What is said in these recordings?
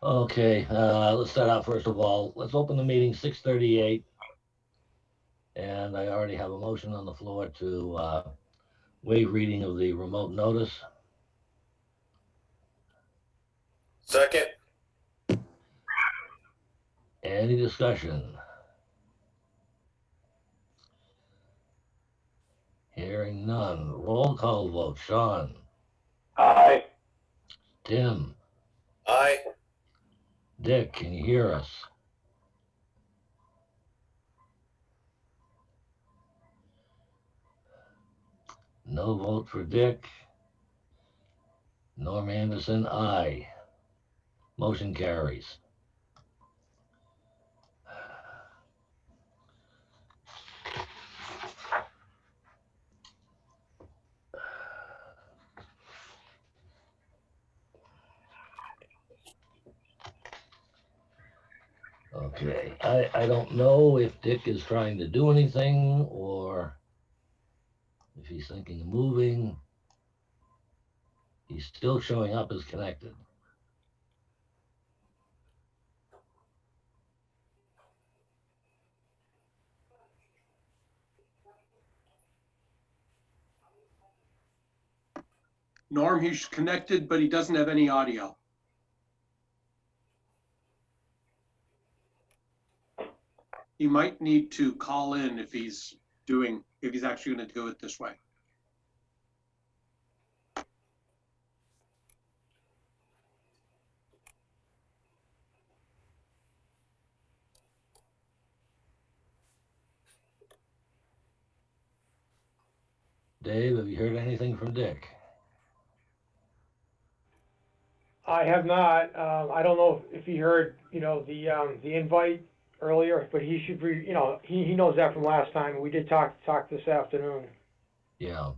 Okay, let's start out first of all. Let's open the meeting 6:38, and I already have a motion on the floor to waive reading of the remote notice. Second. Any discussion? Hearing none. Roll call vote. Sean, Aye. Tim, Aye. Dick, can you hear us? No vote for Dick. Norm Anderson, aye. Motion carries. Okay, I don't know if Dick is trying to do anything or if he's thinking of moving. He's still showing up as connected. Norm, he's connected, but he doesn't have any audio. He might need to call in if he's actually going to do it this way. Dave, have you heard anything from Dick? I have not. I don't know if he heard, the invite earlier, but he should be, he knows that from last time. We did talk this afternoon. Yeah.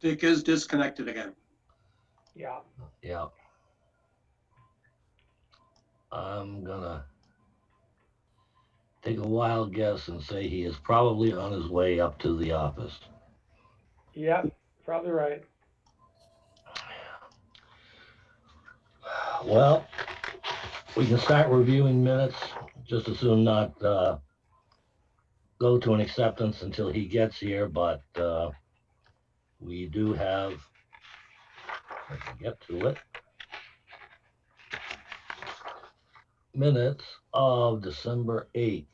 Dick is disconnected again. Yeah. Yeah. I'm gonna take a wild guess and say he is probably on his way up to the office. Yeah, probably right. Well, we can start reviewing minutes. Just as soon not go to an acceptance until he gets here, but we do have, I can get to it, minutes of December 8th.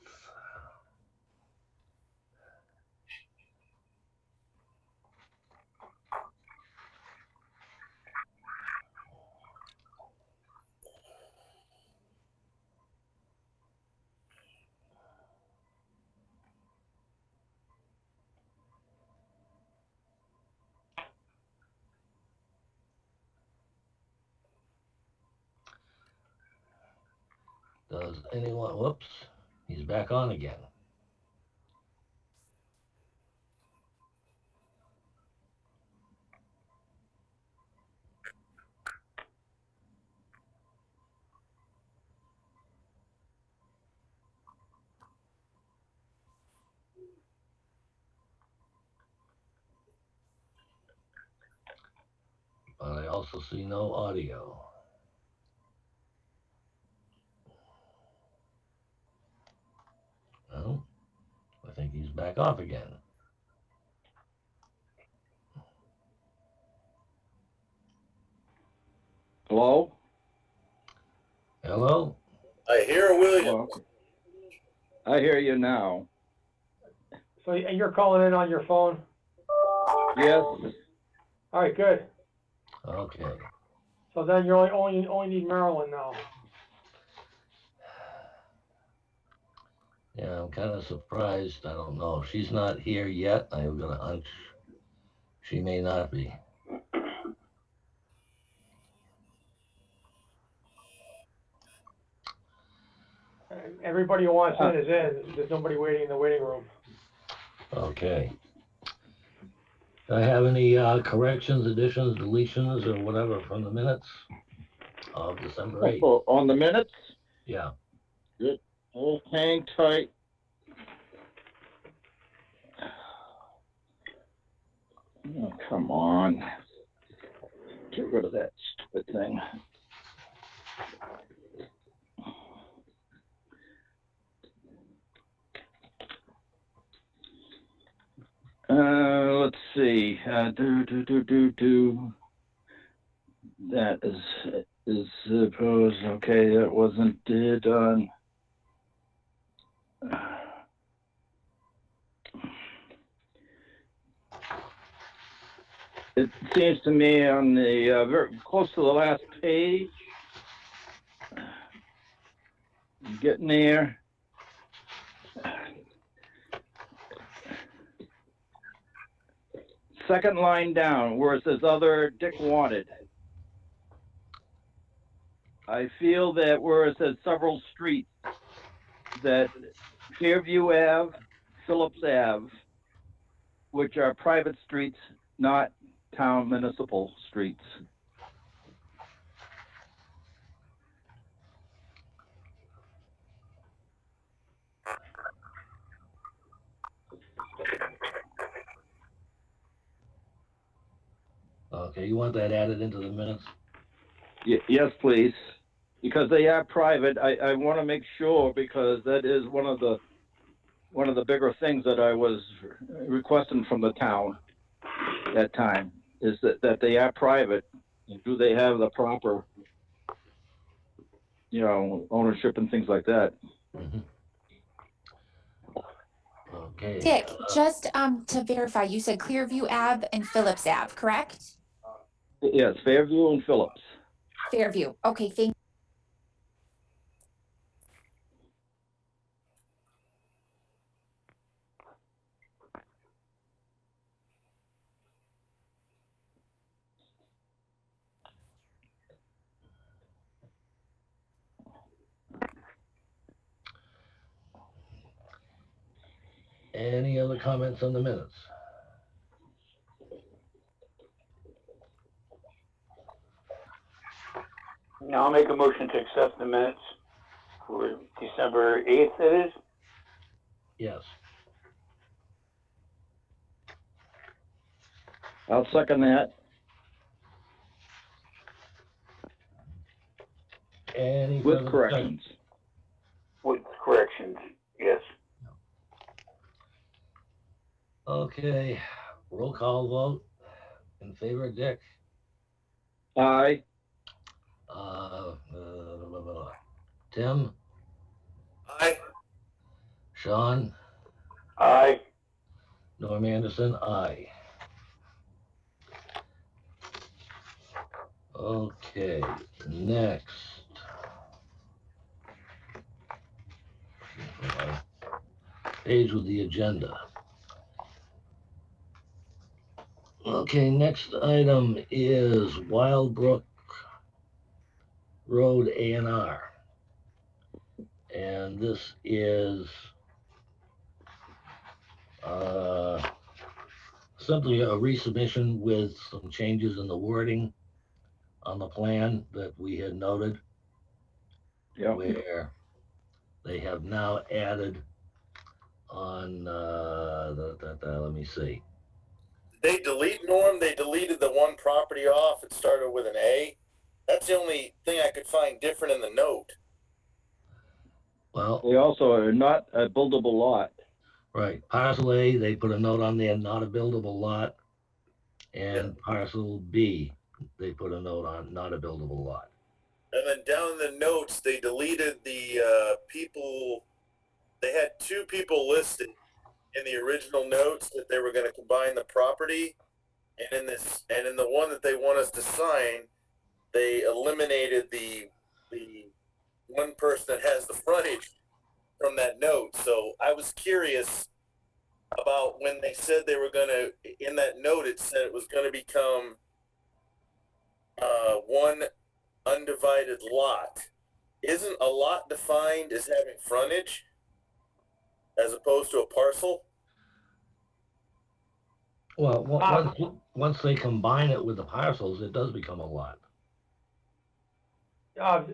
Does anyone, whoops, he's back on again. But I also see no audio. Well, I think he's back off again. Hello? Hello? I hear William. Hello? I hear you now. So you're calling in on your phone? Yes. All right, good. Okay. So then you only need Marilyn now. Yeah, I'm kind of surprised. I don't know. She's not here yet. I'm going to hunch she may not be. Everybody who wants in is in. There's nobody waiting in the waiting room. Okay. Do I have any corrections, additions, deletions, or whatever from the minutes of December 8th? Oh, on the minutes? Yeah. Good. Oh, hang tight. Oh, come on. Get rid of that Good thing. Let's see. That is supposed. Okay, that wasn't done. It seems to me on the very close to the last page. Getting there. Second line down, where it says other Dick wanted. I feel that where it says several streets, that Fairview Ave, Phillips Ave, which are private streets, not town municipal streets. Okay, you want that added into the minutes? Yes, please, because they are private. I want to make sure, because that is one of the bigger things that I was requesting from the town that time, is that they are private. And do they have the proper, ownership and things like that? Mhm. Okay. Dick, just to verify, you said Clearview Ave and Phillips Ave, correct? Yes, Fairview and Phillips. Fairview. Okay, thank Any other comments on the minutes? Now I'll make a motion to accept the minutes for December 8th, it is? Yes. I'll second that. Any With further corrections. With corrections, yes. Okay, roll call vote. In favor, Dick? Aye. Tim? Aye. Sean? Aye. Norm Anderson? Aye. Okay, next. Page with the agenda. Okay, next item is Wildbrook Road ANR. And this is simply a resubmission with some changes in the wording on the plan that we had noted, Yeah. where they have now added on, let me see. They Norm, they deleted the one property off. It started with an A. That's the only thing I could find different in the note. Well, They also are not a buildable lot. right, parcel A, they put a note on there, not a buildable lot. And parcel B, they put a note on, not a buildable lot. And then down in the notes, they deleted the people. They had two people listed in the original notes that they were going to combine the property, and in the one that they want us to sign, they eliminated the one person that has the frontage from that note. So I was curious about when they said they were going to, in that note, it said it was going to become one undivided lot. Isn't a lot defined as having frontage as opposed to a parcel? Well, once they combine it with the parcels, it does become a lot. And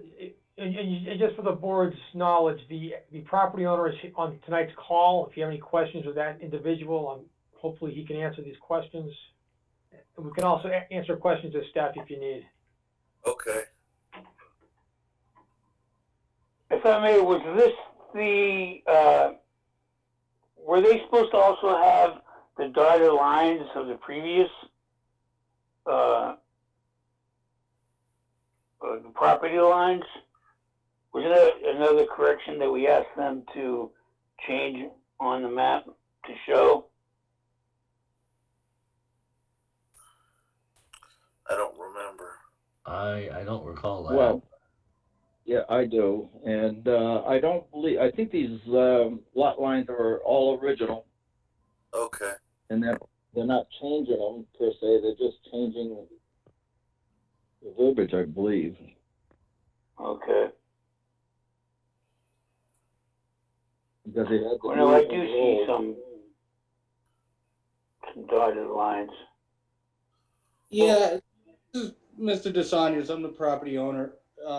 just for the board's knowledge, the property owner is on tonight's call. If you have any questions with that individual, hopefully he can answer these questions. And we can also answer questions as staff if you need. Okay. If I may, was this the, were they supposed to also have the dotted lines of the previous, the property lines? Was there another correction that we asked them to change on the map to show? I don't remember. I don't recall that. Well, yeah, I do. And I think these lot lines are all original, Okay. and they're not changing them per se, they're just changing the verbiage, I believe. Okay. Because they had Well, no, I do see some dotted lines. Yeah, this is Mr. DeSantis. I'm the property owner.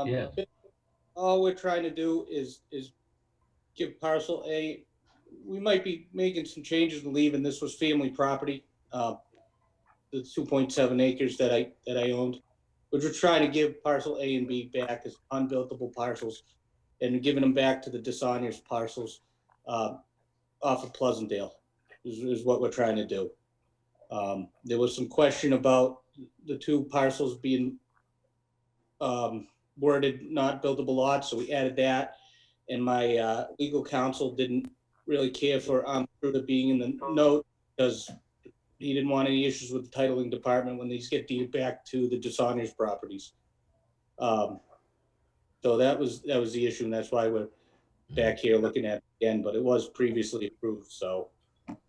Yeah. All we're trying to do is give parcel A. We might be making some changes and leaving. This was family property. The 2.7 acres that I owned, which we're trying to give parcel A and B back as unbuildable parcels, and giving them back to the DeSantis parcels off of Pleasantdale is what we're trying to do. There was some question about the two parcels being worded not buildable lots, so we added that. And my legal counsel didn't really care for Truda being in the note because he didn't want any issues with the titling department when these get deeded back to the DeSantis properties. So that was the issue, and that's why we're back here looking at it again. But it was previously approved, so I'm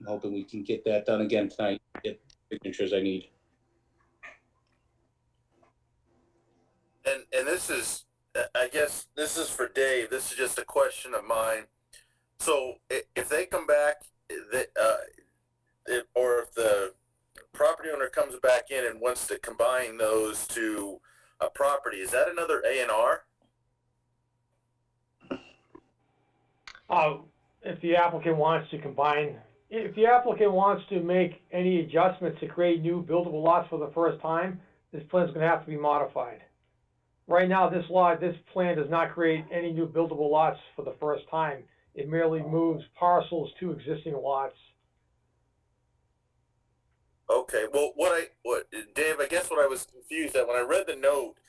hoping we can get that done again tonight. Get the signatures I need. And this is, I guess this is for Dave. This is just a question of mine. So if they come back, or if the property owner comes back in and wants to combine those to a property, is that another ANR? If the applicant wants to combine, if the applicant wants to make any adjustments to create new buildable lots for the first time, this plan's gonna have to be modified. Right now, this plan does not create any new buildable lots for the first time. It merely moves parcels to existing lots. Okay. Well, Dave, I guess what I was confused at when I read the note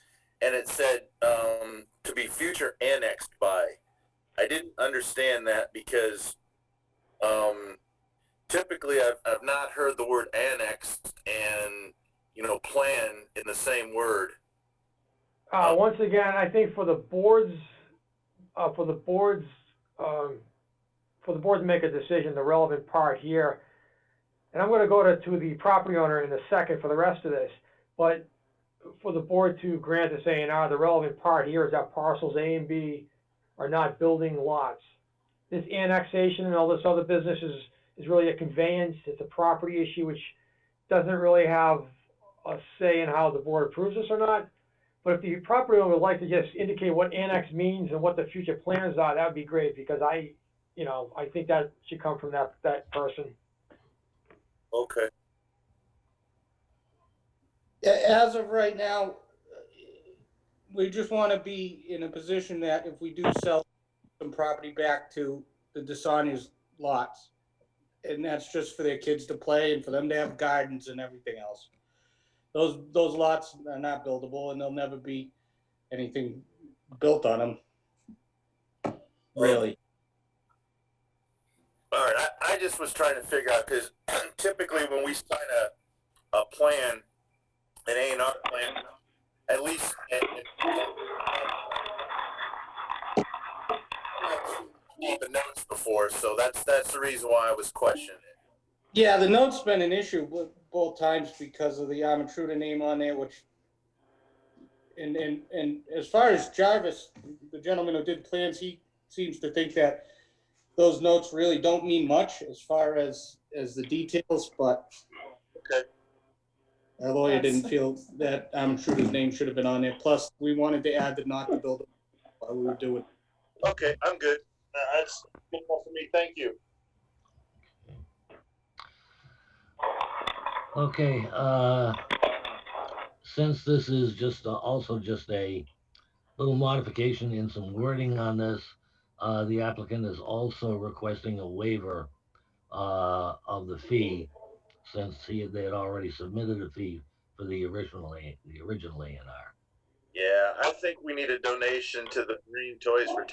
and it said to be future annexed by, I didn't understand that because typically I've not heard the word annexed and plan in the same word. Once again, I think for the board to make a decision, the relevant part here, and I'm going to go to the property owner in a second for the rest of this, but for the board to grant this A&R, the relevant part here is that parcels A and B are not building lots. This annexation and all this other business is really a conveyance. It's a property issue which doesn't really have a say in how the board approves this or not. But if the property owner would like to just indicate what annex means and what the future plans are, that would be great, because I think that should come from that person. Okay. As of right now, we just want to be in a position that if we do sell some property back to the DeSantis lots, and that's just for their kids to play and for them to have gardens and everything else. Those lots are not buildable, and there'll never be anything built on them, really. All right. I just was trying to figure out, because typically when we sign a plan, an A&R plan, at least the notes before, so that's the reason why I was questioning it. Yeah, the note's been an issue both times because of the Armatruda name on there, which, and as far as Jarvis, the gentleman who did plans, he seems to think that those notes really don't mean much as far as the details, but Okay. our lawyer didn't feel that Armatruda's name should have been on there. Plus, we wanted to add the not to build while we were doing. Okay, I'm good. That's good enough for me. Thank you. Okay, since this is just also just a little modification in some wording on this, the applicant is also requesting a waiver of the fee, since they had already submitted a fee for the original A&R. Yeah, I think we need a donation to the Green Toys for.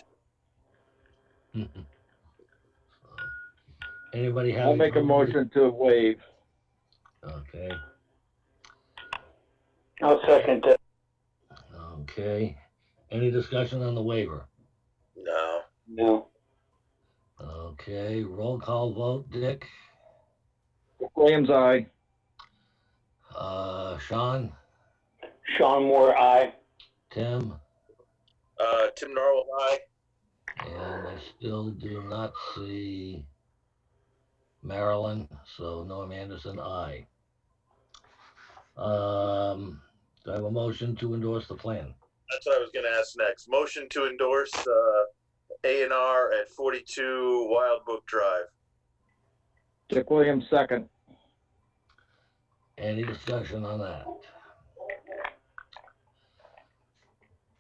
Anybody have? I'll any make a problems? motion to waive. Okay, I'll second that. okay. Any discussion on the waiver? No. No. Okay, roll call vote, Dick, Dick Williams, aye. Sean, Sean Moore, aye. Tim, Tim Norwell, aye. and I still do not see Marilyn, so Norm Anderson, aye. Do I have a motion to endorse the plan? That's what I was going to ask next. Motion to endorse A&R at 42 Wildbrook Drive. Dick Williams, second. Any discussion on that?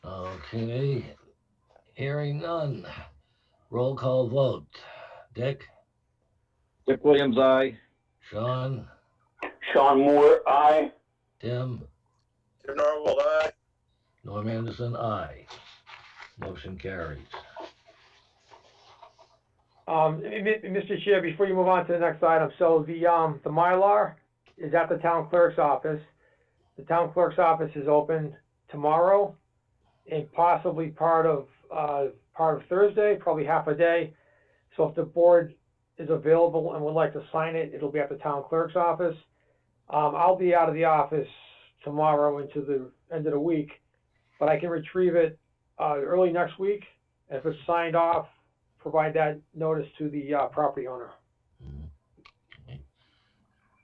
Okay, hearing none. Roll call vote. Dick, Dick Williams, aye. Sean, Sean Moore, aye. Tim, Tim Norwell, aye. Norm Anderson, aye. Motion carries. Mr. Chair, before you move on to the next item, so the Mylar is at the town clerk's office. The town clerk's office is open tomorrow and possibly part of Thursday, probably half a day. So if the board is available and would like to sign it, it'll be at the town clerk's office. I'll be out of the office tomorrow into the end of the week, but I can retrieve it early next week. And if it's signed off, provide that notice to the property owner.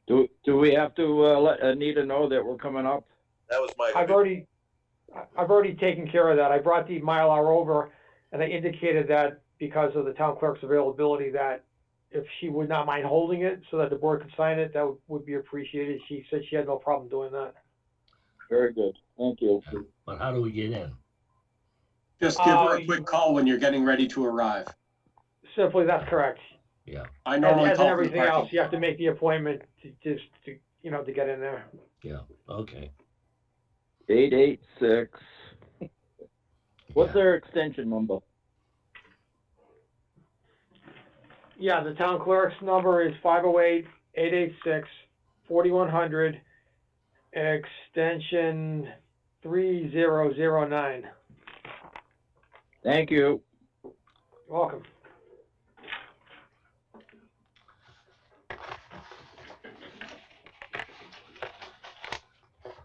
Do we have to let Anita know that we're coming up? That was my. I've already taken care of that. I brought the Mylar over and I indicated that because of the town clerk's availability, that if she would not mind holding it so that the board could sign it, that would be appreciated. She said she had no problem doing that. Very good, thank you. But how do we get in? Just give her a quick call when you're getting ready to arrive. Simply, that's correct. Yeah, I normally As in call from the everything parking. else, you have to make the appointment to get in there. yeah, okay. 886. What's Yeah. their extension number? Yeah, the town clerk's number is 508-886-4100, extension 3009. Thank you. You're welcome.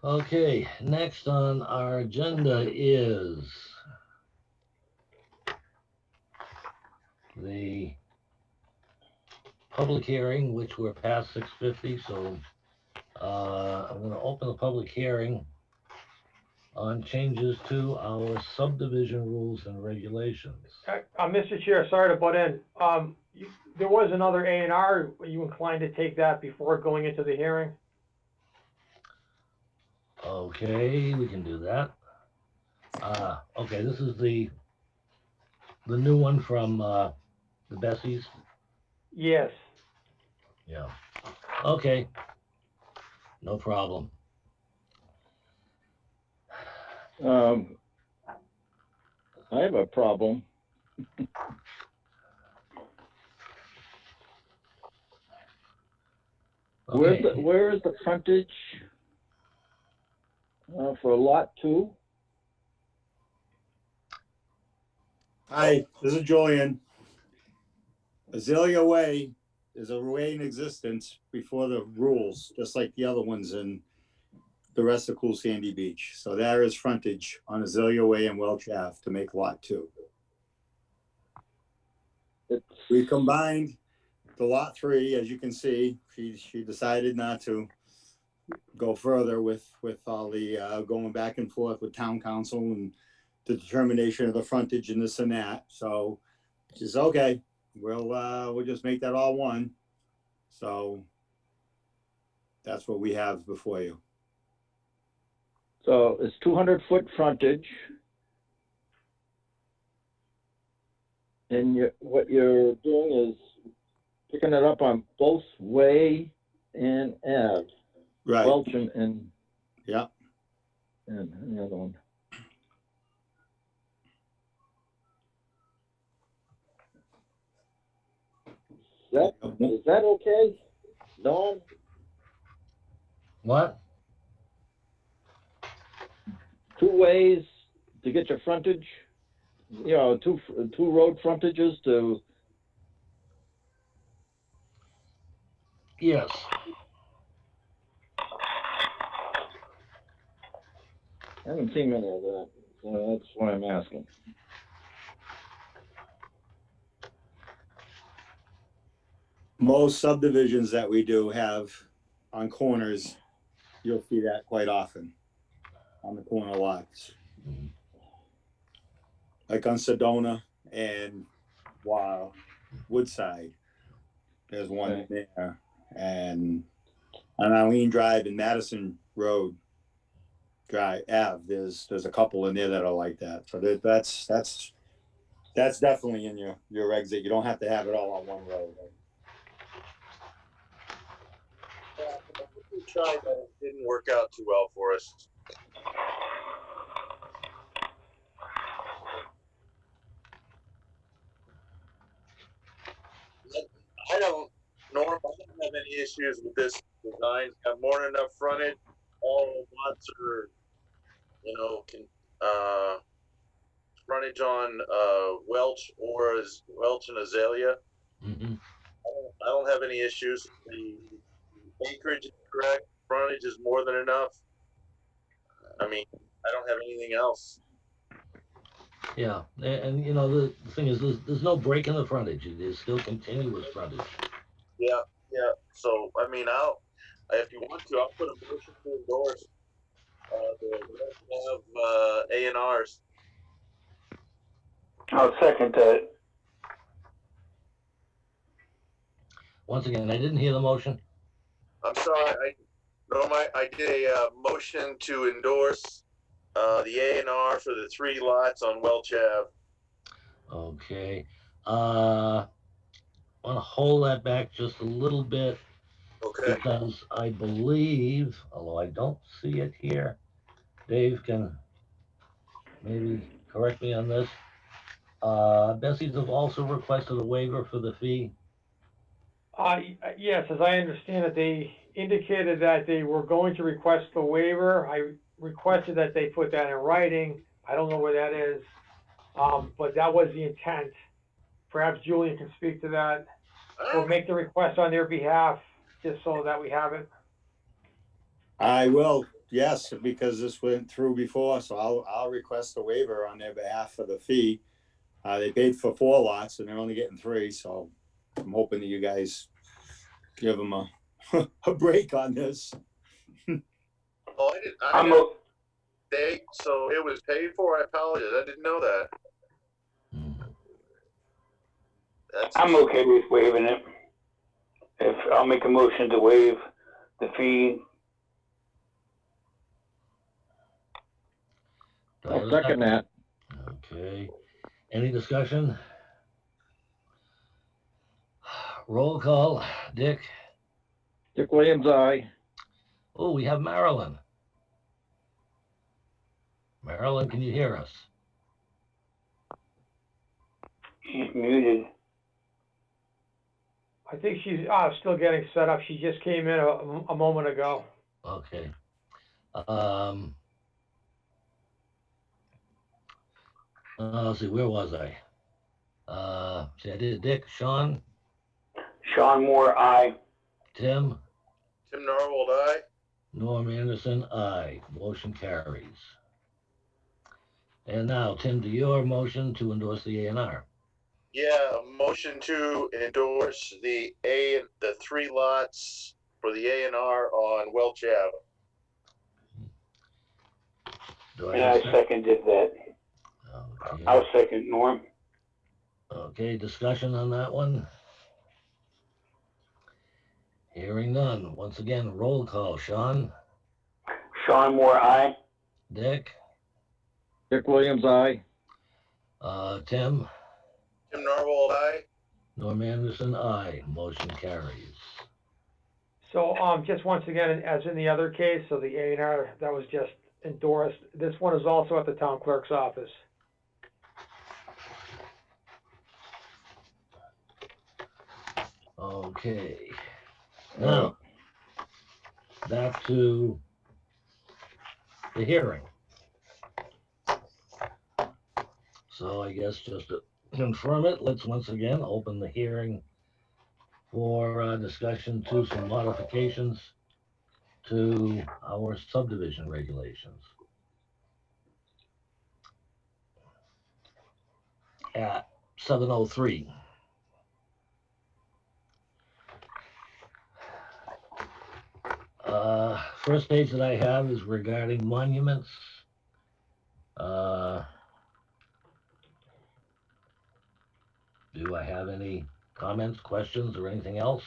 Okay, next on our agenda is the public hearing, which we're past 6:50, so I'm gonna open the public hearing on changes to our subdivision rules and regulations. Mr. Chair, sorry to butt in. There was another A&R. Are you inclined to take that before going into the hearing? Okay, we can do that. Okay, this is the new one from the Bessies. Yes. Yeah. Okay. No problem. I have a problem. Okay. Where is the frontage for lot 2? Hi, this is Julian. Azalea Way is a way in existence before the rules, just like the other ones in the rest of Cool Sandy Beach. So there is frontage on Azalea Way and Welch Ave to make lot 2. We combined the lot 3, as you can see. She decided not to go further with all the going back and forth with town council and the determination of the frontage and this and that. So she says, okay, we'll just make that all one. So that's what we have before you. So it's 200-foot frontage. And what you're doing is picking it up on both Way and Ave. Right. Welch and Yeah. and the other one. Is that okay, Dawn? What? 2 ways to get your frontage, you know, two road frontages to, Yes. I haven't seen many of that, so that's why I'm asking. Most subdivisions that we do have on corners, you'll see that quite often on the corner lots. Mhm. Like on Sedona and Woodside, there's one in there. And on Arlene Drive and Madison Road Drive Ave, there's a couple in there that are like that. So that's definitely in your exit. You don't have to have it all on one road. We tried that, it didn't work out too well for us. Norm, I don't have any issues with this design. Got more than enough frontage. All lots are, frontage on Welch or Welch and Azalea. Mhm. I don't have any issues. The acreage is correct. Frontage is more than enough. I mean, I don't have anything else. Yeah, and you know, the thing is, there's no break in the frontage. It is still continuous frontage. Yeah. So, I mean, if you want to, I'll put a motion to endorse the ANRs. I'll second that. Once again, I didn't hear the motion. I'm sorry, I did a motion to endorse the ANR for the 3 lots on Welch Ave. Okay. Want to hold that back just a little bit Okay. because I believe, although I don't see it here, Dave can maybe correct me on this. Bessie's have also requested a waiver for the fee. Yes, as I understand it, they indicated that they were going to request the waiver. I requested that they put that in writing. I don't know where that is. But that was the intent. Perhaps Julian can speak to that or make the request on their behalf, just so that we have it. I will, yes, because this went through before, so I'll request a waiver on their behalf for the fee. They paid for 4 lots and they're only getting 3, so I'm hoping that you guys give them a break on this. Oh, I didn't date, so it was paid for. I apologize. I didn't know that. I'm okay with waiving it. If I'll make a motion to waive the fee. I'll second that. Okay. Any discussion? Roll call. Dick? Dick Williams, aye. Oh, we have Marilyn. Marilyn, can you hear us? She's muted. I think she's still getting set up. She just came in a moment ago. Okay. Let's see, where was I? See, I did Dick, Sean, Sean Moore, aye. Tim, Tim Narwold, aye. Norm Anderson, aye. Motion carries. And now, Tim, to your motion to endorse the ANR. Yeah, a motion to endorse the 3 lots for the ANR on Welch Ave. And I seconded that. Okay. I'll second Norm. Okay, discussion on that one? Hearing none. Once again, roll call. Sean, Sean Moore, aye. Dick, Dick Williams, aye. Tim, Tim Narwhal, aye. Norm Anderson, aye. Motion carries. So, just once again, as in the other case, so the A&R that was just endorsed, this one is also at the town clerk's office. Okay. Now, back to the hearing. So I guess just to confirm it, let's once again open the hearing for discussion to some modifications to our subdivision regulations. At 7:03. First page that I have is regarding monuments. Do I have any comments, questions, or anything else?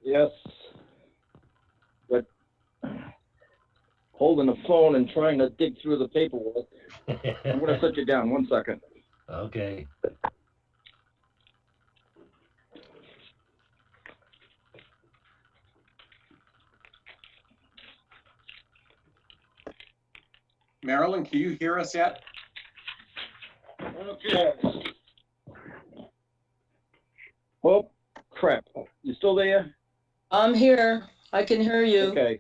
Yes. But holding the phone and trying to dig through the paperwork. I'm gonna set you down 1 second. Okay. Marilyn, can you hear us yet? Okay. Oh, crap. You still there? I'm here. I can hear you. Okay.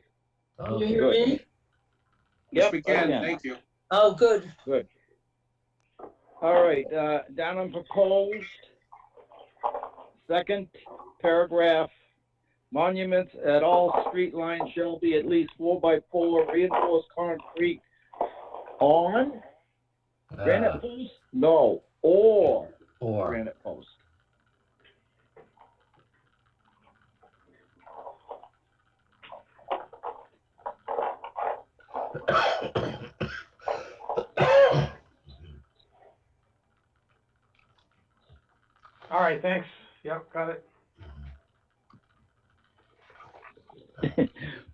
Can you hear good. me? Yes, Yep, we I can. can. Thank you. Oh, good. Good. All right, down on proposed, second paragraph, monuments at all street lines shall be at least 4x4 reinforced concrete on granite post? No, or granite post. All right, thanks. Yep, got it.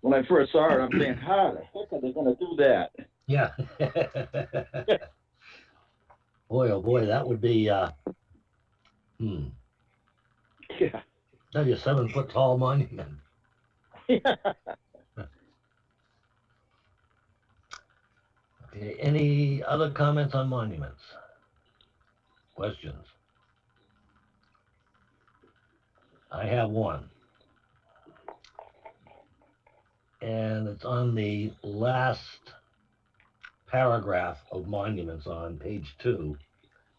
When I first saw it, I'm saying, how the heck are they gonna do that? Yeah. Boy, oh boy, that would be, Yeah. that'd be a 7-foot tall monument. Okay, any other comments on monuments? Questions? I have one. And it's on the last paragraph of monuments on page 2,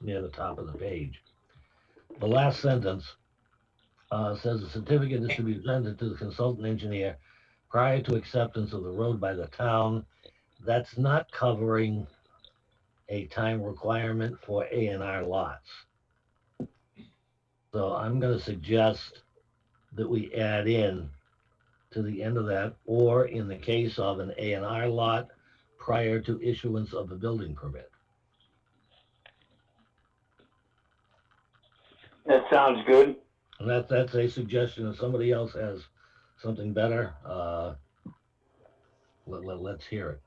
near the top of the page. The last sentence says a certificate is to be presented to the consultant engineer prior to acceptance of the road by the town. That's not covering a time requirement for A&R lots. So I'm going to suggest that we add in to the end of that, or in the case of an A&R lot, prior to issuance of the building permit. That sounds good. And that's a suggestion. If somebody else has something better, let's hear it.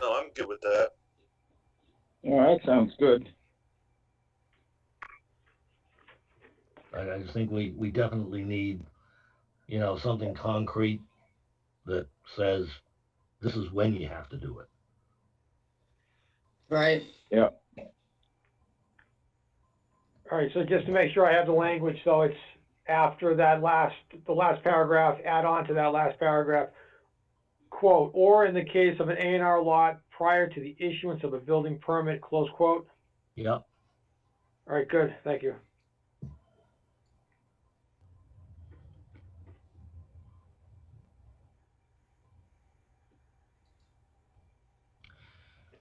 No, I'm good with that. All right, sounds good. I just think we definitely need, something concrete that says this is when you have to do it. Right. Yeah. All right, so just to make sure I have the language, so it's after that the last paragraph, add on to that last paragraph, quote, or in the case of an A&R lot prior to the issuance of a building permit, close quote. Yep. All right, good, thank you.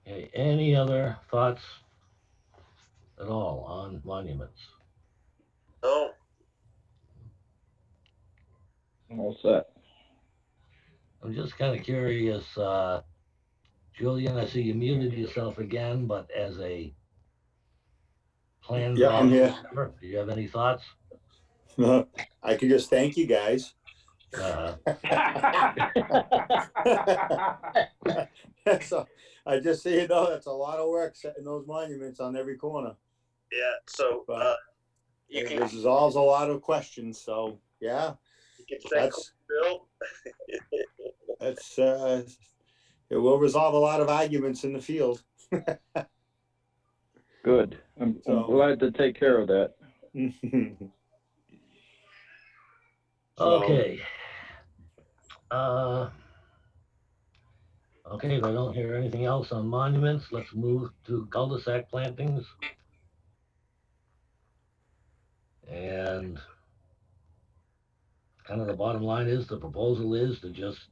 Okay, any other thoughts at all on monuments? No, All set. I'm just kind of curious, Julian, I see you muted yourself again, but as a plans Yeah, I'm here. officer, do you have any thoughts? I can just thank you guys So, I just so you know, that's a lot of work setting those monuments on every corner. Yeah, so, But you it can, resolves a lot of questions, so, yeah, you can thank that's, Bill. that's, it will resolve a lot of arguments in the field. Good. I'm So- glad to take care of that. Okay. Okay, if I don't hear anything else on monuments, let's move to cul-de-sac plantings. And kind of the bottom line is, the proposal is to just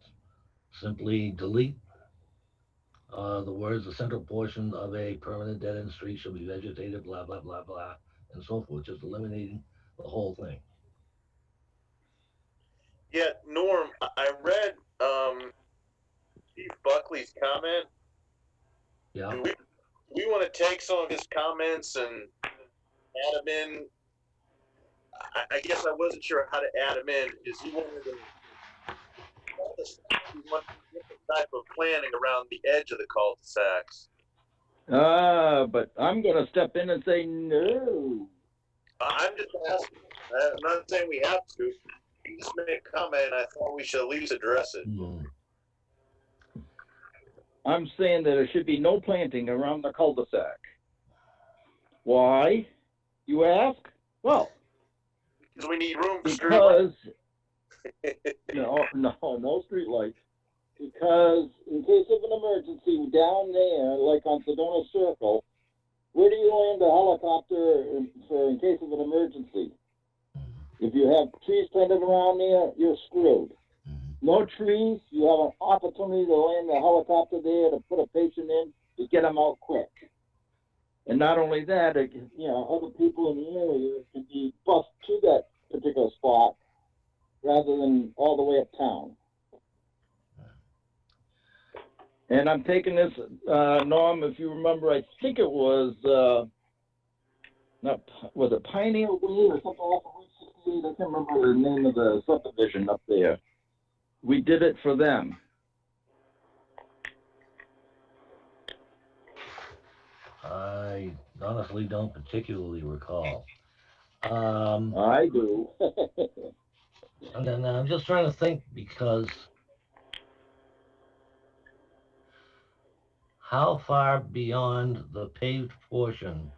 simply delete the words, the central portion of a permanent dead-end street shall be vegetated, blah, blah, blah, blah, and so forth, just eliminating the whole thing. Yeah, Norm, I read Chief Buckley's comment. Yeah, Do we want to take some of his comments and add them in? I guess I wasn't sure how to add them in. Is he wanted to he wanted different type of planning around the edge of the cul-de-sacs? But I'm gonna step in and say no. I'm just asking. I'm not saying we have to. He just made a comment, and I thought we should at least address it. I'm saying that there should be no planting around the cul-de-sac. Why, you ask? Well, Because we need room for streetlights. because no street lights. Because in case of an emergency down there, like on Sedona Circle, where do you land a helicopter in case of an emergency? If you have trees planted around there, you're screwed. No trees, you have an opportunity to land a helicopter there to put a patient in to get them out quick. And not only that, other people in the area can be bused to that particular spot rather than all the way uptown. And I'm taking this, Norm, if you remember, I think it was, was it Pioneer Way or something off of Route 68? I can't remember the name of the subdivision up there. We did it for them. I honestly don't particularly recall. I do. And then I'm just trying to think, because how far beyond the paved portion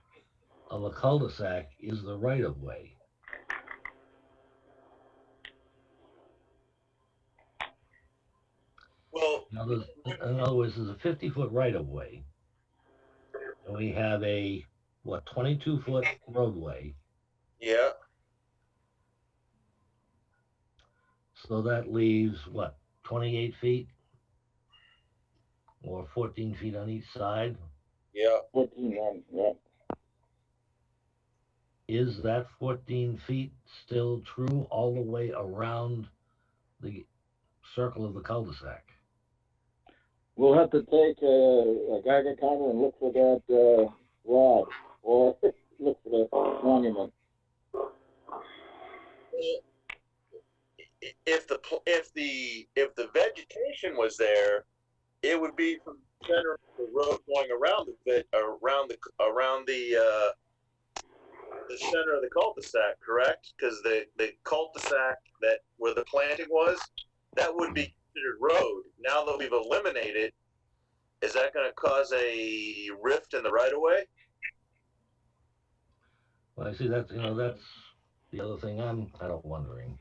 of a cul-de-sac is the right-of-way? Well, In other words, there's a 50-foot right-of-way, and we have a, 22-foot roadway. yeah. So that leaves, 28 feet? Or 14 feet on each side? Yeah. 14, yeah. Is that 14 feet still true all the way around the circle of the cul-de-sac? We'll have to take a Geiger counter and look for that rod, or look for the monument. If the vegetation was there, it would be from the center of the road going around the center of the cul-de-sac, correct? Because the cul-de-sac that where the planting was, that would be considered road. Now that we've eliminated, is that going to cause a rift in the right-of-way? Well, I see that's the other thing I'm kind of wondering.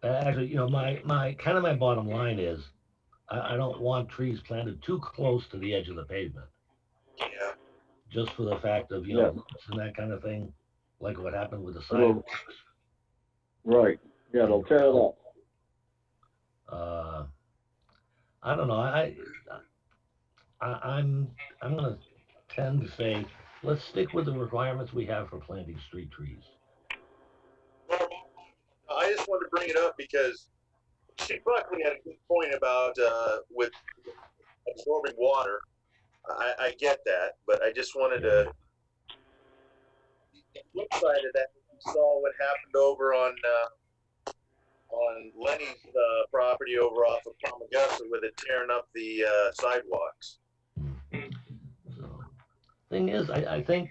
Actually, my bottom line is, I don't want trees planted too close to the edge of the pavement, Yeah. just for the fact of, Yeah. roots and that kind of thing, like what happened with the It'll- sidewalks. Right. Yeah, they'll tear it up. I don't know. I'm gonna tend to say, let's stick with the requirements we have for planting street trees. Well, I just wanted to bring it up because Chief Buckley had a good point about with absorbing water. I get that, but I just wanted to. The flip side of that, saw what happened over on Lenny's property over off of Palmagussit with it tearing up the sidewalks. So, thing is, I think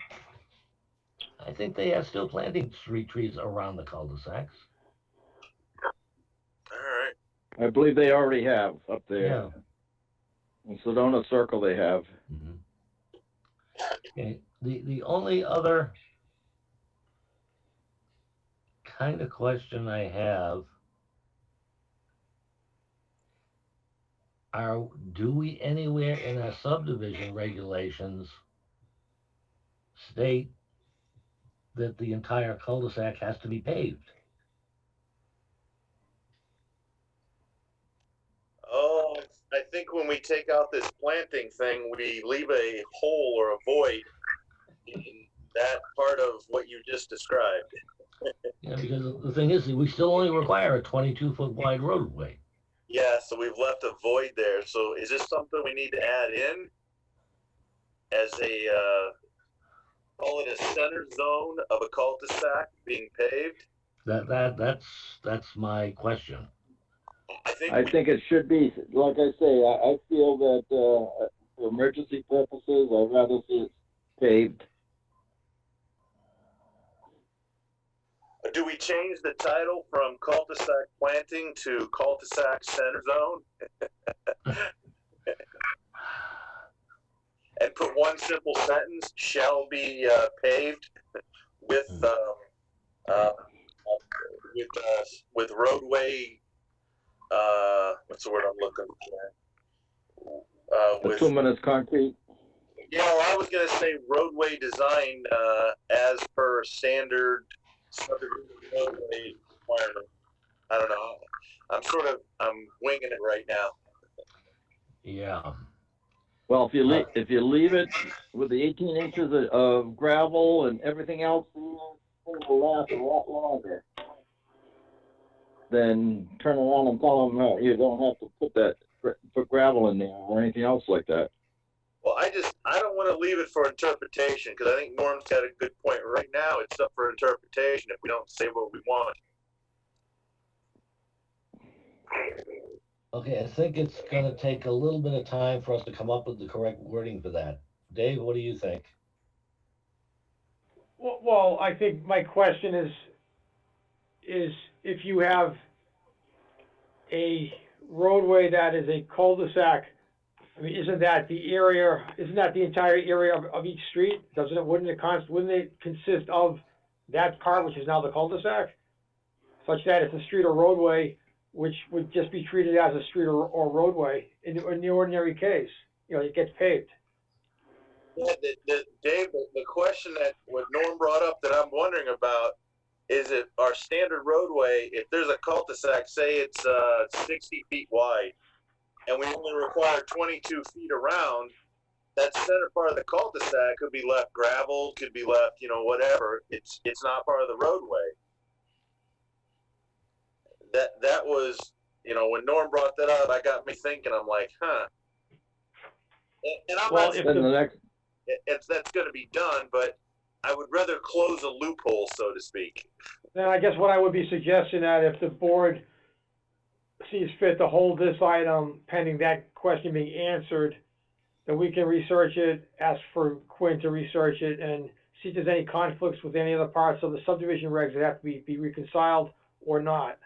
they are still planting street trees around the cul-de-sacs. All right. I believe they already have up there. Yeah. In Sedona Circle they have. Mhm. Okay, the only other kind of question I have do we anywhere in our subdivision regulations state that the entire cul-de-sac has to be paved? Oh, I think when we take out this planting thing, we leave a hole or a void in that part of what you just described. Yeah, because the thing is, we still only require a 22-foot wide roadway. Yeah, so we've left a void there. So is this something we need to add in as a, call it a center zone of a cul-de-sac being paved? That's my question. I think it should be, like I say, I feel that for emergency purposes, I'd rather see it paved. Do we change the title from cul-de-sac planting to cul-de-sac center zone? And put one simple sentence, shall be paved with roadway, what's the word I'm looking for? Bituminous concrete. Yeah, well, I was going to say roadway design as per standard subdivision roadway requirement. I don't know. I'm winging it right now. Yeah. Well, if you leave it with the 18 inches of gravel and everything else, it will last a lot longer. Then turn around and tell them you don't have to put gravel in there or anything else like that. Well, I don't want to leave it for interpretation because I think Norm's got a good point. Right now, it's up for interpretation if we don't say what we want. Okay, I think it's going to take a little bit of time for us to come up with the correct wording for that. Dave, what do you think? Well, I think my question is if you have a roadway that is a cul-de-sac, I mean, isn't that the entire area of each street? Wouldn't it consist of that part, which is now the cul-de-sac? Such that it's a street or roadway, which would just be treated as a street or roadway in the ordinary case. It gets paved. Yeah, Dave, the question that what Norm brought up that I'm wondering about is if our standard roadway, if there's a cul-de-sac, say it's 60 feet wide, and we only require 22 feet around, that center part of the cul-de-sac could be left gravel, could be left, whatever. It's not part of the roadway. That was, when Norm brought that up, I got me thinking. I'm like, huh. And I'm not saying that's going to be done, but I would rather close a loophole, so to speak. Then I guess what I would be suggesting that if the board sees fit to hold this item pending that question being answered, that we can research it, ask for Quinn to research it, and see if there's any conflicts with any other parts of the subdivision regs that have to be reconciled or not.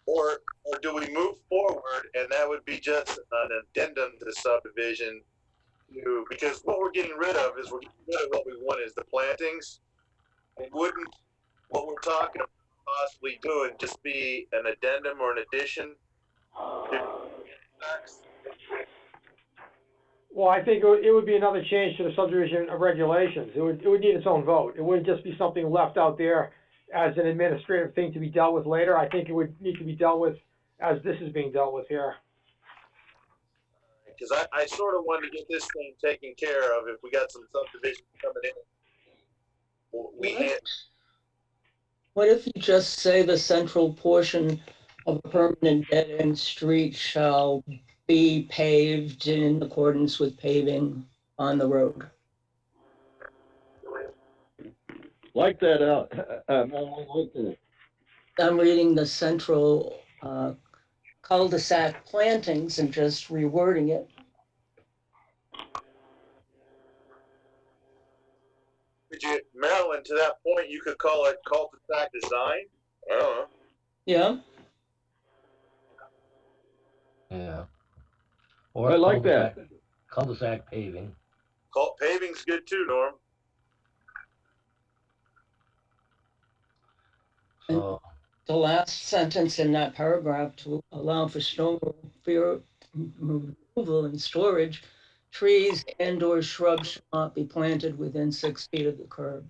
Or do we move forward, and that would be just an addendum to the subdivision, because what we're getting rid of is what we want is the plantings. Wouldn't what we're talking about possibly doing just be an addendum or an addition? Well, I think it would be another change to the subdivision of regulations. It would need its own vote. It wouldn't just be something left out there as an administrative thing to be dealt with later. I think it would need to be dealt with as this is being dealt with here. Because I sort of wanted to get this thing taken care of if we got some subdivision coming in. What if you just say the central portion of a permanent dead-end street shall be paved in accordance with paving on the road? Like that, Marilyn, like that. I'm reading the central cul-de-sac plantings and just rewording it. Maryland, to that point, you could call it cul-de-sac design. I don't know. Yeah, Yeah. I like that. Cul-de-sac paving. Paving's good too, Norm. So, the last sentence in that paragraph, to allow for snow removal and storage, trees and or shrubs shall not be planted within 6 feet of the curb.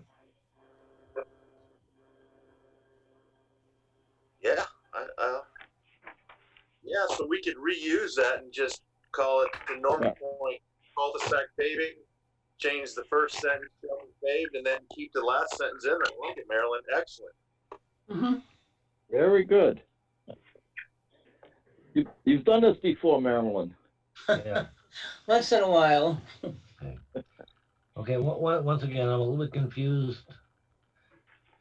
Yeah, yeah. So we could reuse that and just call it the Norm Point cul-de-sac paving. Change the first sentence to paved, and then keep the last sentence in there. I like it, Maryland. Excellent. Mm-hmm. Very good. You've done this before, Marilyn. yeah. Once in a while. Okay, once again, I'm a little bit confused.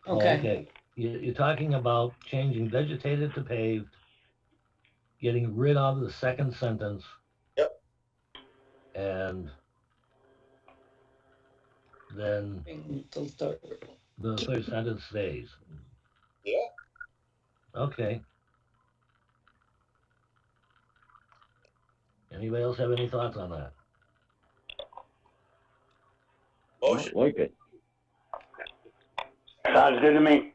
Okay. You're talking about changing vegetated to paved, getting rid of the second sentence. Yep. And then the third sentence stays. Yeah. Okay. Anybody else have any thoughts on that? Motion. I like it. Sounds good to me.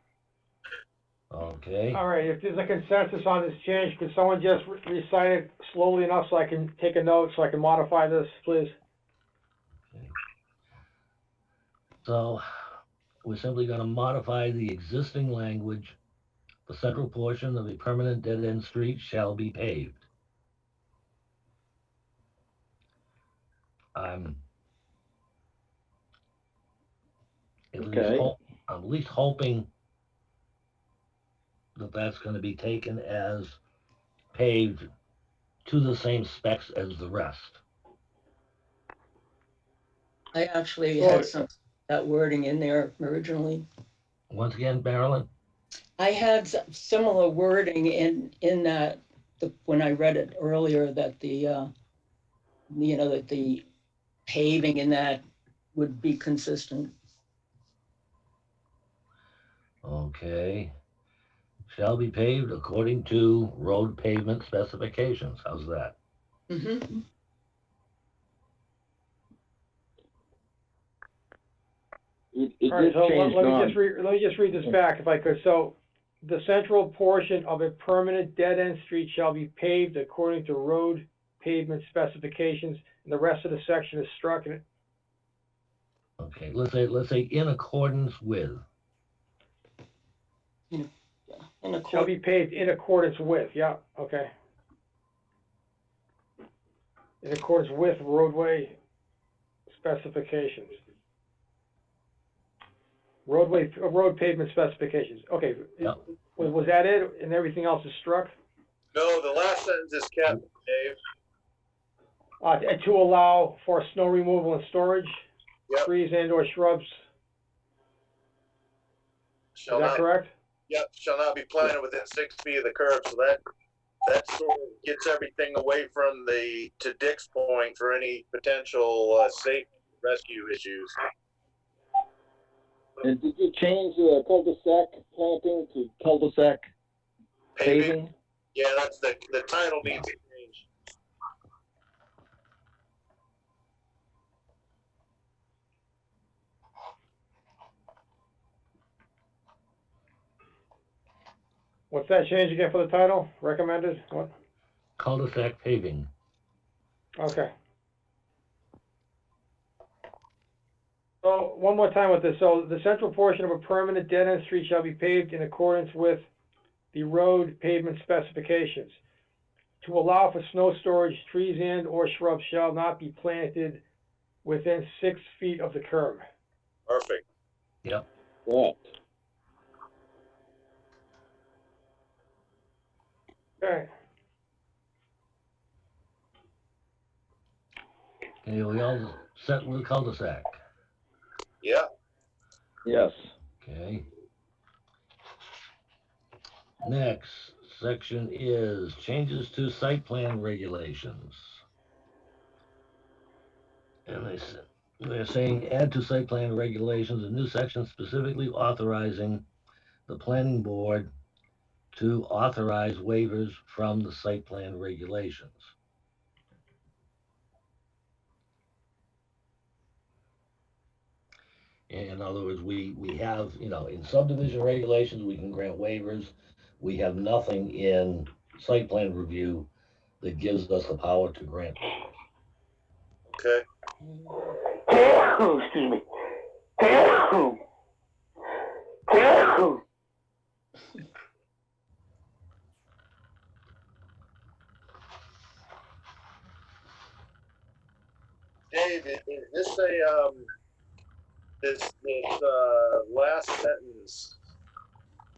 Okay. All right, if there's a consensus on this change, could someone just recite it slowly enough so I can take a note, so I can modify this, please? Okay. So we're simply going to modify the existing language. The central portion of a permanent dead-end street shall be paved. I'm at least hoping that that's going to be taken as paved to the same specs as the rest. I actually had that wording in there originally. Once again, Marilyn? I had similar wording in that when I read it earlier, that that the paving in that would be consistent. Okay. Shall be paved according to road pavement specifications. How's that? Mm-hmm. All right, so let me just read this back if I could. So the central portion of a permanent dead-end street shall be paved according to road pavement specifications, and the rest of the section is struck. Okay, let's say in accordance with. Shall be paved in accordance with, yeah, okay. In accordance with roadway specifications. Road pavement specifications, okay. Yep. Was that it, and everything else is struck? No, the last sentence is kept, Dave. To allow for snow removal and storage, Yep. trees and or shrubs, is that correct? Yep, shall not be planted within 6 feet of the curb, so that sort of gets everything away from to Dick's point for any potential safe rescue issues. And did you change cul-de-sac planting to cul-de-sac paving? Yeah, that's the title needs to change. What's that change again for the title? Recommended, what? Cul-de-sac paving. Okay. So, one more time with this. So, the central portion of a permanent dead-end street shall be paved in accordance with the road pavement specifications. To allow for snow storage, trees and or shrubs shall not be planted within 6 feet of the curb. Perfect. Yep. Yeah. Okay. Okay, we all set with cul-de-sac. Yeah. Yes. Okay. Next section is changes to site plan regulations. And they're saying add to site plan regulations a new section specifically authorizing the planning board to authorize waivers from the site plan regulations. In other words, we have, in subdivision regulations, we can grant waivers. We have nothing in site plan review that gives us the power to grant. Okay. Excuse me. Dave, is this this last sentence,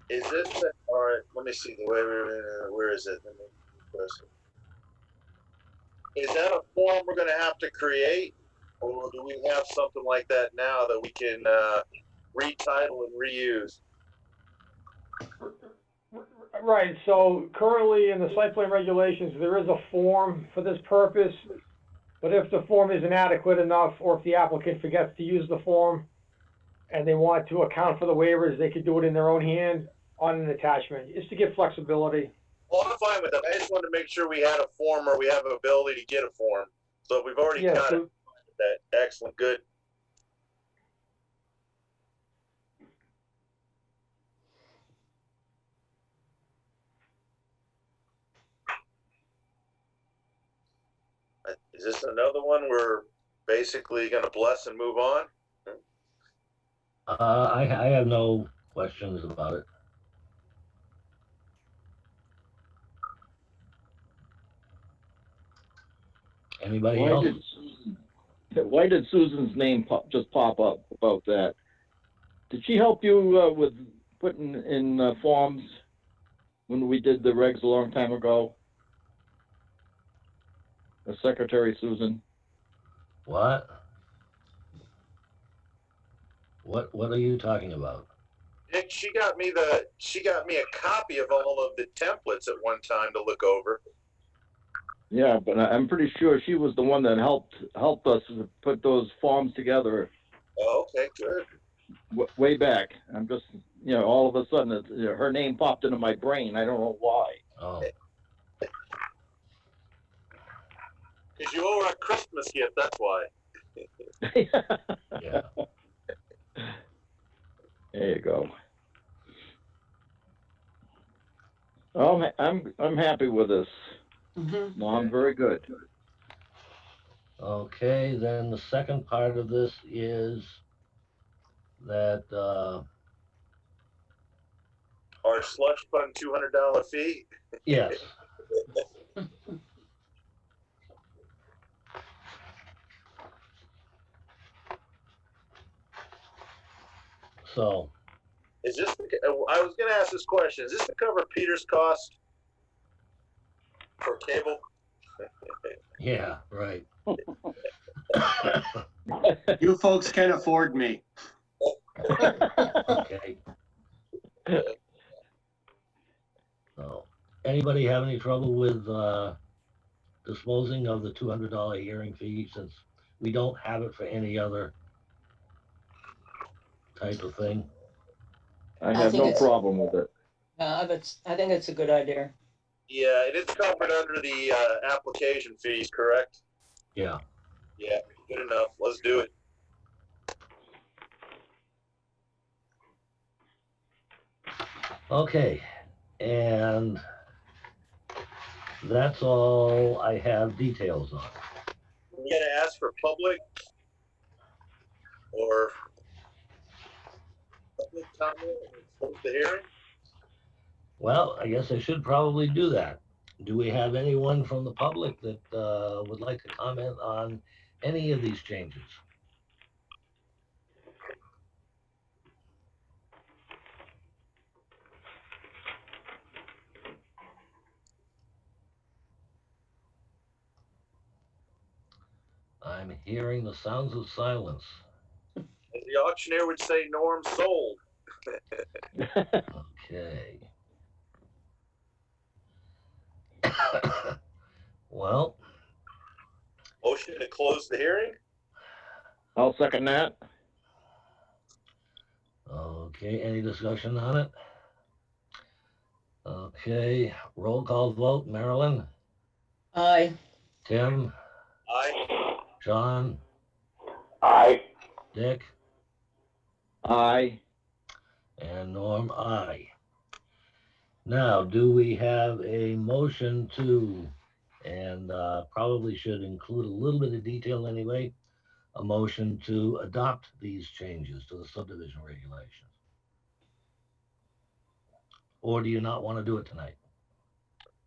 is this, all right, let me see, where is it? Let me, is that a form we're gonna have to create? Or do we have something like that now that we can, retitle and reuse? Right, so currently in the site plan regulations, there is a form for this purpose, but if the form isn't adequate enough, or if the applicant forgets to use the form, and they want to account for the waivers, they could do it in their own hand on an attachment, just to give flexibility. Well, I'm fine with that. I just wanted to make sure we had a form or we have an ability to get a form. So if we've already Yeah, got so, it, that, excellent, good. Is this another one we're basically gonna bless and move on? I have no questions about it. Anybody Why else? why did Susan's name just pop up about that? Did she help you with putting in forms when we did the regs a long time ago? The secretary, Susan. What? What are you talking about? Nick, she got me a copy of all of the templates at one time to look over. Yeah, but I'm pretty sure she was the one that helped us put those forms together Oh, okay, good. way back. I'm just, all of a sudden, her name popped into my brain. I don't know why. Oh, Because you owe her a Christmas gift, that's why. yeah. There you go. I'm happy with this. Mhm. No, I'm very good. Okay, then the second part of this is that, Our slush fund $200 fee. yes. So, Is this? I was going to ask this question. Is this to cover Peter's cost for cable? yeah, right. You folks can afford me. Okay. So, anybody have any trouble with disposing of the $200 hearing fee, since we don't have it for any other type of thing? I I have think no it's- problem with it. I think it's a good idea. Yeah, it is covered under the application fees, correct? Yeah. Yeah, good enough. Let's do it. Okay, and that's all I have details on. We got to ask for public or public comment and close the hearing. Well, I guess I should probably do that. Do we have anyone from the public that would like to comment on any of these changes? I'm hearing the sounds of silence. As the auctioneer would say, Norm sold. Okay. Well, Motion to close the hearing? I'll second that. okay, any discussion on it? Okay, roll call vote, Marilyn, Aye. Tim, Aye. John, Aye. Dick, Aye. and Norm, aye. Now, do we have a motion to, and probably should include a little bit of detail anyway, a motion to adopt these changes to the subdivision regulations? Or do you not want to do it tonight?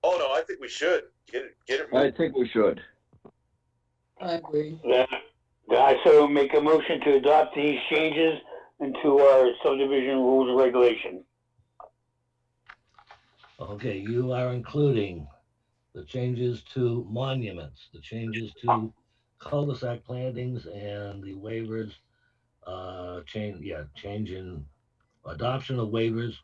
Oh, no, I think we should. Get it I moving. think we should. I agree. Then I so make a motion to adopt these changes into our subdivision rules and regulation. Okay, you are including the changes to monuments, the changes to cul-de-sac plantings and the waivers, change in adoption of waivers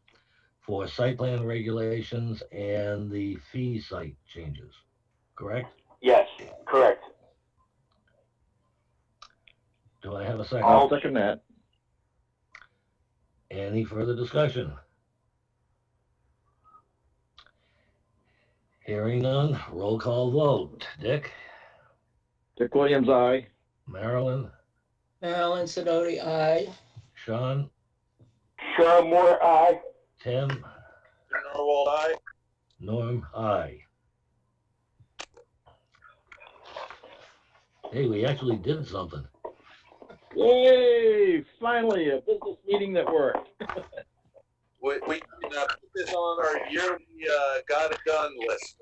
for site plan regulations and the fee site changes, correct? Yes, correct. Do I have a second? I'll second that. Any further discussion? Hearing none, roll call vote. Dick, Dick Williams, aye. Marilyn, Marilyn Sedoti, aye. Sean, Sean Moore, aye. Tim, Norwald, aye. Norm, aye. Hey, we actually did something. Yay! Finally, a business meeting that worked. We can put this on our yearly got it done list.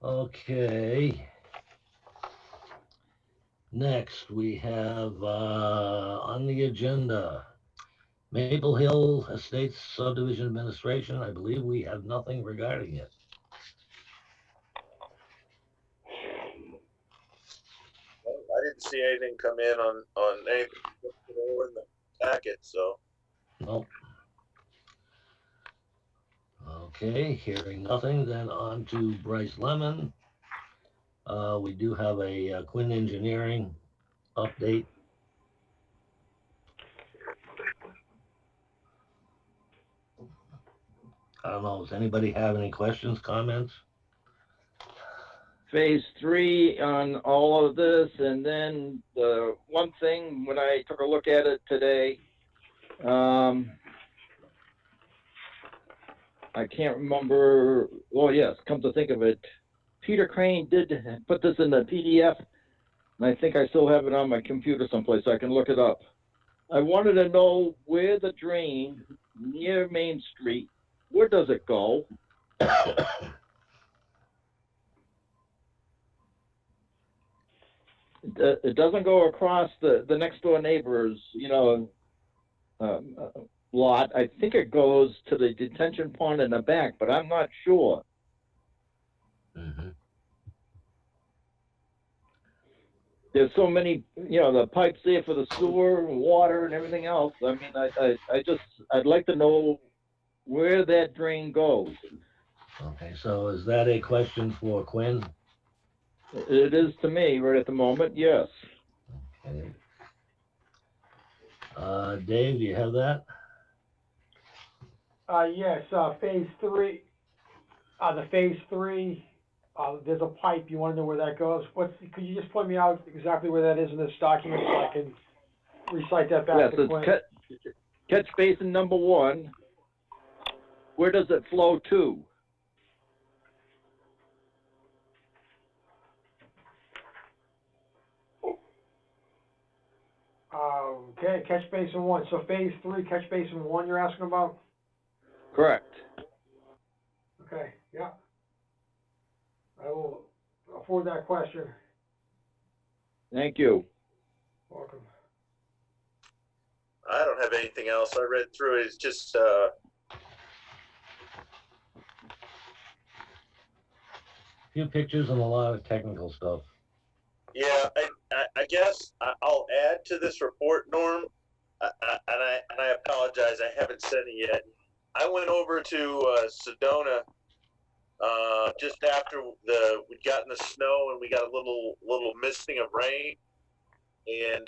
Okay. Next, we have on the agenda, Maple Hill Estates Subdivision Administration. I believe we have nothing regarding it. I didn't see anything come in on anything in the packet, so. Nope. Okay, hearing nothing, then on to Brice Lemon. We do have a Quinn Engineering update. I don't know, does anybody have any questions, comments? Phase 3 on all of this, and then the one thing when I took a look at it today, I can't remember. Well, yes, come to think of it, Peter Crane did put this in the PDF, and I think I still have it on my computer someplace so I can look it up. I wanted to know where the drain near Main Street, where does it go? It doesn't go across the next door neighbor's, lot. I think it goes to the detention pond in the back, but I'm not sure. Mhm. There's so many, the pipes there for the sewer, water, and everything else. I mean, I'd like to know where that drain goes. Okay, so is that a question for Quinn? It is to me right at the moment, yes. Okay. Dave, do you have that? Yes, phase 3, the phase 3, there's a pipe, you wanna know where that goes? Could you just point me out exactly where that is in this document so I can recite that back Yes, to Quinn? it's catch basin number 1. Where does it flow to? Okay, catch basin 1, so phase 3, catch basin 1 you're asking about? Correct. Okay, yeah. I will forward that question. Thank you. Welcome. I don't have anything else. I read through it. It's just, Few pictures and a lot of technical stuff. yeah, I guess I'll add to this report, Norm, and I apologize, I haven't said it yet. I went over to Sedona just after we'd gotten the snow and we got a little misting of rain, and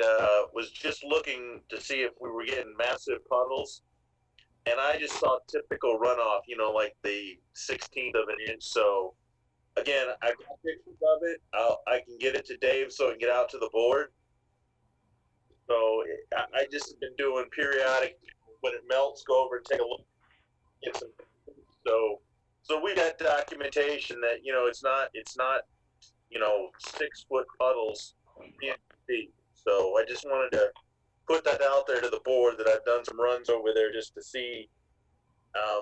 was just looking to see if we were getting massive puddles. And I just saw typical runoff, like the 16th of an inch. So again, I got pictures of it. I can get it to Dave so it can get out to the board. So I just have been doing periodic, when it melts, go over and take a look, get some. So we got documentation that it's not 6-foot puddles in feet. So I just wanted to put that out there to the board that I've done some runs over there just to see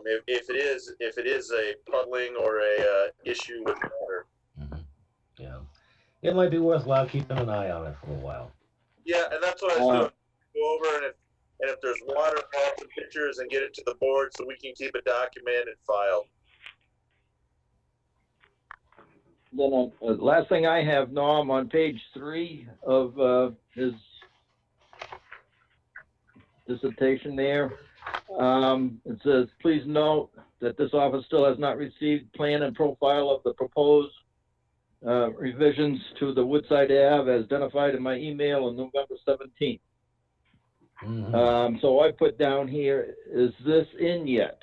if it is a puddling or a issue with water. Mhm. Yeah, it might be worthwhile keeping an eye on it for a while. Yeah, and that's what I was doing. Go over and if there's water, I'll some pictures and get it to the board so we can keep it documented and filed. Then last thing I have, Norm, on page 3 of his dissertation there, it says, please note that this office still has not received plan and profile of the proposed revisions to the Woodside Ave as identified in my email on November 17th. Mhm. So I put down here, is this in yet?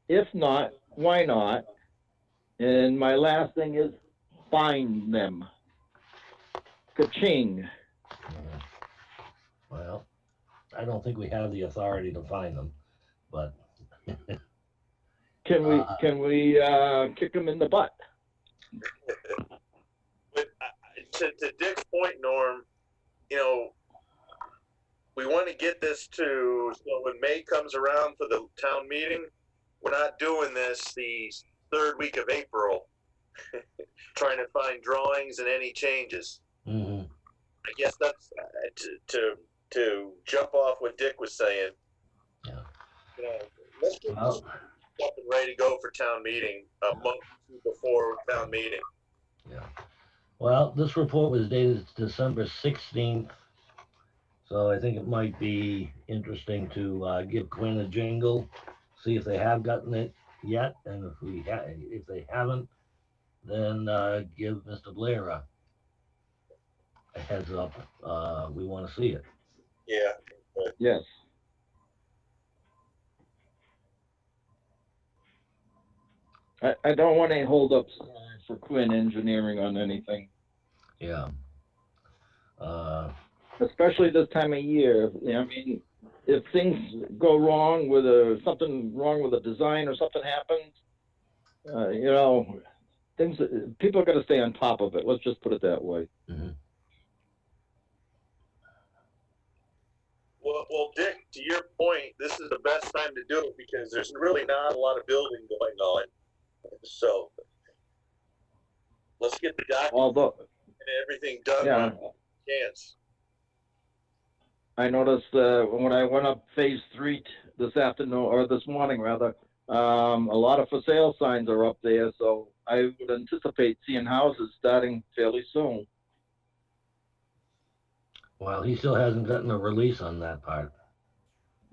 If not, why not? And my last thing is, find them. Ka-ching. Yeah. Well, I don't think we have the authority to find them, but Can we kick them in the butt? But to Dick's point, Norm, we want to get this so when May comes around for the town meeting, we're not doing this the third week of April, trying to find drawings and any changes. mhm. I guess that's to jump off what Dick was saying. Yeah. Let's get this up and ready to go for town meeting a month or two before town meeting. Yeah. Well, this report was dated December 16th, so I think it might be interesting to give Quinn a jingle, see if they have gotten it yet, and if they haven't, then give Mr. Blair a heads up. We want to see it. Yeah. Yes. I don't want any holdups for Quinn Engineering on anything, Yeah. especially this time of year. I mean, if things go wrong with something wrong with a design or something happens, people are going to stay on top of it. Let's just put it that way. Mm-hmm. Well, Dick, to your point, this is the best time to do it because there's really not a lot of building going on. So let's get the document and everything done. Yeah. Chance. I noticed when I went up phase 3 this afternoon, or this morning rather, a lot of for sale signs are up there. So I would anticipate seeing houses starting fairly soon. Well, he still hasn't gotten a release on that part.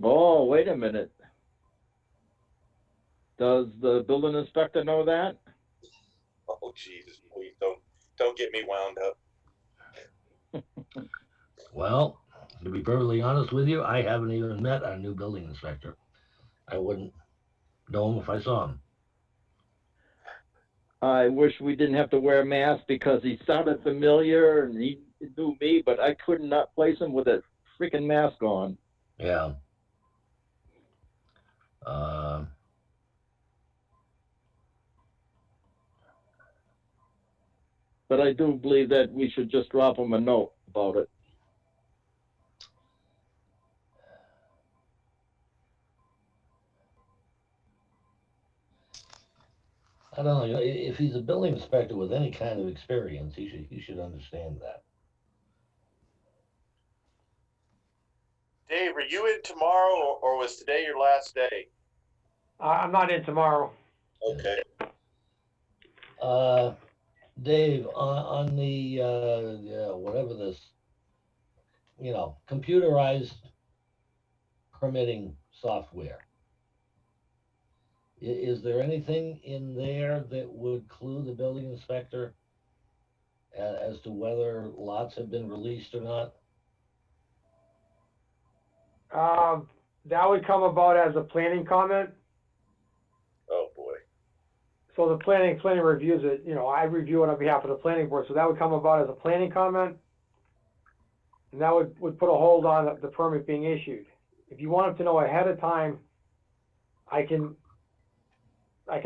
Oh, wait a minute. Does the building inspector know that? Oh, Jesus, please don't get me wound up. Well, to be perfectly honest with you, I haven't even met our new building inspector. I wouldn't know him if I saw him. I wish we didn't have to wear masks because he sounded familiar and he knew me, but I could not place him with a freaking mask on. Yeah. But I do believe that we should just drop him a note about it. I don't know. If he's a building inspector with any kind of experience, he should understand that. Dave, are you in tomorrow or was today your last day? I'm not in tomorrow. Okay. Dave, on the whatever this computerized permitting software. Is there anything in there that would clue the building inspector as to whether lots have been released or not? That would come about as a planning comment. Oh, boy. So the planning reviews it, I review it on behalf of the planning board, so that would come about as a planning comment. And that would put a hold on the permit being issued. If you want him to know ahead of time, I can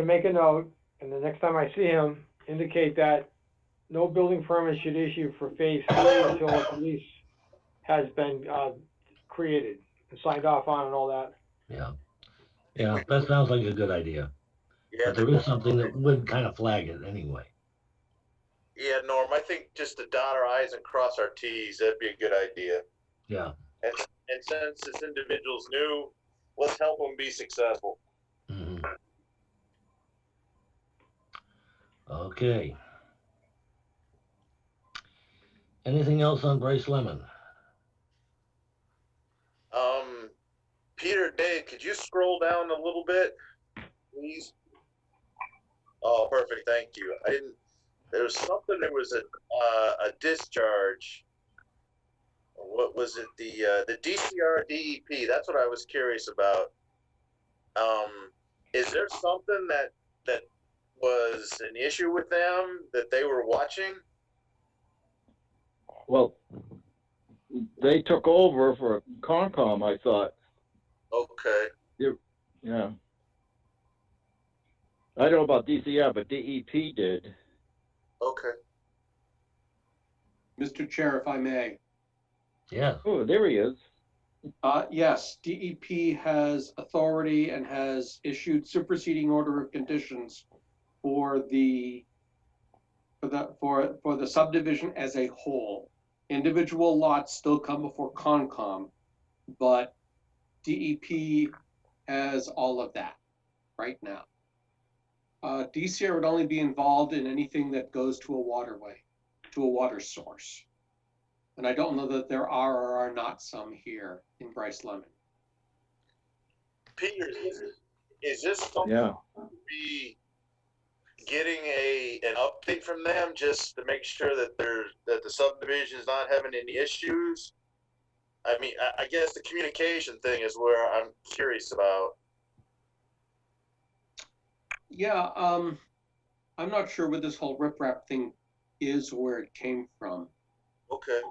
make a note, and the next time I see him, indicate that no building permit should issue for phase 3 until a lease has been, created and signed off on and all that. Yeah, that sounds like a good idea. Yeah, But there is something that would kind of flag it anyway. yeah, Norm, I think just to dot our I's and cross our T's, that'd be a good idea. Yeah. And since this individual's new, let's help him be successful. Mhm. Okay. Anything else on Brice Lemon? Peter, Dave, could you scroll down a little bit, please? Oh, perfect, thank you. There was something, there was a discharge. What was it? The DCR DEP, that's what I was curious about. Is there something that was an issue with them that they were watching? Well, they took over for Concom, I thought. Okay. Yeah. I don't know about DCR, but DEP did. Okay. Mr. Chair, if I may. Yeah. Oh, there he is. Yes, DEP has authority and has issued superseding order of conditions for the subdivision as a whole. Individual lots still come before Concom, but DEP has all of that right now. DCR would only be involved in anything that goes to a waterway, to a water source. And I don't know that there are or are not some here in Brice Lemon. Peter, is this something to be getting an update from them just to make sure that the subdivision is not having any issues? I mean, I guess the communication thing is where I'm curious about. Yeah, I'm not sure where this whole riprap thing is, where it came from. Okay.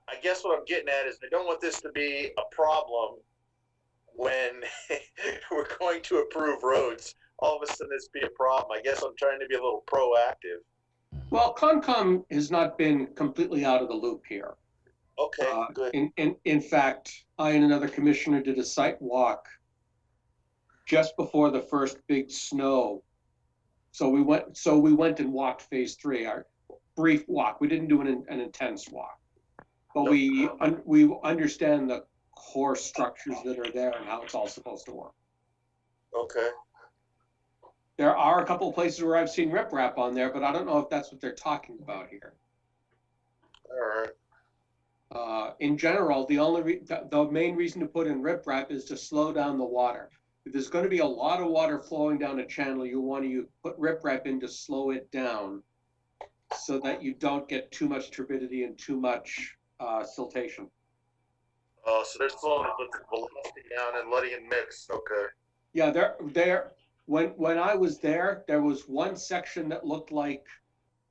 I guess what I'm getting at is I don't want this to be a problem when we're going to approve roads. All of a sudden this be a problem. I guess I'm trying to be a little proactive. Well, Concom has not been completely out of the loop here. Okay, good. In fact, I and another commissioner did a site walk just before the first big snow. So we went and walked phase 3, our brief walk. We didn't do an intense walk, but we understand the core structures that are there and how it's all supposed to work. Okay. There are a couple of places where I've seen riprap on there, but I don't know if that's what they're talking about here. All right. In general, the main reason to put in riprap is to slow down the water. If there's going to be a lot of water flowing down a channel, you want to put riprap in to slow it down so that you don't get too much turbidity and too much siltation. Oh, so they're slowing the velocity down and letting it mix. Okay. Yeah, when I was there, there was one section that looked like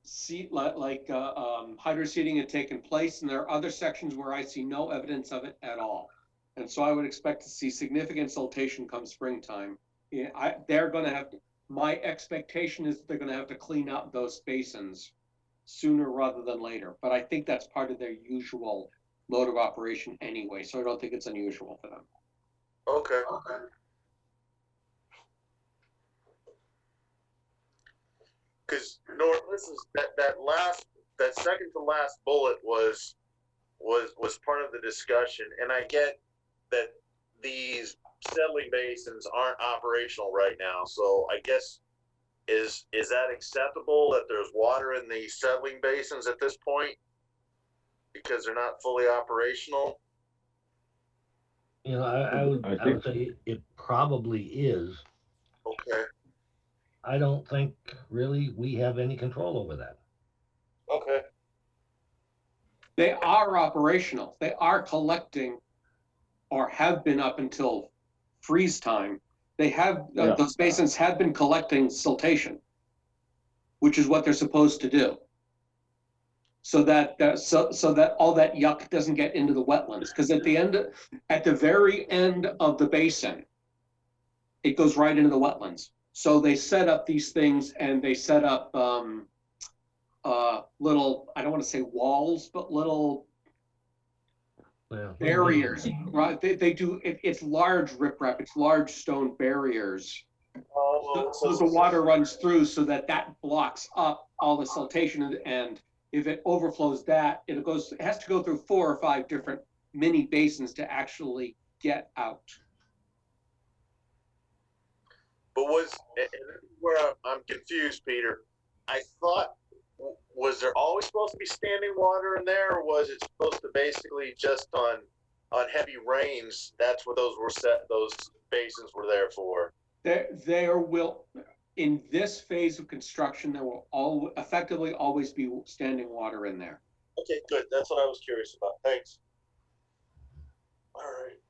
hydroseeding had taken place, and there are other sections where I see no evidence of it at all. And so I would expect to see significant siltation come springtime. My expectation is they're going to have to clean out those basins sooner rather than later. But I think that's part of their usual mode of operation anyway, so I don't think it's unusual for them. Okay. Because this is that second to last bullet was part of the discussion, and I get that these settling basins aren't operational right now. So I guess Is that acceptable that there's water in the settling basins at this point? Because they're not fully operational? You know, I I would think- say it probably is. Okay, I don't think really we have any control over that. okay. They are operational. They are collecting, or have been up until freeze time. They have, Yeah. those basins have been collecting siltation, which is what they're supposed to do. So that all that yuck doesn't get into the wetlands, because at the very end of the basin, it goes right into the wetlands. So they set up these things, and they set up little, I don't want to say walls, but little Yeah. barriers, right? They do, it's large riprap, it's large stone barriers. So the water runs through so that blocks up all the siltation, and if it overflows that, it has to go through 4 or 5 different mini basins to actually get out. But and this is where I'm confused, Peter. I thought, was there always supposed to be standing water in there, or was it supposed to basically just on heavy rains, that's what those basins were there for? There will, in this phase of construction, there will effectively always be standing water in there. Okay, good. That's what I was curious about. Thanks. All right.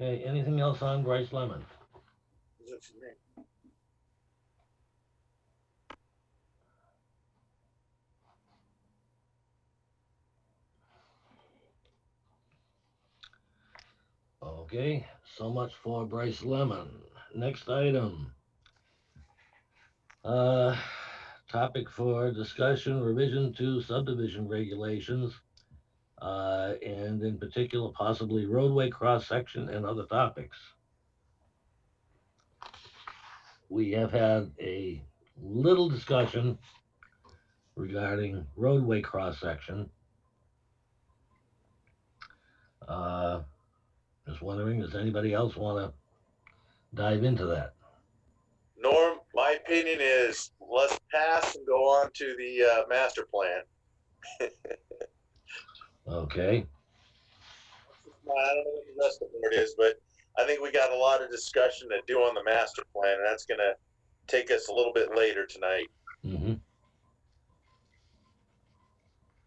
Okay, anything else on Brice Lemon? Is it for me? Okay, so much for Brice Lemon. Next item. Topic for discussion, revision to subdivision regulations, and in particular, possibly roadway cross-section and other topics. We have had a little discussion regarding roadway cross-section. Just wondering, does anybody else want to dive into that? Norm, my opinion is let's pass and go on to the master plan. Okay, I don't know what the rest of the board is, but I think we got a lot of discussion to do on the master plan, and that's going to take us a little bit later tonight. mm-hmm.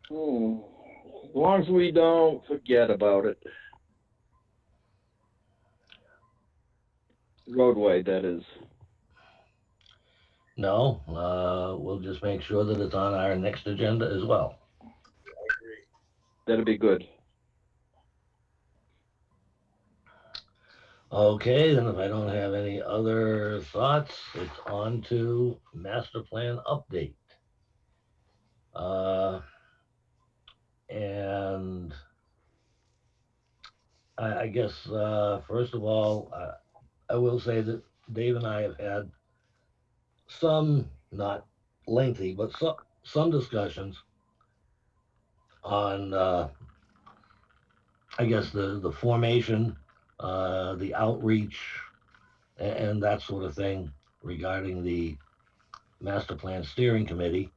As long as we don't forget about it. Roadway, that is. No, we'll just make sure that it's on our next agenda as well. I agree. That'd be good. Okay, then if I don't have any other thoughts, it's on to master plan update. And I guess, first of all, I will say that Dave and I have had some, not lengthy, but some discussions on, I guess, the formation, the outreach, and that sort of thing regarding the master plan steering committee.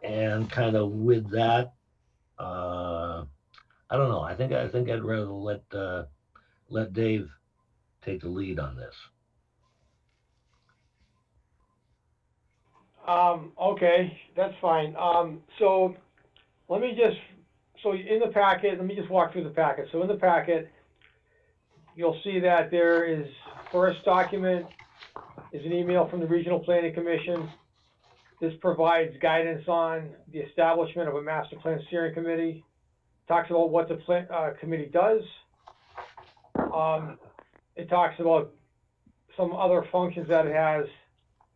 And kind of with that, I don't know. I think I'd rather let Dave take the lead on this. Okay, that's fine. So let me just, in the packet, let me just walk through the packet. So in the packet, you'll see that there is, first document is an email from the Regional Planning Commission. This provides guidance on the establishment of a master plan steering committee. Talks about what the committee does. It talks about some other functions that it has.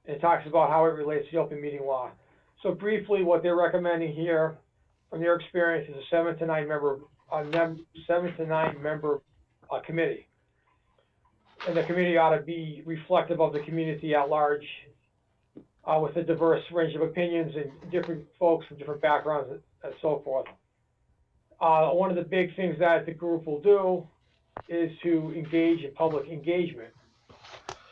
It talks about how it relates to the open meeting law. So briefly, what they're recommending here, from their experience, is a 7 to 9 member committee. And the committee ought to be reflective of the community at large, with a diverse range of opinions and different folks from different backgrounds and so forth. One of the big things that the group will do is to engage in public engagement.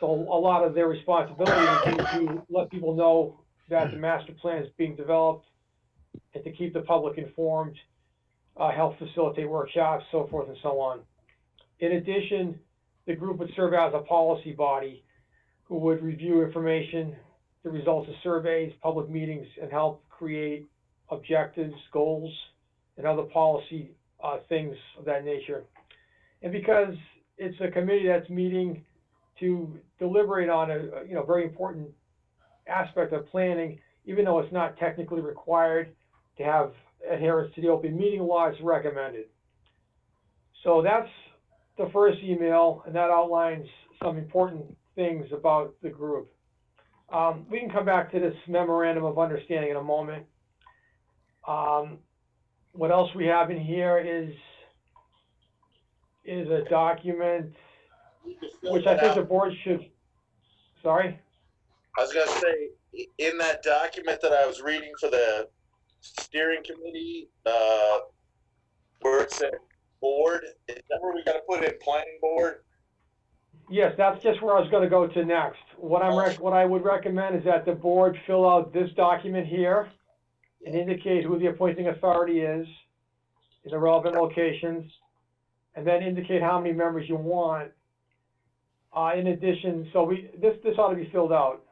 So a lot of their responsibility would be to let people know that the master plan is being developed and to keep the public informed, help facilitate workshops, so forth and so on. In addition, the group would serve as a policy body who would review information, the results of surveys, public meetings, and help create objectives, goals, and other policy things of that nature. And because it's a committee that's meeting to deliberate on a very important aspect of planning, even though it's not technically required to have adherence to the open meeting law, it's recommended. So that's the first email, and that outlines some important things about the group. We can come back to this memorandum of understanding in a moment. What else we have in here is a document which I think the board should, sorry? I was gonna say, in that document that I was reading for the steering committee, where it said board, is that where we gotta put in planning board? Yes, that's just where I was gonna go to next. What I would recommend is that the board fill out this document here and indicate who the appointing authority is in the relevant locations, and then indicate how many members you want. In addition, so this ought to be filled out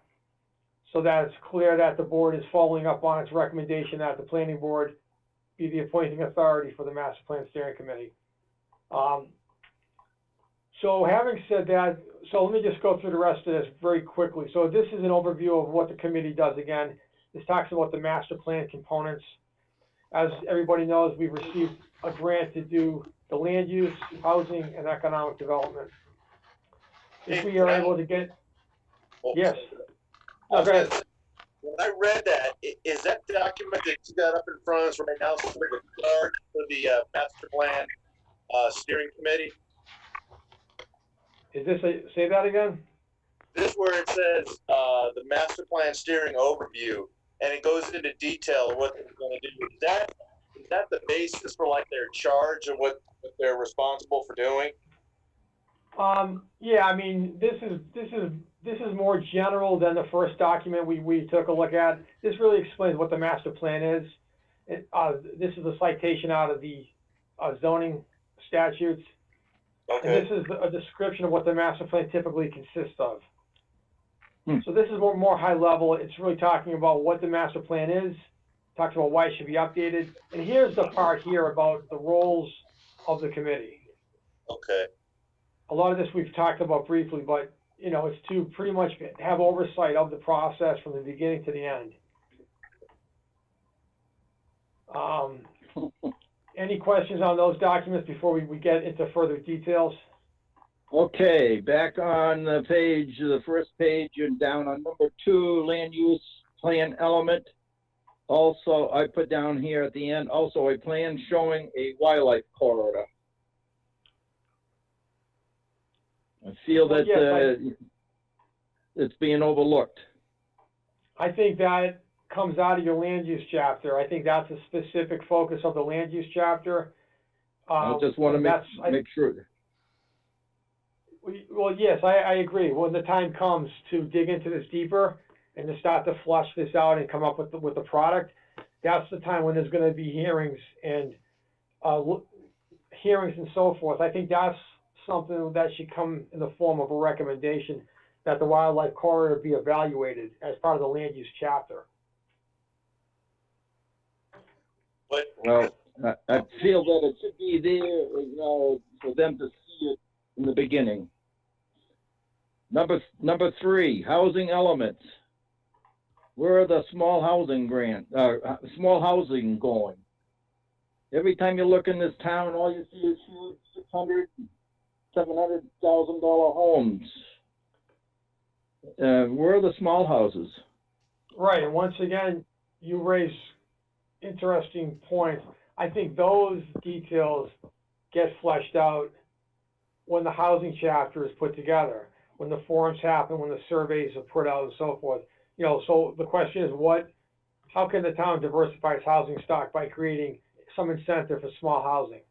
so that it's clear that the board is following up on its recommendation that the planning board be the appointing authority for the master plan steering committee. So having said that, so let me just go through the rest of this very quickly. So this is an overview of what the committee does. Again, this talks about the master plan components. As everybody knows, we've received a grant to do the land use, housing, and economic development. If we are able to get, yes. I was Okay. gonna say, when I read that, is that document that you got up in front of us right now sort of a start for the master plan steering committee? Is this say that again? This is where it says the master plan steering overview, and it goes into detail of what they're going to do. Is that the basis for like their charge of what they're responsible for doing? Yeah, I mean, this is more general than the first document we took a look at. This really explains what the master plan is. This is a citation out of the zoning statutes. Okay. And this is a description of what the master plan typically consists of. So this is more high level. It's really talking about what the master plan is, talks about why it should be updated. And here's the part here about the roles of the committee. Okay. A lot of this we've talked about briefly, but it's to pretty much have oversight of the process from the beginning to the end. Any questions on those documents before we get into further details? Okay, back on the page, the first page and down on number 2, land use plan element. Also, I put down here at the end, also a plan showing a wildlife corridor. I feel that it's being overlooked. I think that comes out of your land use chapter. I think that's a specific focus of the land use chapter. I just want to make sure. Well, yes, I agree. When the time comes to dig into this deeper and to start to flush this out and come up with the product, that's the time when there's going to be hearings and so forth. I think that's something that should come in the form of a recommendation that the wildlife corridor be evaluated as part of the land use chapter. Well, I feel that it should be there, for them to see it in the beginning. Number 3, housing elements. Where are the small housing small housing going? Every time you look in this town, all you see is huge $600,000, $700,000 homes. Where are the small houses? Right, and once again, you raise interesting points. I think those details get fleshed out when the housing chapter is put together, when the forums happen, when the surveys are put out and so forth. So the question is how can the town diversify its housing stock by creating some incentive for small housing?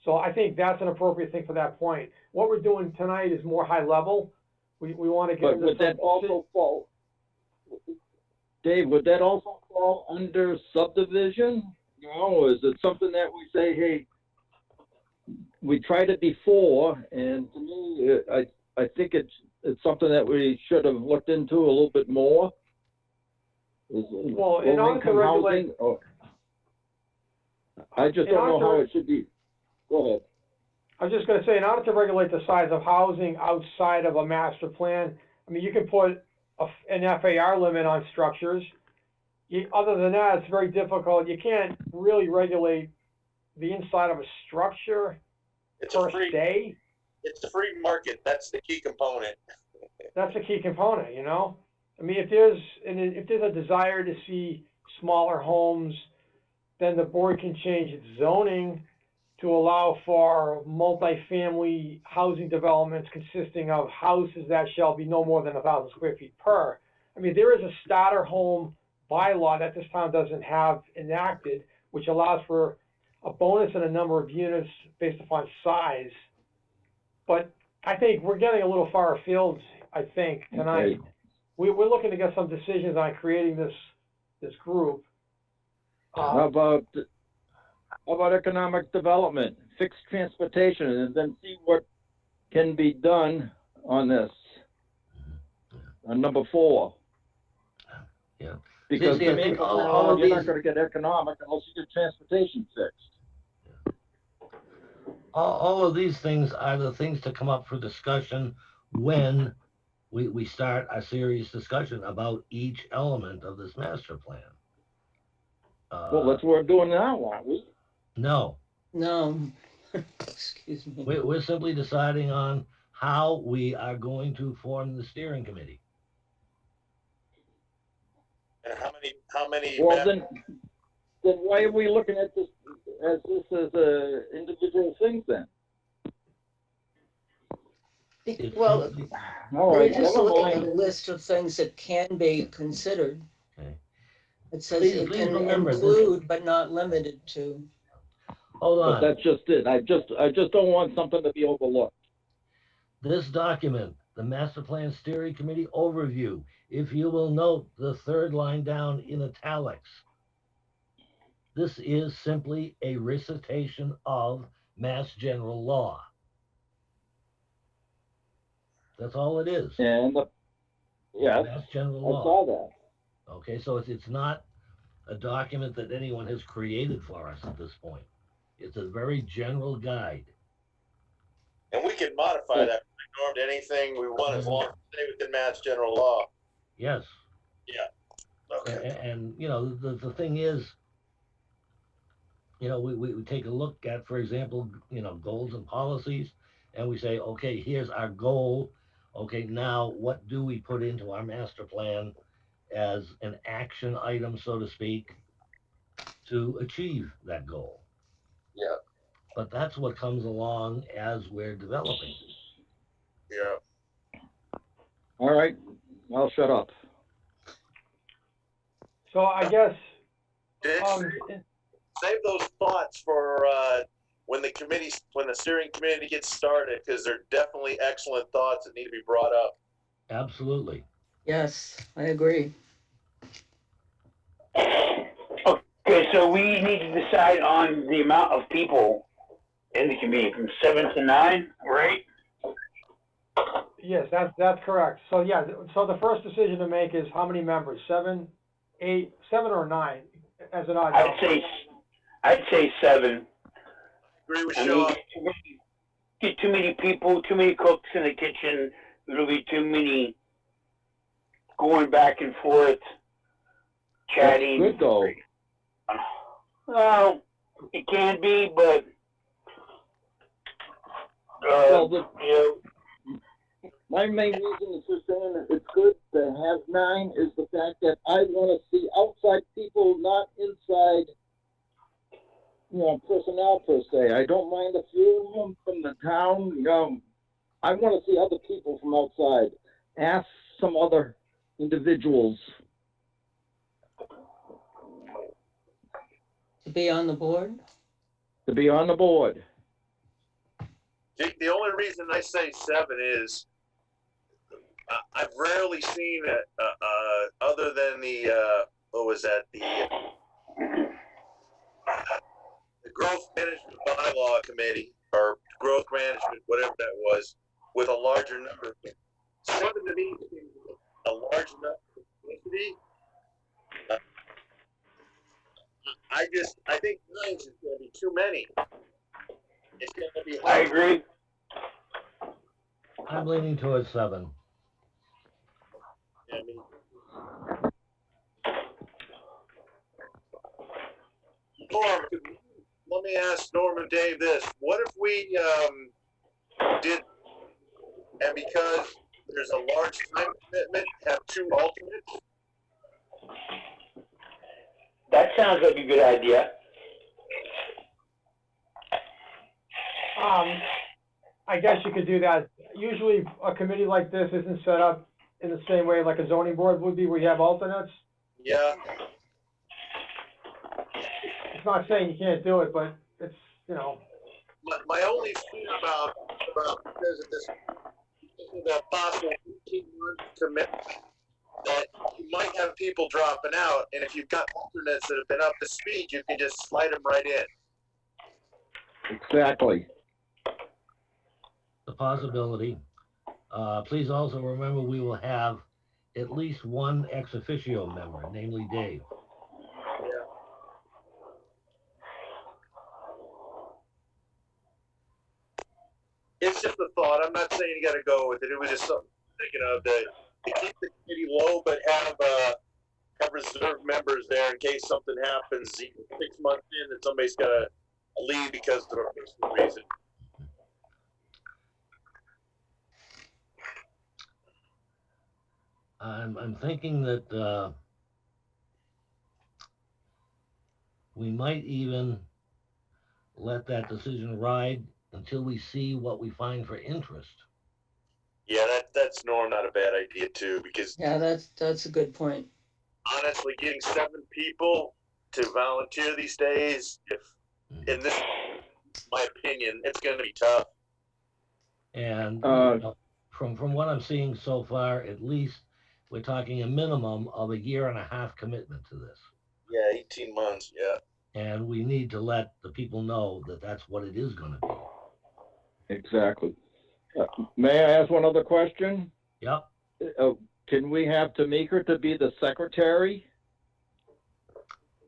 So I think that's an appropriate thing for that point. What we're doing tonight is more high level. We want to get But into would that also fall, Dave, would that also fall under subdivision? You know, or is it something that we say, hey, we tried it before, and to me, I think it's something that we should have looked into a little bit more. Well, in order to Low-income regulate, housing, or- I just in don't know order how to- it should be. Go ahead. I was just gonna say, in order to regulate the size of housing outside of a master plan, I mean, you can put an FAR limit on structures. Other than that, it's very difficult. You can't really regulate the inside of a structure It's per a free, se. it's a free market. That's the key component. That's a key component, you know? I mean, if there's a desire to see smaller homes, then the board can change its zoning to allow for multifamily housing developments consisting of houses that shall be no more than 1,000 square feet per. I mean, there is a starter home bylaw that this town doesn't have enacted, which allows for a bonus in a number of units based upon size. But I think we're getting a little far afield, I think, tonight. Okay. We're looking to get some decisions on creating this group. How about economic development, fixed transportation, and then see what can be done on this, on number 4. Yeah. Because See, to I me, think from all now on, of you're these- not gonna get economic unless you get transportation fixed. All of these things are the things to come up for discussion when we start a serious discussion about each element of this master plan. Well, that's what we're doing now, aren't we? No, No, excuse me. we're simply deciding on how we are going to form the steering committee. And how many? Well, then why are we looking at this as a individual thing then? It's Well, simply- All we're right, just never looking at a mind. list of things that can be considered. Okay. It says Please- it please can remember this- include but not limited to. Hold But on. that's just it. I just don't want something to be overlooked. This document, the Master Plan Steering Committee Overview, if you will note the third line down in italics, this is simply a recitation of Mass General Law. That's all it is. And yes, Mass General I Law. saw that. Okay, so it's not a document that anyone has created for us at this point. It's a very general guide. And we can modify that norm to anything we want as long as we stay within Mass General Law. Yes. Okay. And you know, the thing is, you know, we take a look at, for example, you know, goals and policies, and we say, okay, here's our goal. Okay, now what do we put into our master plan as an action item, so to speak, to achieve that goal? Yeah. But that's what comes along as we're developing. Yeah. All right, I'll shut up. So I guess, Dick, save those thoughts for when the steering committee gets started, because they're definitely excellent thoughts that need to be brought up. Absolutely. Yes, I agree. Okay, so we need to decide on the amount of people in the committee from 7 to 9, right? yes, that's correct. So yeah, so the first decision to make is how many members, 7, 8, 7 or 9 as an odd number. I'd say 7. Agree with I Sean. mean, get too many people, too many cooks in the kitchen. It'll be too many going back and forth, chatting. That's good though. Well, it can be, but Well, you know, my main reason for saying that it's good to have 9 is the fact that I want to see outside people, not inside, you know, personnel per se. I don't mind a few of them from the town. I want to see other people from outside. Ask some other individuals. To be on the board? To be on the board. Jake, the only reason I say 7 is I've rarely seen it other than the what was that, the growth management bylaw committee or growth management, whatever that was, with a larger number. 7 to me seems a large enough capacity. I think 9 is going to be too many. It's going to be I hard. agree. I'm leaning towards 7. I mean, Norm, let me ask Norm and Dave this. What if we did, and because there's a large time commitment, have 2 alternates? That sounds like a good idea. I guess you could do that. Usually a committee like this isn't set up in the same way like a zoning board would be, where you have alternates. Yeah. It's not saying you can't do it, but it's, you know. My only fear about because of this, because of that possible 18-month commitment, that you might have people dropping out, and if you've got alternates that have been up to speed, you can just slide them right in. Exactly. The possibility. Please also remember we will have at least one ex officio member, namely Dave. It's just a thought. I'm not saying you got to go with it. It was just something I'm thinking of, to keep the committee low, but have reserve members there in case something happens 6 months in that somebody's got to leave because of a personal reason. I'm thinking that we might even let that decision ride until we see what we find for interest. Yeah, that's not a bad idea too, because Yeah, that's a good point. honestly, getting 7 people to volunteer these days, if in this, my opinion, it's going to be tough. And you know, from what I'm seeing so far, at least we're talking a minimum of 1.5 years commitment to this. Yeah, 18 months. Yeah. And we need to let the people know that that's what it is going to be. Exactly. May I ask one other question? Yep. Can we have Tamika to be the secretary?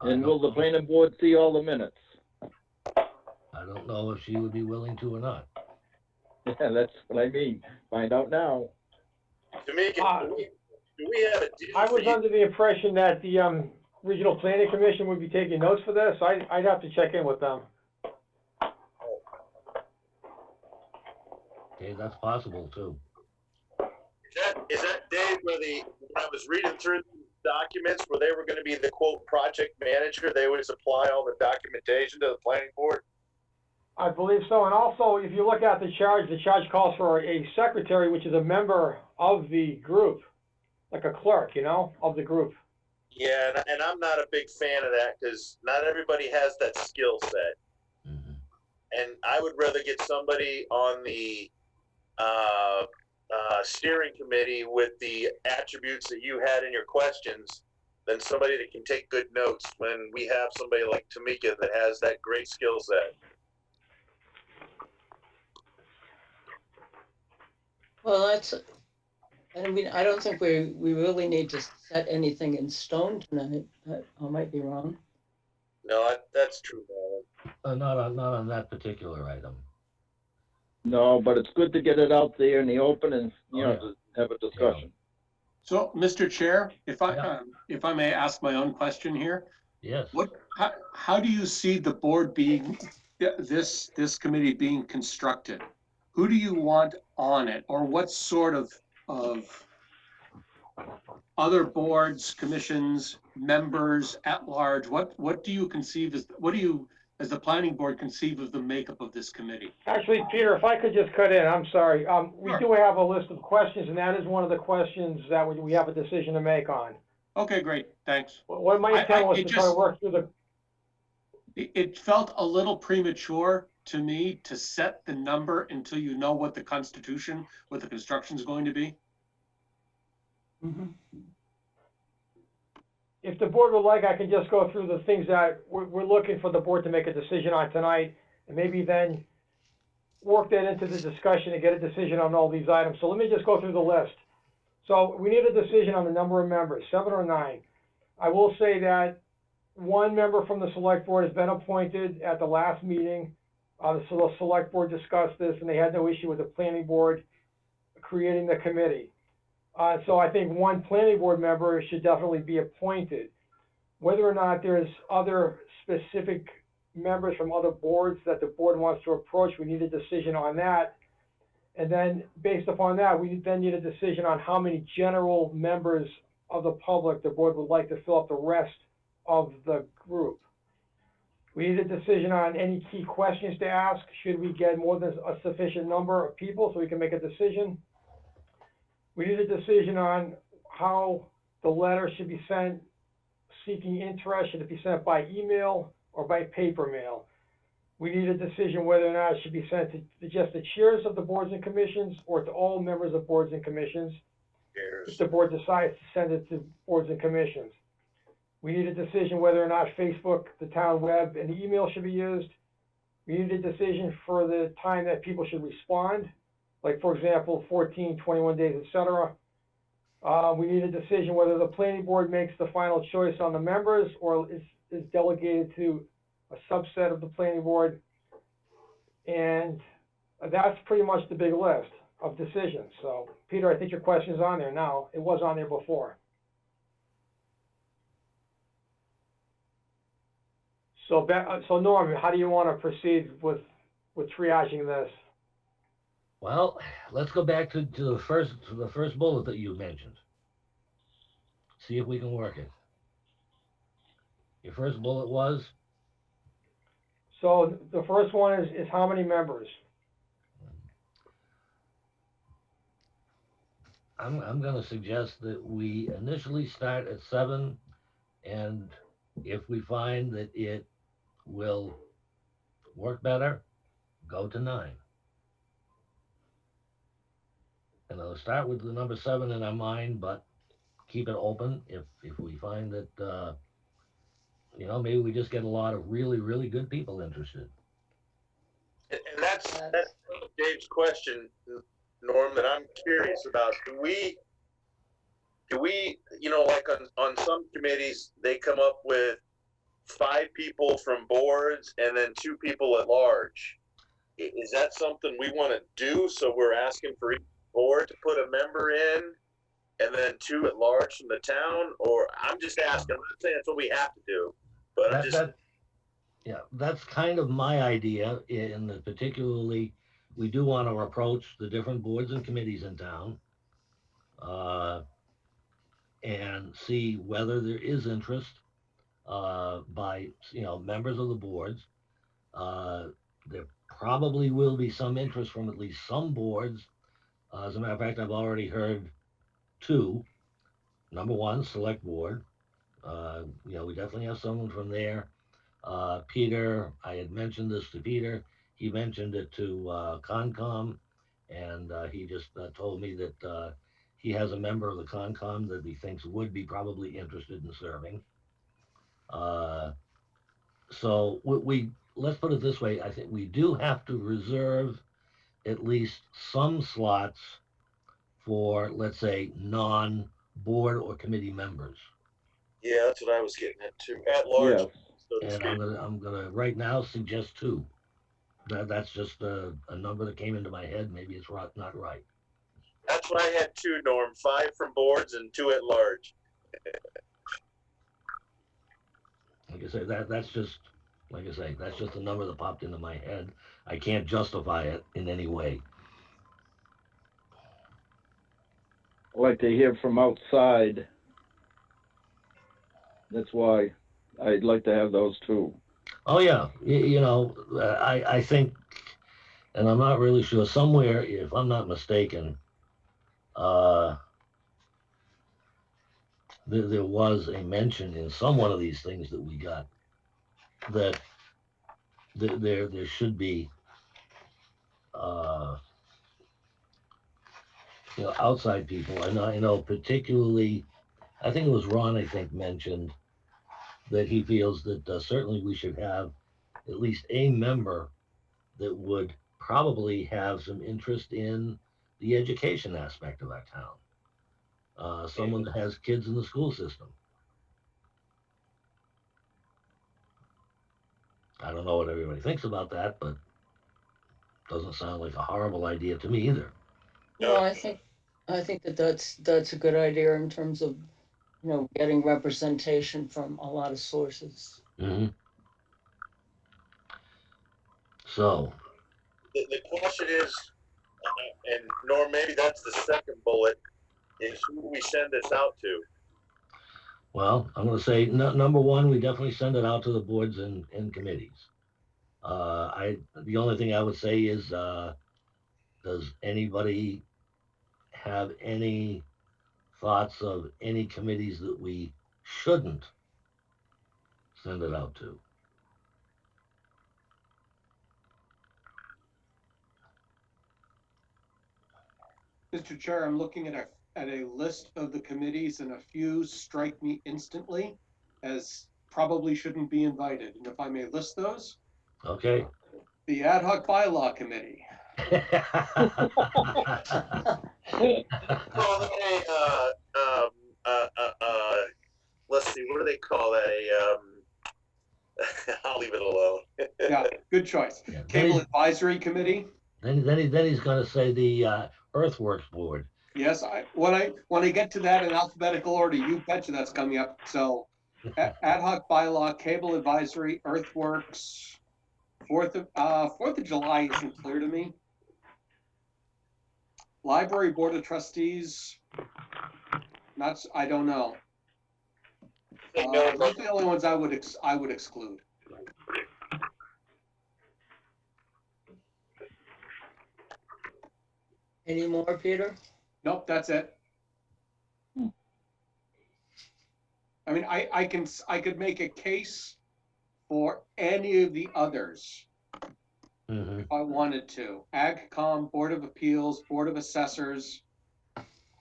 And will the planning board see all the minutes? I don't know if she would be willing to or not. Yeah, that's what I mean. Find out now. Tamika, do we have a deal I for was you? under the impression that the Regional Planning Commission would be taking notes for this. I'd have to check in with them. Okay, that's possible too. Is that Dave, when I was reading through the documents where they were going to be the quote project manager, they would supply all the documentation to the planning board? I believe so. And also, if you look at the charge calls for a secretary, which is a member of the group, like a clerk, you know, of the group. Yeah, and I'm not a big fan of that because not everybody has that skill set. Mm-hmm. And I would rather get somebody on the steering committee with the attributes that you had in your questions than somebody that can take good notes when we have somebody like Tamika that has that great skill set. Well, I mean, I don't think we really need to set anything in stone tonight. I might be wrong. No, that's true, man. Not on that particular item. No, but it's good to get it out there in the open and, you know, to have a discussion. So, Mr. Chair, if I Yeah. if I may ask my own question here, Yes. how do you see the board being, this committee being constructed? Who do you want on it, or what sort of other boards, commissions, members at large? What do you conceive as the planning board conceive of the makeup of this committee? Actually, Peter, if I could just cut in, I'm sorry. We Sure. do have a list of questions, and that is one of the questions that we have a decision to make on. Okay, great, thanks. What my intent was to try to work through the. It felt a little premature to me to set the number until you know what the construction is going to be. Mhm. If the board would like, I can just go through the things that we're looking for the board to make a decision on tonight, and maybe then work that into the discussion and get a decision on all these items. So let me just go through the list. So we need a decision on the number of members, 7 or 9. I will say that one member from the select board has been appointed at the last meeting. So the select board discussed this, and they had no issue with the planning board creating the committee. So I think one planning board member should definitely be appointed. Whether or not there's other specific members from other boards that the board wants to approach, we need a decision on that. And then based upon that, we then need a decision on how many general members of the public the board would like to fill up the rest of the group. We need a decision on any key questions to ask. Should we get more than a sufficient number of people so we can make a decision? We need a decision on how the letter should be sent, seeking interest. Should it be sent by email or by paper mail? We need a decision whether or not it should be sent to just the chairs of the boards and commissions or to all members of boards and commissions. If the board decides to send it to boards and commissions. We need a decision whether or not Facebook, the town web, and email should be used. We need a decision for the time that people should respond, like for example, 14, 21 days, etc. We need a decision whether the planning board makes the final choice on the members or is delegated to a subset of the planning board. And that's pretty much the big list of decisions. So, Peter, I think your question is on there now. It was on there before. So Norm, how do you want to proceed with triaging this? Well, let's go back to the first bullet that you mentioned. See if we can work it. Your first bullet was? So the first one is how many members? I'm going to suggest that we initially start at 7, and if we find that it will work better, go to 9. And I'll start with the number 7 in our mind, but keep it open if we find that, maybe we just get a lot of really, really good people interested. And that's Dave's question, Norm, that I'm curious about. Do we, like on some committees, they come up with 5 people from boards and then 2 people at large. Is that something we want to do? So we're asking for each board to put a member in and then 2 at large from the town? Or I'm just asking, I'm not saying that's what we have to do, but that's kind of my idea, in that particularly we do want to approach the different boards and committees in town and see whether there is interest by members of the boards. There probably will be some interest from at least some boards. As a matter of fact, I've already heard 2. Number 1, select board. We definitely have someone from there. Peter, I had mentioned this to Peter. He mentioned it to Concom, and he just told me that he has a member of the Concom that he thinks would be probably interested in serving. So let's put it this way. I think we do have to reserve at least some slots for, let's say, non-board or committee members. yeah, that's what I was getting at too. At large. Yes. So to And speak. I'm gonna right now suggest 2. That's just a number that came into my head. Maybe it's not right. That's what I had too, Norm. 5 from boards and 2 at large. Like I say, that's just a number that popped into my head. I can't justify it in any way. I like to hear from outside. That's why I'd like to have those 2. Oh yeah, I think, and I'm not really sure, somewhere, if I'm not mistaken, there was a mention in some one of these things that we got that there should be outside people. I know particularly, I think it was Ron, I think, mentioned that he feels that certainly we should have at least a member that would probably have some interest in the education aspect of our town. Someone that has kids in the school system. I don't know what everybody thinks about that, but doesn't sound like a horrible idea to me either. No, I think that that's a good idea in terms of, getting representation from a lot of sources. Mm-hmm. So, The question is, and Norm, maybe that's the second bullet, is who do we send this out to? well, I'm going to say number one, we definitely send it out to the boards and committees. The only thing I would say is, does anybody have any thoughts of any committees that we shouldn't send it out to? Mr. Chair, I'm looking at a list of the committees, and a few strike me instantly as probably shouldn't be invited. And if I may list those, Okay. the Ad Hoc Bylaw Committee. Well, let's see, what do they call that? I'll leave it alone. Yeah, good choice. Yeah, Cable Advisory Committee. Then he's going to say the Earthworks Board. Yes, when I get to that in alphabetical order, you betcha that's coming up. So, Ad Hoc Bylaw, Cable Advisory, Earthworks, 4th of July isn't clear to me. Library Board of Trustees, I don't know. Those are the only ones I would exclude. Any more, Peter? Nope, that's it. I mean, I could make a case for any of the others. Mm-hmm. If I wanted to. AgCom, Board of Appeals, Board of Assessors.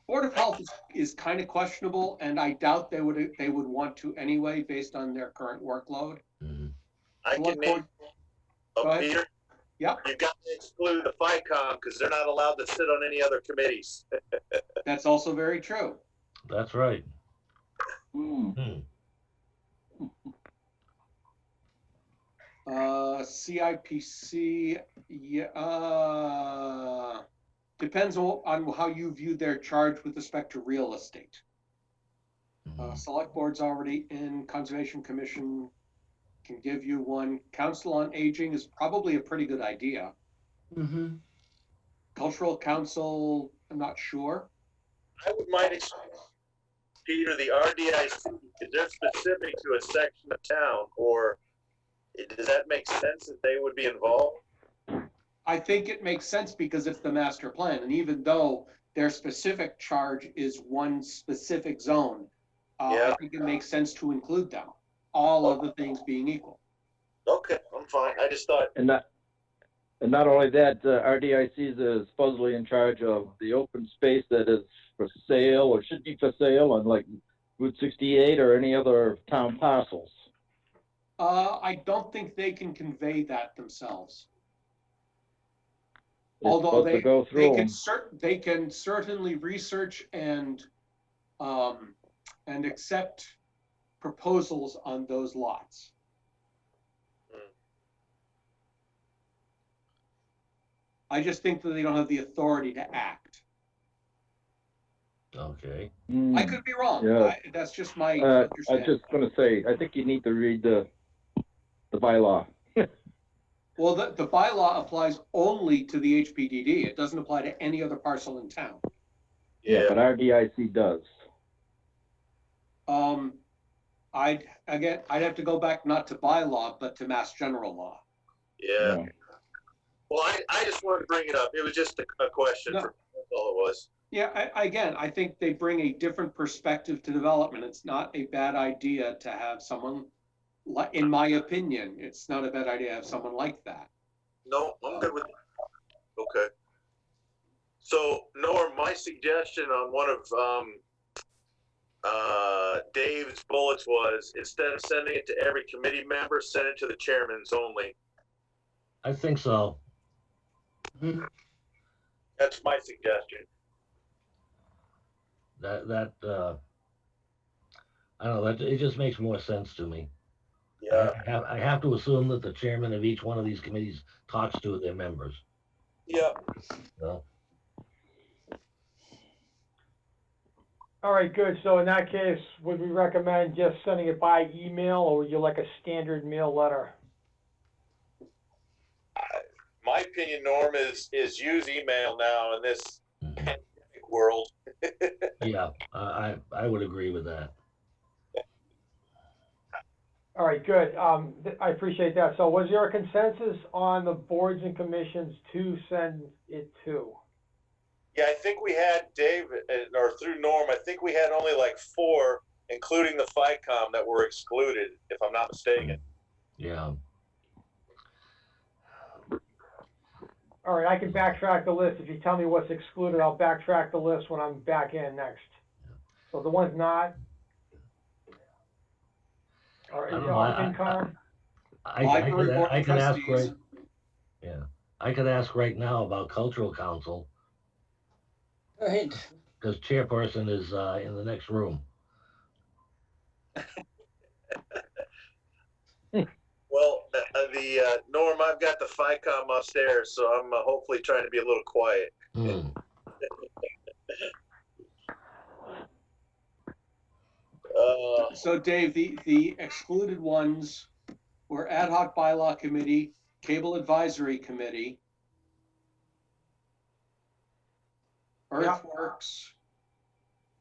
Board of Health is kind of questionable, and I doubt they would want to anyway, based on their current workload. Mm-hmm. I can name, Peter, Yep. you've got to exclude the FICOM because they're not allowed to sit on any other committees. That's also very true. That's right. CIPC, yeah, depends on how you view their charge with respect to real estate. Select Board's already in. Conservation Commission can give you one. Council on Aging is probably a pretty good idea. Mm-hmm. Cultural Council, I'm not sure. I would might Peter, the RDIC, is they're specific to a section of town, or does that make sense that they would be involved? I think it makes sense because it's the master plan, and even though their specific charge is one specific zone, I think it makes sense to include them, all other things being equal. Okay, I'm fine. I just thought. And not only that, RDIC is supposedly in charge of the open space that is for sale or should be for sale on like Route 68 or any other town parcels. I don't think they can convey that themselves. It's Although supposed to go through they can certainly research and accept proposals on those lots. I just think that they don't have the authority to act. Okay. I could be wrong. Yeah. That's just my I was understanding. just going to say, I think you need to read the bylaw. Well, the bylaw applies only to the HPDD. It doesn't apply to any other parcel in town. Yeah, but RDIC does. I'd have to go back not to bylaw, but to Mass General Law. Yeah. Well, I just wanted to bring it up. It was just a question. No. That's all it was. Yeah, I think they bring a different perspective to development. It's not a bad idea to have someone, in my opinion, it's not a bad idea to have someone like that. No, I'm good with it. Okay. So, Norm, my suggestion on one of Dave's bullets was, instead of sending it to every committee member, send it to the chairmans only. I think so. That's my suggestion. I don't know, that, it just makes more sense to me. Yeah. I have to assume that the chairman of each one of these committees talks to their members. Yeah. So, All right, good. So in that case, would we recommend just sending it by email, or would you like a standard mail letter? My opinion, Norm, is use email now in this mhm. pandemic world. Yeah, I would agree with that. All right, good. I appreciate that. So was there a consensus on the boards and commissions to send it to? Yeah, I think we had Dave, or through Norm, I think we had only like 4, including the FICOM, that were excluded, if I'm not mistaken. Yeah. All right, I can backtrack the list. If you tell me what's excluded, I'll backtrack the list when I'm back in next. So the ones not, or I don't know, FinCom, Library Board I of could ask Trustees. right, yeah, I could ask right now about Cultural Council, Right. because chairperson is in the next room. Well, Norm, I've got the FICOM upstairs, so I'm hopefully trying to be a little quiet. Hmm. So Dave, the excluded ones were Ad hoc Bylaw Committee, Cable Advisory Committee, Earthworks,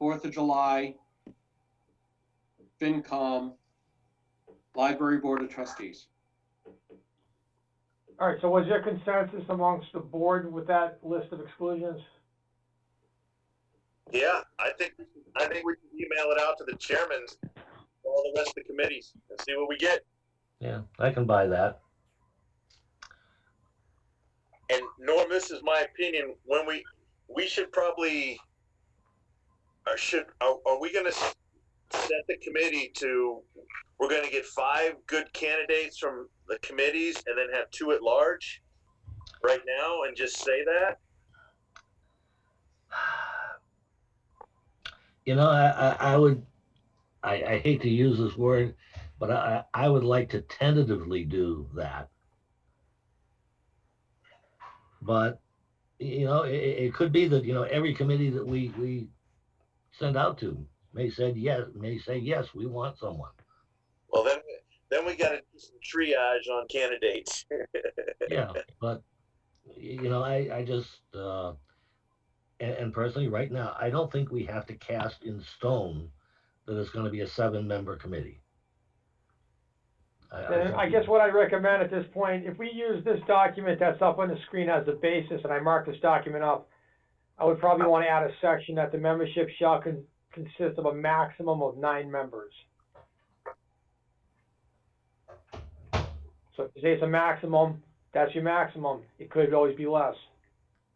4th of July, FinCom, Library Board of Trustees. all right, so was there consensus amongst the board with that list of exclusions? Yeah, I think we can email it out to the chairmen, all the rest of the committees, and see what we get. Yeah, I can buy that. And Norm, this is my opinion. When we should probably, are we going to set the committee to? We're going to get 5 good candidates from the committees, and then have 2 at large, right now, and just say that. You know, I hate to use this word, but I would like to tentatively do that. But, you know, it could be that, you know, every committee that we send out to may say yes, we want someone. Well, then we got to do some triage on candidates. Yeah, but, you know, I just, and personally, right now, I don't think we have to cast in stone that it's going to be a 7-member committee. And I guess what I recommend at this point, if we use this document that's up on the screen as the basis, and I mark this document up, I would probably want to add a section that the membership shall consist of a maximum of 9 members. So if you say it's a maximum, that's your maximum. It could always be less.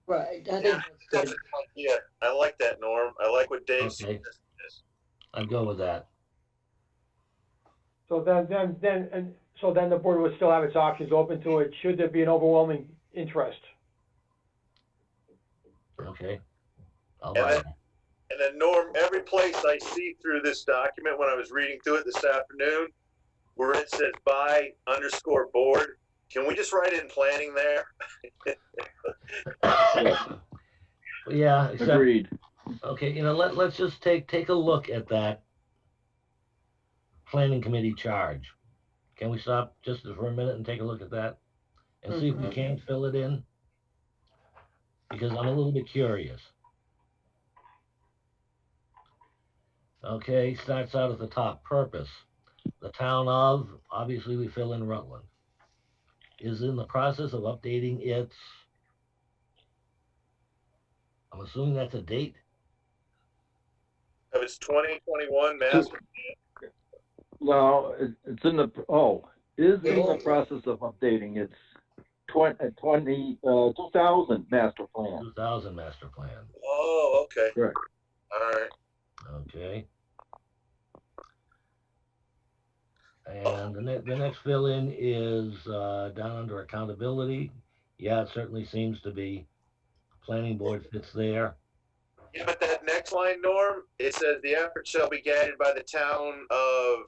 Right, I think Yeah, that's good. yeah, I like that, Norm. I like what Dave said. Okay. I'd go with that. So then the board would still have its options open to it, should there be an overwhelming interest. Okay. I'll And buy then- that. And then, Norm, every place I see through this document when I was reading through it this afternoon, where it says by_board, can we just write in planning there? Yeah, except, Agreed. okay, you know, let's just take a look at that planning committee charge. Can we stop just for a minute and take a look at that and see if we can fill it in? Because I'm a little bit curious. Okay, starts out at the top. Purpose. The town of, obviously we fill in Rutland, is in the process of updating its, I'm assuming that's a date. If it's 2021 master, Well, it's in the, is in the process of updating its 2000 master plan. 2000 master plan. Oh, okay. Correct. All right. Okay. And the next fill-in is down under accountability. Yeah, it certainly seems to be. Planning board fits there. Yeah, but that next line, Norm, it says the effort shall be guided by the town of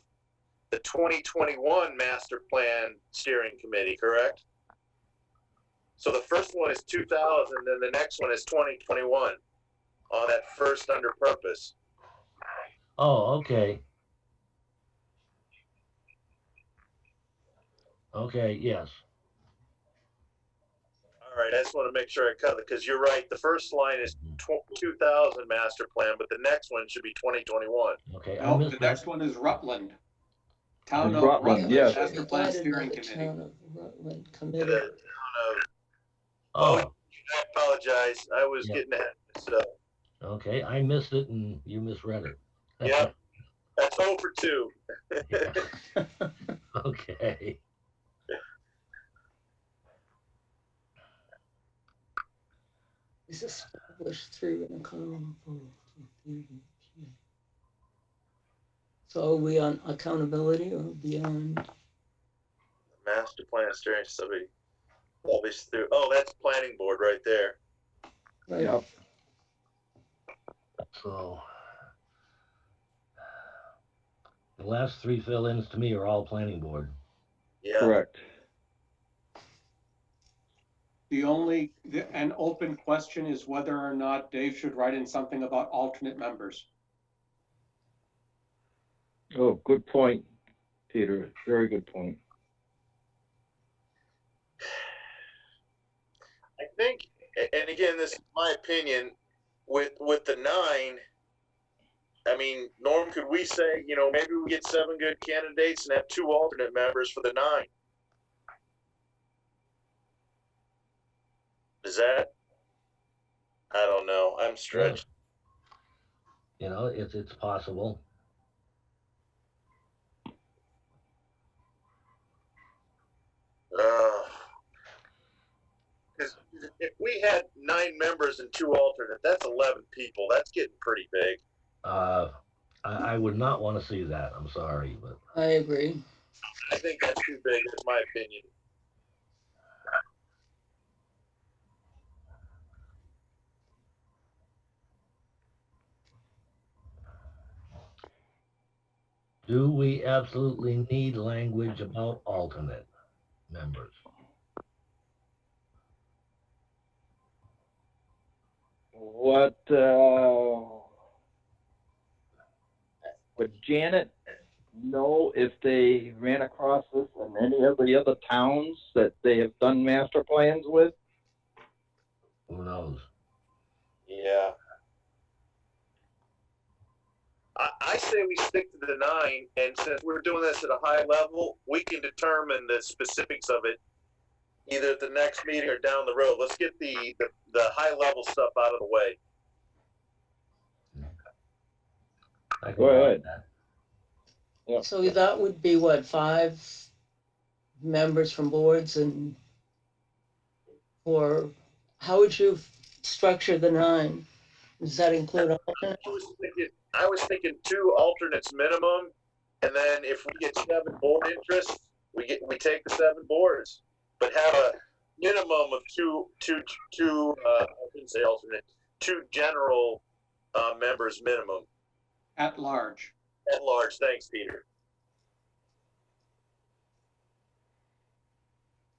the 2021 master plan steering committee, correct? So the first one is 2000, then the next one is 2021 on that first under purpose. Oh, okay. Okay, yes. All right, I just want to make sure I cover, because you're right. The first line is 2000 master plan, but the next one should be 2021. Okay, I No, missed the that. next one is Rutland. Town of Rutland, Rutland yes. Master Plan Guided by Steering the Committee. town of Rutland The Committee. town of, Oh, I apologize. I was Yeah. getting ahead of myself. okay, I missed it and you misread it. Yep. That's 0 for 2. Okay. Is established through an column. So are we on accountability or beyond? Master plan steering somebody. Always through. Oh, that's planning board right there. Right. Yep. So the last three fill-ins to me are all planning board. Yeah. Correct. An open question is whether or not Dave should write in something about alternate members. Oh, good point, Peter. Very good point. I think, and again, this is my opinion, with the 9, I mean, Norm, could we say, maybe we get 7 good candidates and have 2 alternate members for the 9? Is that? I don't know. I'm stretched. It's possible. Because if we had 9 members and 2 alternates, that's 11 people. That's getting pretty big. I would not want to see that. I'm sorry, but I agree. I think that's too big. That's my opinion. do we absolutely need language about alternate members? What, would Janet know if they ran across this in any of the other towns that they have done master plans with? Who knows? Yeah. I say we stick to the 9, and since we're doing this at a high level, we can determine the specifics of it either at the next meeting or down the road. Let's get the high level stuff out of the way. I can Go ahead. buy that. Yep. So that would be what, 5 members from boards how would you structure the 9? Does that include alternates? I was thinking 2 alternates minimum, and then if we get 7 board interests, we take the 7 boards, but have a minimum of two I wouldn't say alternate, 2 general members minimum. At large. At large. Thanks, Peter.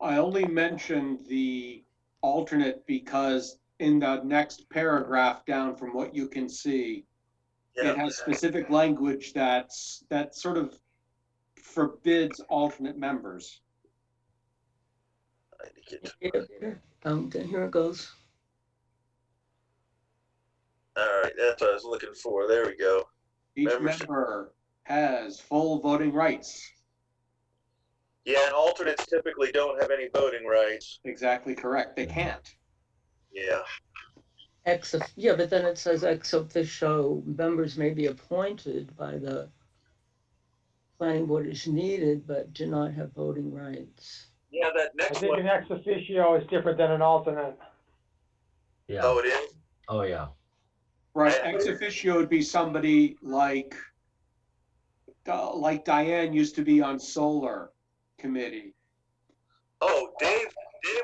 I only mentioned the alternate because in the next paragraph down from what you can see, it has specific language that sort of forbids alternate members. Here it goes. All right, that's what I was looking for. There we go. Each Membership. member has full voting rights. Yeah, and alternates typically don't have any voting rights. Exactly correct. They can't. Yeah. But then it says ex officio members may be appointed by the planning board as needed, but do not have voting rights. Yeah, that I next think one. an ex officio is different than an alternate. Yeah. Oh, it is? Oh, yeah. Right, ex officio would be somebody like Diane used to be on solar committee. Oh, Dave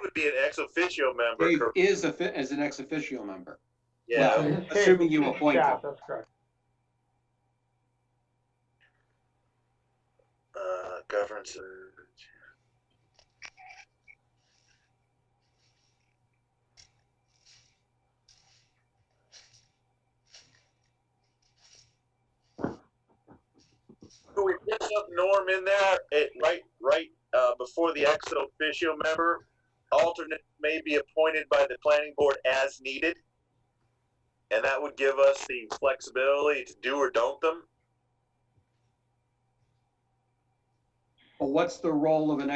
would be an ex officio member. Dave correct? is as an ex officio member. Yeah. Well, In this case, assuming you it's appoint him. staff, that's correct. Governance. Could we put some norm in there, right before the ex officio member? Alternate may be appointed by the planning board as needed. And that would give us the flexibility to do or don't them. But what's the role of an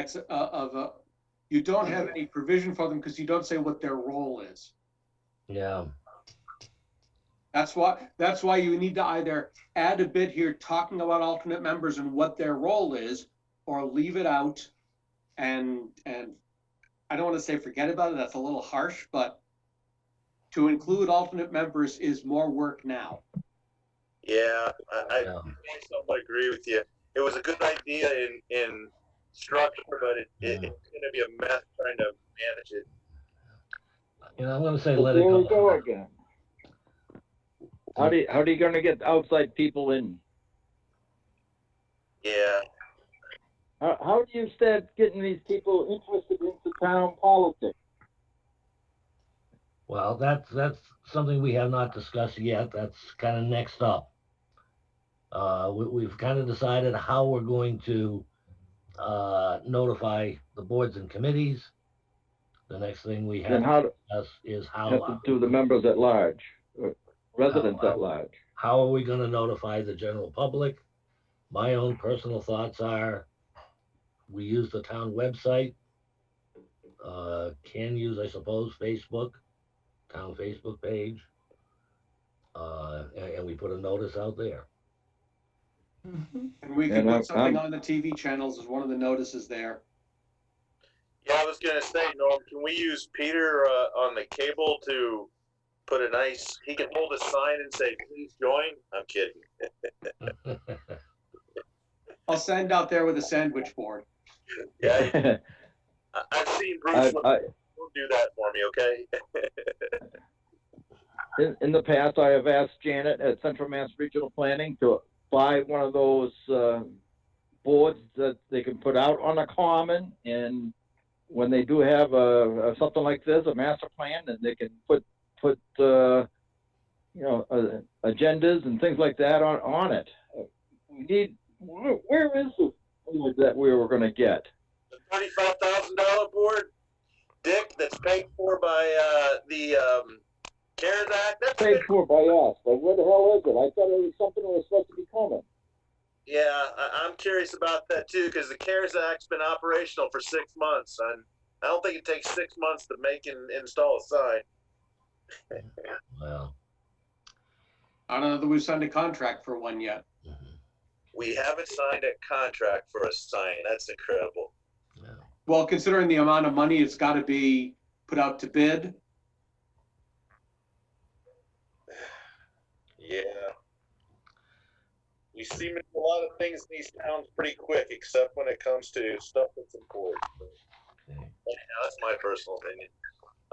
you don't have any provision for them because you don't say what their role is. Yeah. That's why you need to either add a bit here talking about alternate members and what their role is, or leave it out and I don't want to say forget about it, that's a little harsh, but to include alternate members is more work now. Yeah, I somewhat agree with you. It was a good idea in structure, but it's going to be a mess trying to manage it. You know, I'm going to say But let it there go. we go again. How are you going to get outside people in? Yeah. How do you start getting these people interested into town politics? Well, that's something we have not discussed yet. That's kind of next up. We've kind of decided how we're going to notify the boards and committees. The next thing we have And how to discuss is have how to do the members at large, residents how- at large. how are we going to notify the general public? My own personal thoughts are we use the town website, can use, I suppose, Facebook, town Facebook page, and we put a notice out there. And we can And put I'm- something I'm- on the TV channels as one of the notices there. Yeah, I was going to say, Norm, can we use Peter on the cable to put a nice, he can hold a sign and say, please join? I'm kidding. I'll send out there with a sandwich board. Yeah, I've seen Bruce will do that for me, okay? In the past, I have asked Janet at Central Mass Regional Planning to buy one of those boards that they can put out on a common, and when they do have something like this, a master plan, and they can put agendas and things like that on it. We need, where is the board that we were going to get? The $35,000 board, Dick, that's paid for by the CARES Act. That's Paid for by us, but where the hell is it? I thought it was something that was supposed to be coming. Yeah, I'm curious about that too, because the CARES Act's been operational for 6 months, and I don't think it takes 6 months to make and install a sign. Well, I don't know that we've signed a contract for one yet. We haven't signed a contract for a sign. That's incredible. yeah. Well, considering the amount of money it's got to be put out to bid, Yeah. We seem to do a lot of things in these towns pretty quick, except when it comes to stuff that's important. Okay. Anyhow, that's my personal opinion.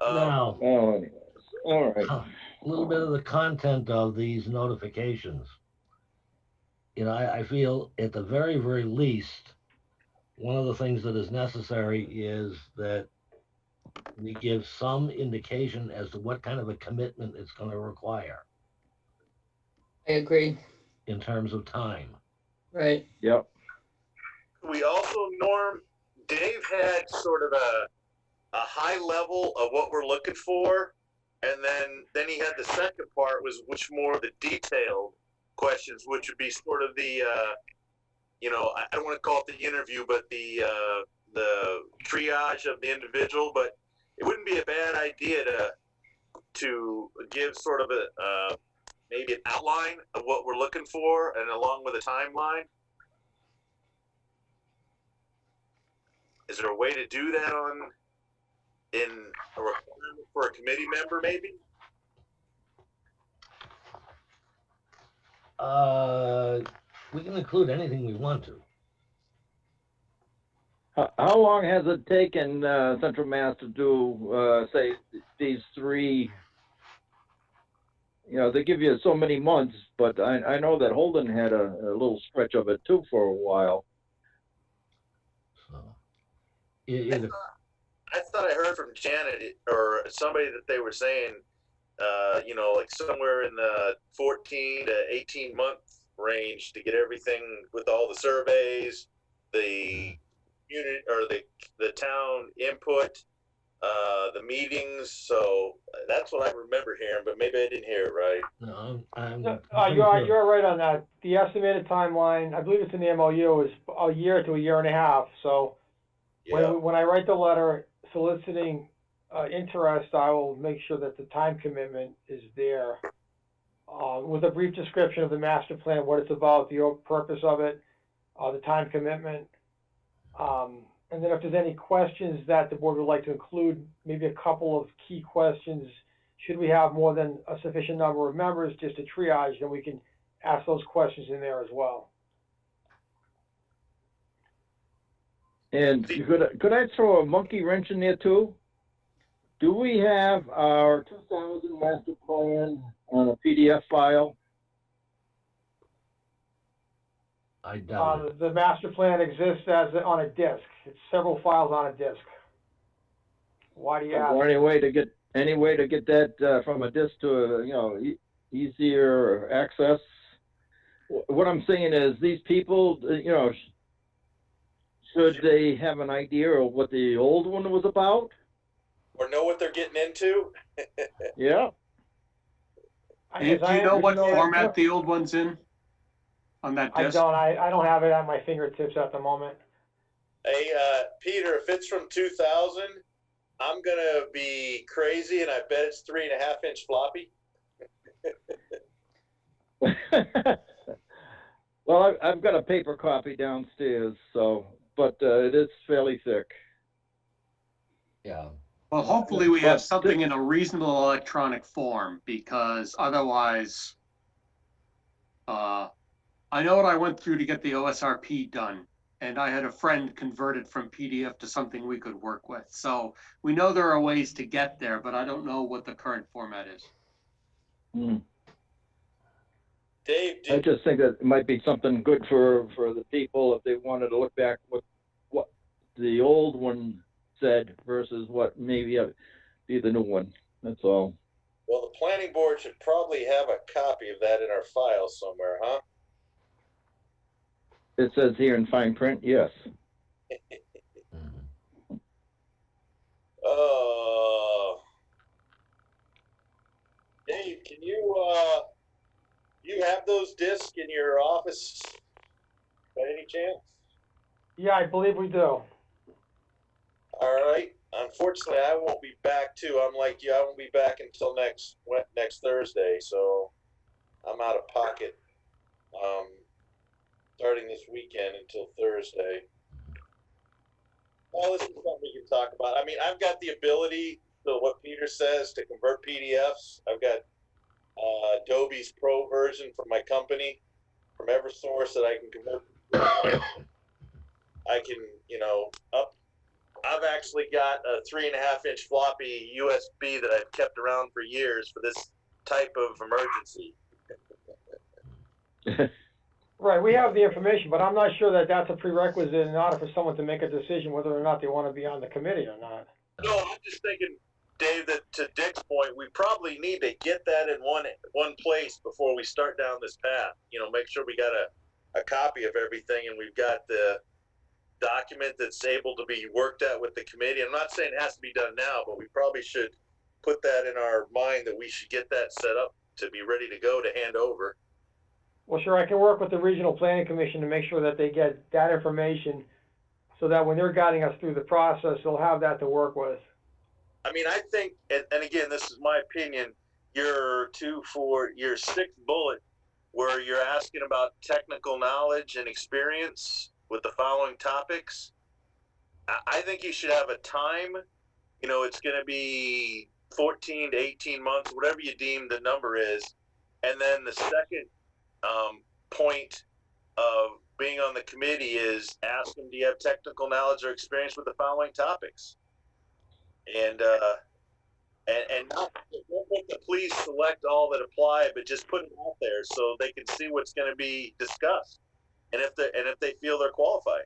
Now, Oh, anyways, all right. a little bit of the content of these notifications. You know, I feel at the very, very least, one of the things that is necessary is that we give some indication as to what kind of a commitment it's going to require I agree, in terms of time. right. Yep. We also, Norm, Dave had sort of a high level of what we're looking for, and then he had the second part, which more of the detailed questions, which would be sort of the I don't want to call it the interview, but the triage of the individual. But it wouldn't be a bad idea to give sort of a maybe an outline of what we're looking for, and along with a timeline. Is there a way to do that in a requirement for a committee member, maybe? We can include anything we want to. How long has it taken Central Mass to do, say, these three? You know, they give you so many months, but I know that Holden had a little stretch of it too for a while. So, either, I thought I heard from Janet or somebody that they were saying, you know, like somewhere in the 14 to 18 month range to get everything with all the surveys, the unit or the town input, the meetings. So that's what I remember hearing, but maybe I didn't hear it right. no, You're right on that. The estimated timeline, I believe it's in the MOU, is a year to a year and a half. So Yeah. when I write the letter soliciting interest, I will make sure that the time commitment is there. With a brief description of the master plan, what it's about, the purpose of it, the time commitment. And then if there's any questions that the board would like to include, maybe a couple of key questions, should we have more than a sufficient number of members just to triage, then we can ask those questions in there as well. And could I throw a monkey wrench in there too? Do we have our 2000 master plan on a PDF file? I doubt it. The master plan exists as on a disk. It's several files on a disk. Why do you ask? Or any way to get that from a disk to easier access? What I'm saying is these people, should they have an idea of what the old one was about? Or know what they're getting into? Yeah. Do you know what format the old one's in on that disk? I don't have it at my fingertips at the moment. Hey, Peter, if it's from 2000, I'm gonna be crazy, and I bet it's 3.5-inch floppy. Well, I've got a paper copy downstairs, but it is fairly thick. Yeah. Well, hopefully we have something in a reasonable electronic form, because otherwise, I know what I went through to get the OSRP done, and I had a friend convert it from PDF to something we could work with. So we know there are ways to get there, but I don't know what the current format is. Dave, I just think that it might be something good for the people if they wanted to look back what the old one said versus what maybe be the new one. That's all. well, the planning board should probably have a copy of that in our file somewhere, huh? It says here in fine print, yes. Dave, can you have those discs in your office by any chance? Yeah, I believe we do. All right. Unfortunately, I won't be back too. I'm like you. I won't be back until next Thursday, so I'm out of pocket. Starting this weekend until Thursday. Well, this is something we can talk about. I mean, I've got the ability, so what Peter says, to convert PDFs. I've got Adobe's Pro version from my company, from Eversource, that I can convert. I can, I've actually got a 3.5-inch floppy USB that I've kept around for years for this type of emergency. Right, we have the information, but I'm not sure that that's a prerequisite in order for someone to make a decision whether or not they want to be on the committee or not. No, I'm just thinking, Dave, that to Dick's point, we probably need to get that in one place before we start down this path. Make sure we got a copy of everything, and we've got the document that's able to be worked out with the committee. I'm not saying it has to be done now, but we probably should put that in our mind that we should get that set up to be ready to go to hand over. Well, sure, I can work with the Regional Planning Commission to make sure that they get that information so that when they're guiding us through the process, they'll have that to work with. I mean, I think, and again, this is my opinion, your 6th bullet, where you're asking about technical knowledge and experience with the following topics, I think you should have a time. You know, it's going to be 14 to 18 months, whatever you deem the number is. And then the second point of being on the committee is ask them, do you have technical knowledge or experience with the following topics? And not make the police select all that apply, but just put it out there so they can see what's going to be discussed, and if they feel they're qualified.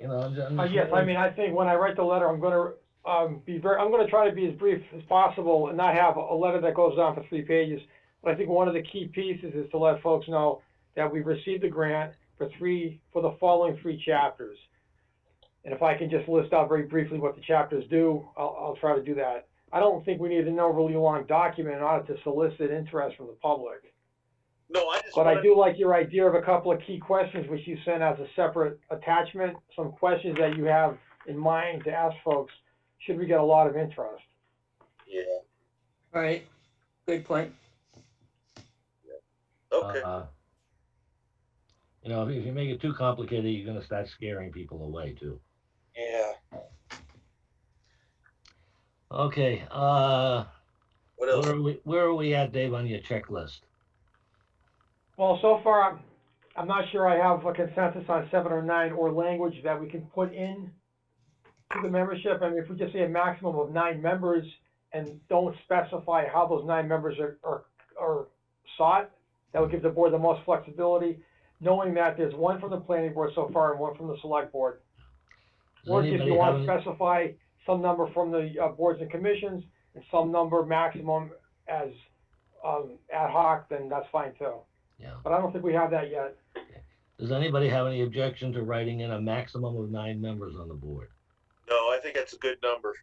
You know, Yes, I mean, I think when I write the letter, I'm gonna, I'm gonna try to be as brief as possible and not have a letter that goes on for 3 pages. But I think one of the key pieces is to let folks know that we've received the grant for the following 3 chapters. And if I can just list out very briefly what the chapters do, I'll try to do that. I don't think we need an overly long document in order to solicit interest from the public. No, But I do like your idea of a couple of key questions which you sent as a separate attachment, some questions that you have in mind to ask folks, should we get a lot of interest. Yeah. All right, good point. Okay. You know, if you make it too complicated, you're gonna start scaring people away too. Yeah. Okay, What else? where are we at, Dave, on your checklist? Well, so far, I'm not sure I have a consensus on 7 or 9 or language that we can put in to the membership. I mean, if we just say a maximum of 9 members and don't specify how those 9 members are sought, that would give the board the most flexibility, knowing that there's 1 from the planning board so far and 1 from the select board. Or if you want to specify some number from the boards and commissions and some number maximum as ad hoc, then that's fine too. Yeah. But I don't think we have that yet. Does anybody have any objection to writing in a maximum of 9 members on the board? No, I think that's a good number.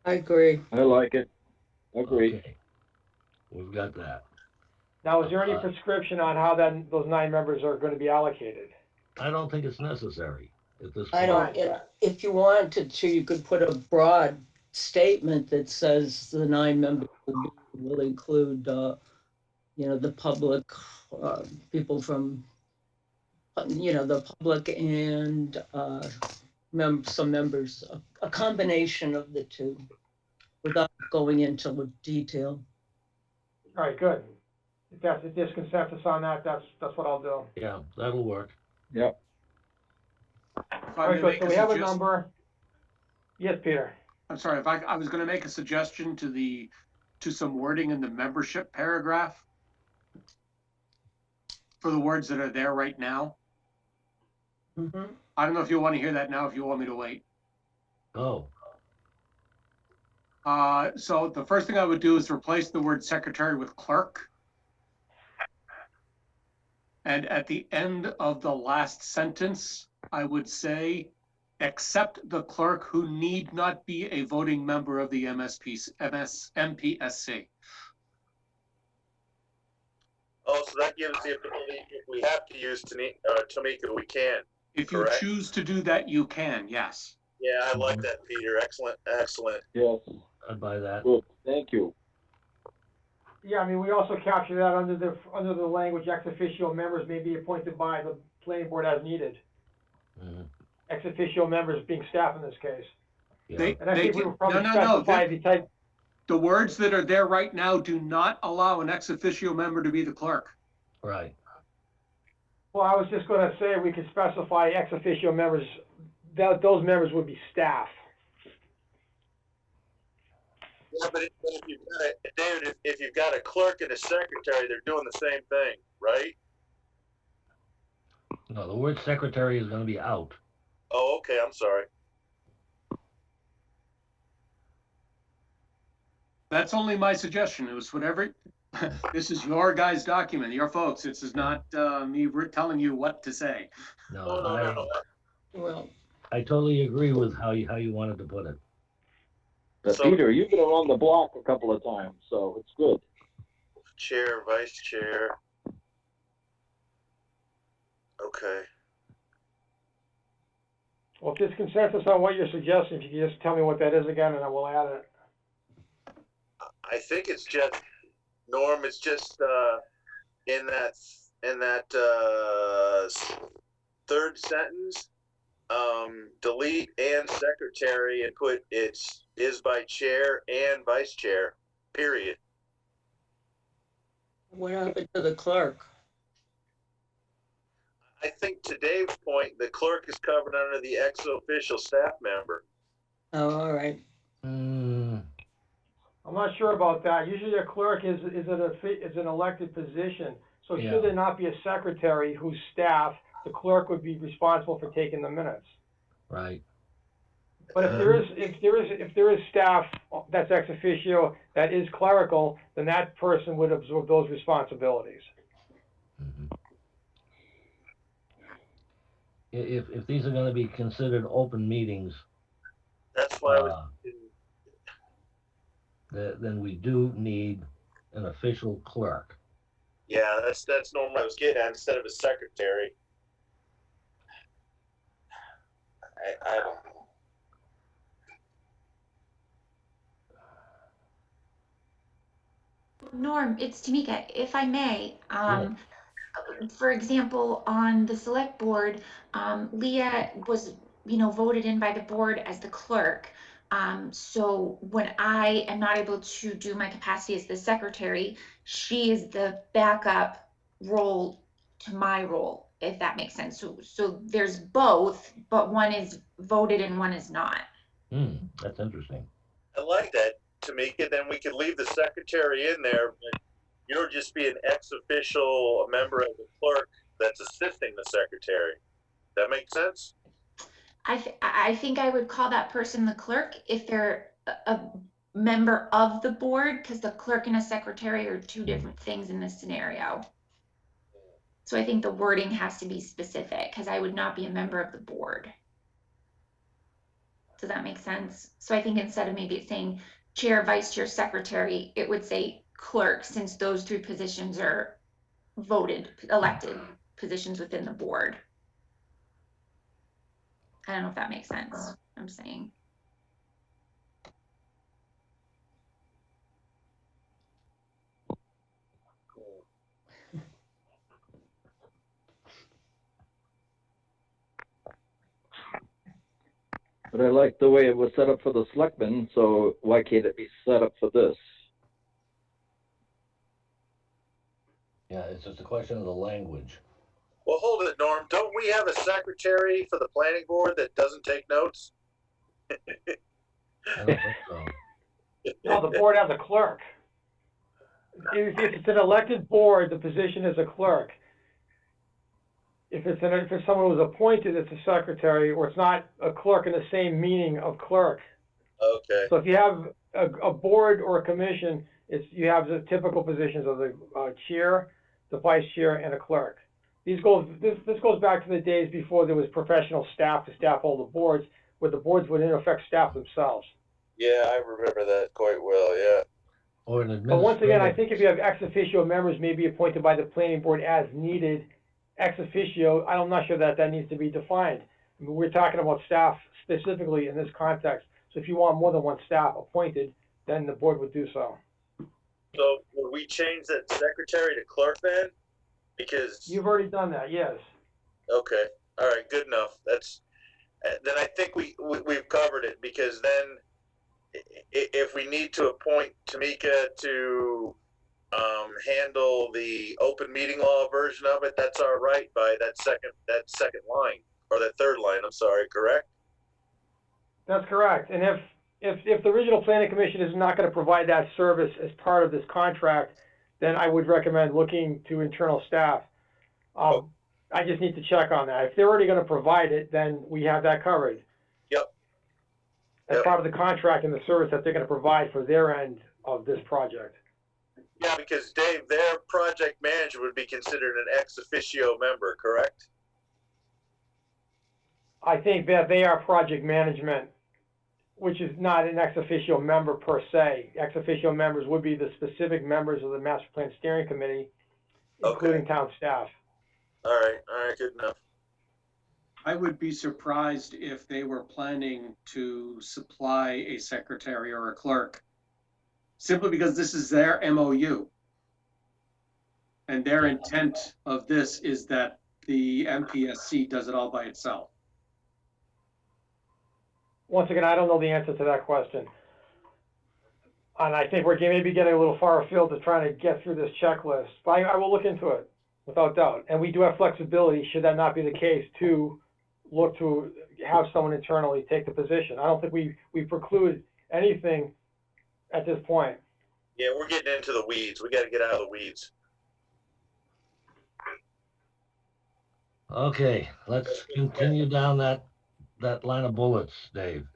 I agree. I like it. Agreed. Okay. We've got that. Now, is there any prescription on how those 9 members are going to be allocated? I don't think it's necessary at this point. I don't, if you wanted to, you could put a broad statement that says the 9 members will include, you know, the public, people from, you know, the public and some members, a combination of the 2, without going into detail. All right, good. If there's consensus on that, that's what I'll do. Yeah, that'll work. Yep. All right, good. So we have a number. Yes, Peter. I'm sorry, if I was gonna make a suggestion to some wording in the membership paragraph for the words that are there right now. Mm-hmm. I don't know if you want to hear that now, if you want me to wait. Oh, So the first thing I would do is replace the word secretary with clerk. And at the end of the last sentence, I would say, except the clerk who need not be a voting member of the MPSC. Oh, so that gives the ability, if we have to use Tamika, we can. If you Correct. choose to do that, you can, yes. Yeah, I like that, Peter. Excellent, excellent. Yes. I'd buy that. Good. Thank you. Yeah, I mean, we also capture that under the language, ex officio members may be appointed by the planning board as needed. Mhm. Ex officio members being staff in this case. Yeah. And I think we would probably No. specify the type. The words that are there right now do not allow an ex officio member to be the clerk. Right. Well, I was just going to say we could specify ex officio members, those members would be staff. Yeah, but if you've got David, if you've got a clerk and a secretary, they're doing the same thing, right? No, the word secretary is gonna be out. Oh, okay, I'm sorry. That's only my suggestion. It was whatever. This is your guys' document, your folks. This is not me telling you what to say. No, No. Well, I totally agree with how you wanted to put it. But So- Peter, you've been around the block a couple of times, so it's good. Chair, vice chair. Okay. Well, if there's consensus on what you're suggesting, if you can just tell me what that is again, and I will add it. I think it's just, Norm, it's just in that third sentence, delete and secretary and put is by chair and vice chair, period. What happened to the clerk? I think to Dave's point, the clerk is covered under the ex official staff member. Oh, all right. I'm not sure about that. Usually a clerk is an elected position. So Yeah. should there not be a secretary whose staff, the clerk would be responsible for taking the minutes. Right. But if there is staff that's ex officio, that is clerical, then that person would absorb those responsibilities. Mhm. If these are gonna be considered open meetings, That's why I was then we do need an official clerk. yeah, that's normally what I was getting at instead of a secretary. I don't know. Norm, it's Tamika. If I may, for example, on the select board, Leah was, voted in by the board as the clerk. So when I am not able to do my capacity as the secretary, she is the backup role to my role, if that makes sense. So there's both, but one is voted and one is not. That's interesting. I like that, Tamika. Then we could leave the secretary in there, but you'll just be an ex official member of the clerk that's assisting the secretary. That makes sense? I think I would call that person the clerk if they're a member of the board, because the clerk and a secretary are two different things in this scenario. So I think the wording has to be specific, because I would not be a member of the board. Does that make sense? So I think instead of maybe saying chair, vice chair, secretary, it would say clerk, since those three positions are elected positions within the board. I don't know if that makes sense, I'm saying. But I like the way it was set up for the selectmen, so why can't it be set up for this? Yeah, it's just a question of the language. Well, hold it, Norm. Don't we have a secretary for the planning board that doesn't take notes? I don't think so. No, the board has a clerk. If it's an elected board, the position is a clerk. If it's someone who's appointed, it's a secretary, or it's not a clerk in the same meaning of clerk. Okay. So if you have a board or a commission, you have the typical positions of the chair, the vice chair, and a clerk. This goes back to the days before there was professional staff to staff all the boards, where the boards would in effect staff themselves. Yeah, I remember that quite well, yeah. Or an But once again, I administrative. think if you have ex officio members may be appointed by the planning board as needed, ex officio, I'm not sure that needs to be defined. I mean, we're talking about staff specifically in this context. So if you want more than one staff appointed, then the board would do so. So would we change that secretary to clerk then? Because You've already done that, yes. okay, all right, good enough. That's then I think we've covered it, because then if we need to appoint Tamika to handle the open meeting law version of it, that's all right by that second line, or that third line. I'm sorry, correct? That's correct. And if the regional planning commission is not going to provide that service as part of this contract, then I would recommend looking to internal staff. I just need to check on that. If they're already going to provide it, then we have that covered. Yep. As part of the contract and the service that they're going to provide for their end of this project. Yeah, because Dave, their project manager would be considered an ex officio member, correct? I think that they are project management, which is not an ex officio member per se. Ex officio members would be the specific members of the Master Plan Steering Committee, including town staff. All right, good enough. I would be surprised if they were planning to supply a secretary or a clerk, simply because this is their MOU. And their intent of this is that the MPSC does it all by itself. Once again, I don't know the answer to that question. And I think we're maybe getting a little far afield to trying to get through this checklist, but I will look into it, without doubt. And we do have flexibility, should that not be the case, to look to have someone internally take the position. I don't think we preclude anything at this point. Yeah, we're getting into the weeds. We got to get out of the weeds. Okay, let's continue down that line of bullets, Dave.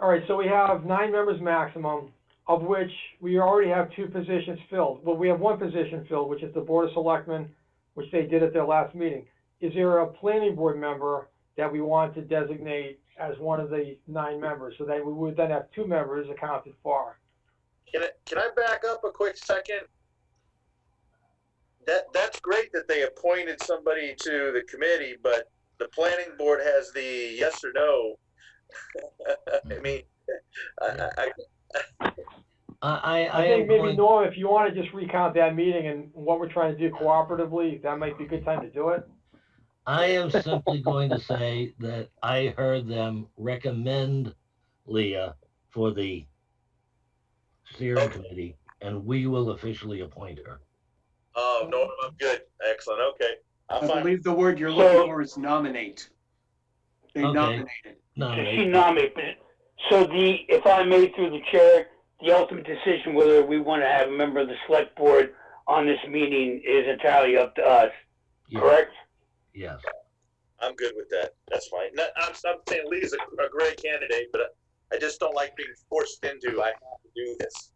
All right, so we have 9 members maximum, of which we already have 2 positions filled. Well, we have 1 position filled, which is the Board of Selectmen, which they did at their last meeting. Is there a planning board member that we want to designate as one of the 9 members, so that we would then have 2 members accounted for? Can I back up a quick second? That's great that they appointed somebody to the committee, but the planning board has the yes or no. I mean, I think maybe, Norm, if you want to just recount that meeting and what we're trying to do cooperatively, that might be a good time to do it. I am simply going to say that I heard them recommend Leah for the steering committee, and we will officially appoint her. Oh, no, I'm good. Excellent. Okay. I believe the word you're looking for is nominate. They nominated. So she nominated. So if I may through the chair, the ultimate decision whether we want to have a member of the select board on this meeting is entirely up to us. Yes. Correct? Yes. I'm good with that. That's fine. I'm saying Lee's a great candidate, but I just don't like being forced into, I have to do this.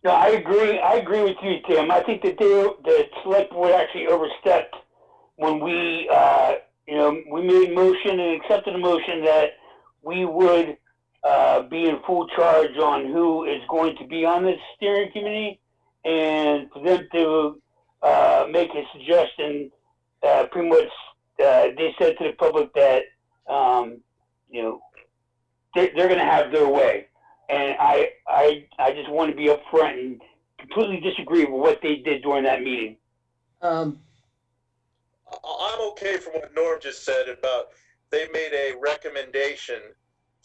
No, I agree. I agree with you, Tim. I think that the select board actually overstepped when we made motion and accepted a motion that we would be in full charge on who is going to be on this steering committee, and for them to make a suggestion, pretty much they said to the public that they're going to have their way. And I just want to be upfront and completely disagree with what they did during that meeting. I'm okay from what Norm just said about they made a recommendation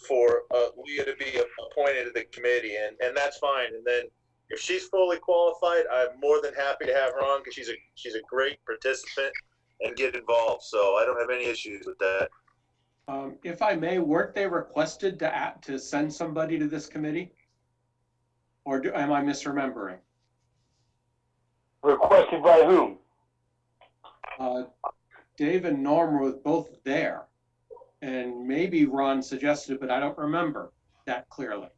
for Leah to be appointed to the committee, and that's fine. And then if she's fully qualified, I'm more than happy to have her on because she's a great participant and get involved. So I don't have any issues with that. If I may, weren't they requested to send somebody to this committee? Or am I misremembering? Requested by whom? Dave and Norm were both there. And maybe Ron suggested it, but I don't remember that clearly.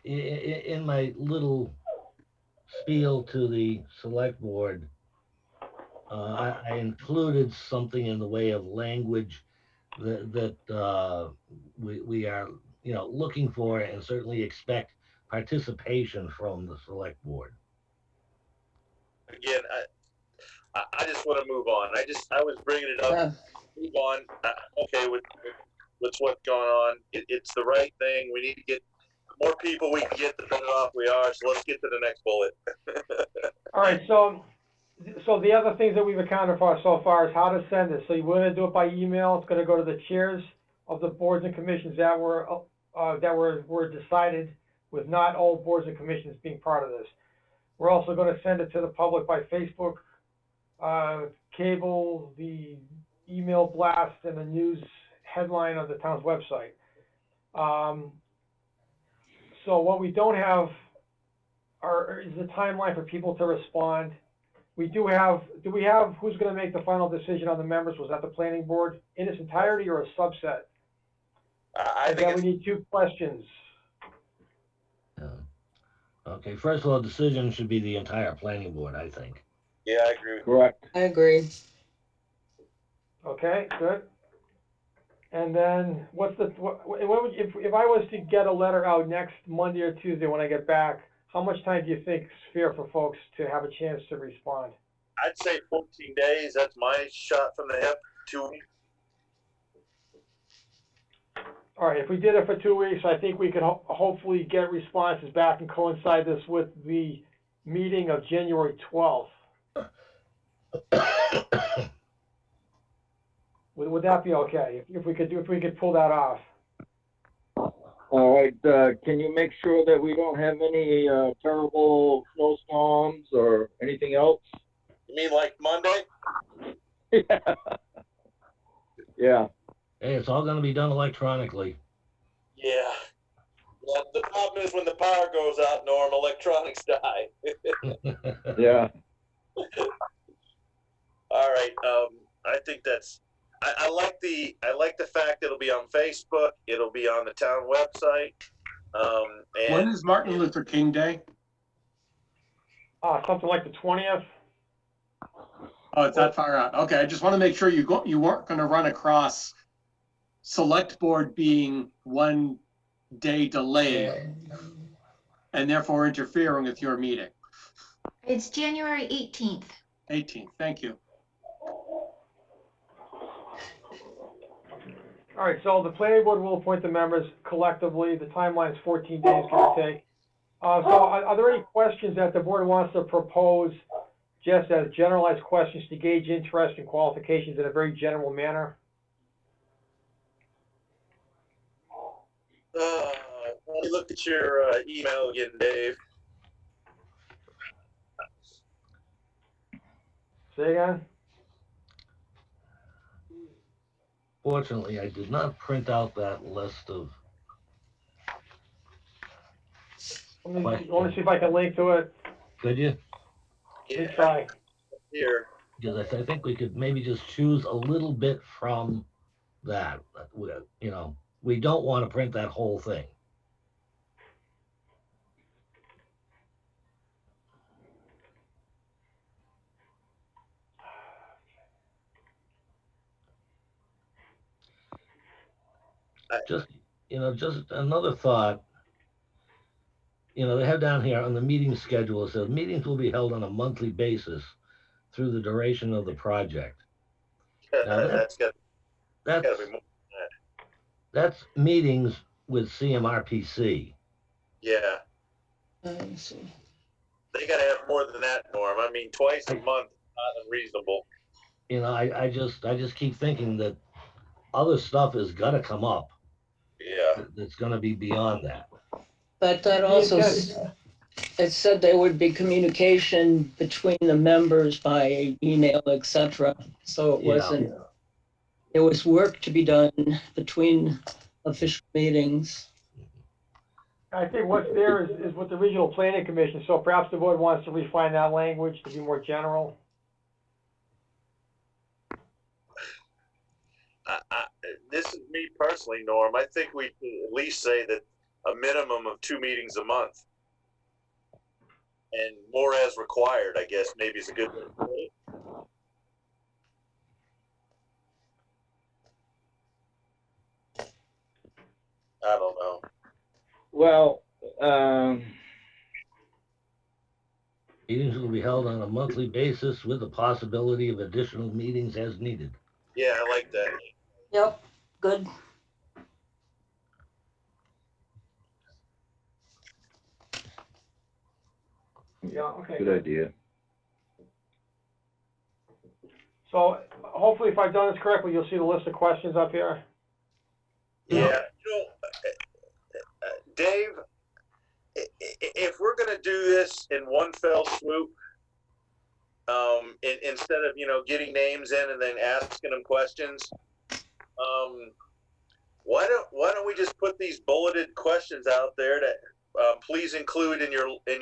In my little spiel to the select board, I included something in the way of language that we are, looking for and certainly expect participation from the select board. Again, I just want to move on. I was bringing it up. Move on. Okay, with what's going on. It's the right thing. We need to get more people we can get, the better off we are. So let's get to the next bullet. All right. So the other things that we've accounted for so far is how to send it. So you're going to do it by email. It's going to go to the chairs of the boards and commissions that were decided, with not all boards and commissions being part of this. We're also going to send it to the public by Facebook, cable, the email blast, and the news headline on the town's website. So what we don't have is the timeline for people to respond. Do we have who's going to make the final decision on the members? Was that the planning board in its entirety or a subset? I think we need 2 questions. Okay, first of all, decision should be the entire planning board, I think. Yeah, I agree. Correct. I agree. Okay, good. And then if I was to get a letter out next Monday or Tuesday when I get back, how much time do you think is fair for folks to have a chance to respond? I'd say 14 days. That's my shot from the hip. 2 weeks. All right, if we did it for 2 weeks, I think we could hopefully get responses back and coincide this with the meeting of January 12th. Would that be okay? If we could pull that off? All right, can you make sure that we don't have any terrible snowstorms or anything else? You mean like Monday? Yeah. Hey, it's all gonna be done electronically. Yeah. Well, the problem is when the power goes out, Norm, electronics die. Yeah. All right. I think that's. I like the fact it'll be on Facebook. It'll be on the town website. When And is Martin Luther King Day? Something like the 20th. Oh, it's that far out. Okay, I just want to make sure you weren't going to run across select board being 1 day delayed and therefore interfering with your meeting. It's January 18th. 18th, thank you. All right, so the planning board will appoint the members collectively. The timeline is 14 days, give or take. So are there any questions that the board wants to propose just as generalized questions to gauge interest and qualifications in a very general manner? Let me look at your email again, Dave. Say again? Fortunately, I did not print out that list of Let me see if I can link to it. Could you? Let me try. Here. Because I think we could maybe just choose a little bit from that. You know, we don't want to print that whole thing. Just another thought. They have down here on the meeting schedule, it says meetings will be held on a monthly basis through the duration of the project. Now That's got to be more than that. That's meetings with CMRPC. Yeah. I see. They got to have more than that, Norm. I mean, twice a month is not unreasonable. I just keep thinking that other stuff is gonna come up. Yeah. That's gonna be beyond that. But that also, it said there would be communication between the members by email, etc. So it wasn't, there was work to be done between official meetings. I think what's there is with the regional planning commission, so perhaps the board wants to refine that language to be more general. This is me personally, Norm. I think we at least say that a minimum of 2 meetings a month. And more as required, I guess, maybe is a good way to put it. I don't know. Well, Meetings will be held on a monthly basis with the possibility of additional meetings as needed. Yeah, I like that. Yep, good. Yeah, okay. good idea. So hopefully if I've done this correctly, you'll see the list of questions up here. Yeah, Dave, if we're going to do this in one fell swoop, instead of getting names in and then asking them questions, why don't we just put these bulleted questions out there that please include in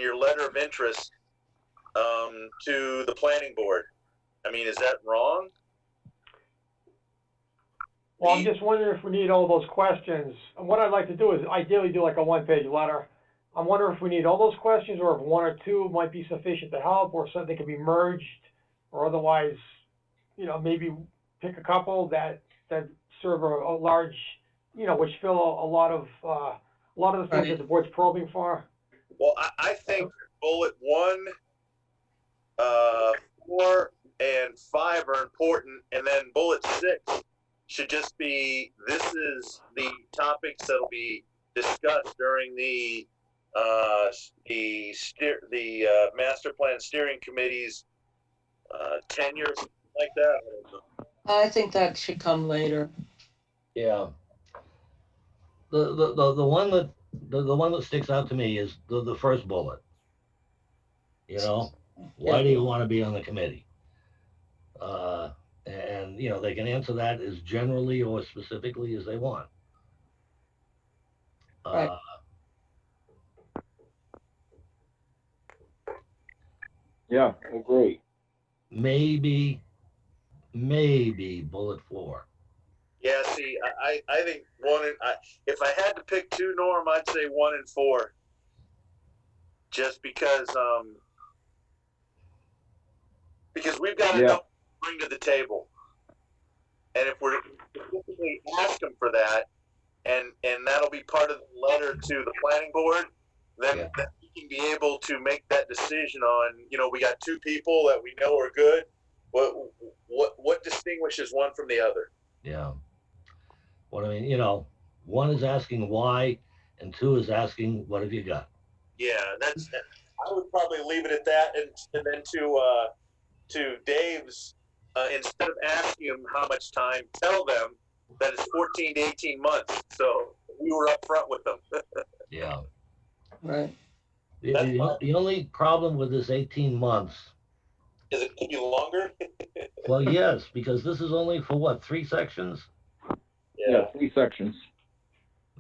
your letter of interest to the planning board? I mean, is that wrong? Well, I'm just wondering if we need all those questions. And what I'd like to do is ideally do like a one-page letter. I'm wondering if we need all those questions or if 1 or 2 might be sufficient to help, or something can be merged, or otherwise, maybe pick a couple that serve a large, which fill a lot of the things that the board's probing for. Well, I think bullet 1, 4, and 5 are important, and then bullet 6 should just be, this is the topics that'll be discussed during the the master plan steering committee's tenure, something like that. I don't know. I think that should come later. Yeah. The one that the one that sticks out to me is the first bullet. You know, why Yeah. do you want to be on the committee? And you know, they can answer that as generally or specifically as they want. Right. Yeah, agree. Maybe bullet 4. Yeah, see, I think if I had to pick two, Norm, I'd say 1 and 4. Just because we've got enough to bring to the table. And if we're specifically ask them for that, and that'll be part of the letter to the planning board, then we can be able to make that decision on, you know, we got 2 people that we know are good. What distinguishes one from the other? Yeah. What I mean, you know, 1 is asking why, and 2 is asking what have you got. Yeah, I would probably leave it at that, and then to Dave's, instead of asking him how much time, tell them that it's 14 to 18 months. So we were up front with them. Yeah. Right. The only problem with this 18 months. Is it going to be longer? Well, yes, because this is only for what, 3 sections? Yeah, 3 sections.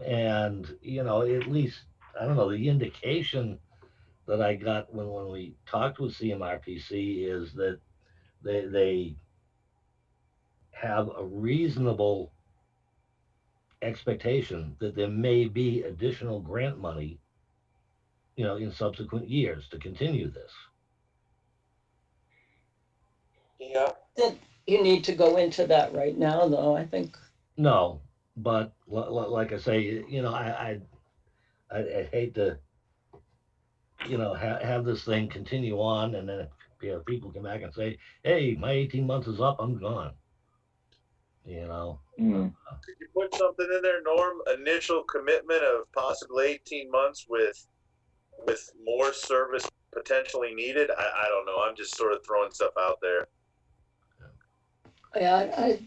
And, you know, at least, I don't know, the indication that I got when we talked with CMRPC is that they have a reasonable expectation that there may be additional grant money, you know, in subsequent years to continue this. Yeah. You need to go into that right now, though, I think. No, but like I say, you know, I'd hate to, you know, have this thing continue on, and then you know, people come back and say, hey, my 18 months is up, I'm gone. You know. Could you put something in there, Norm? Initial commitment of possibly 18 months with more service potentially needed. I don't know. I'm just sort of throwing stuff out there. Yeah,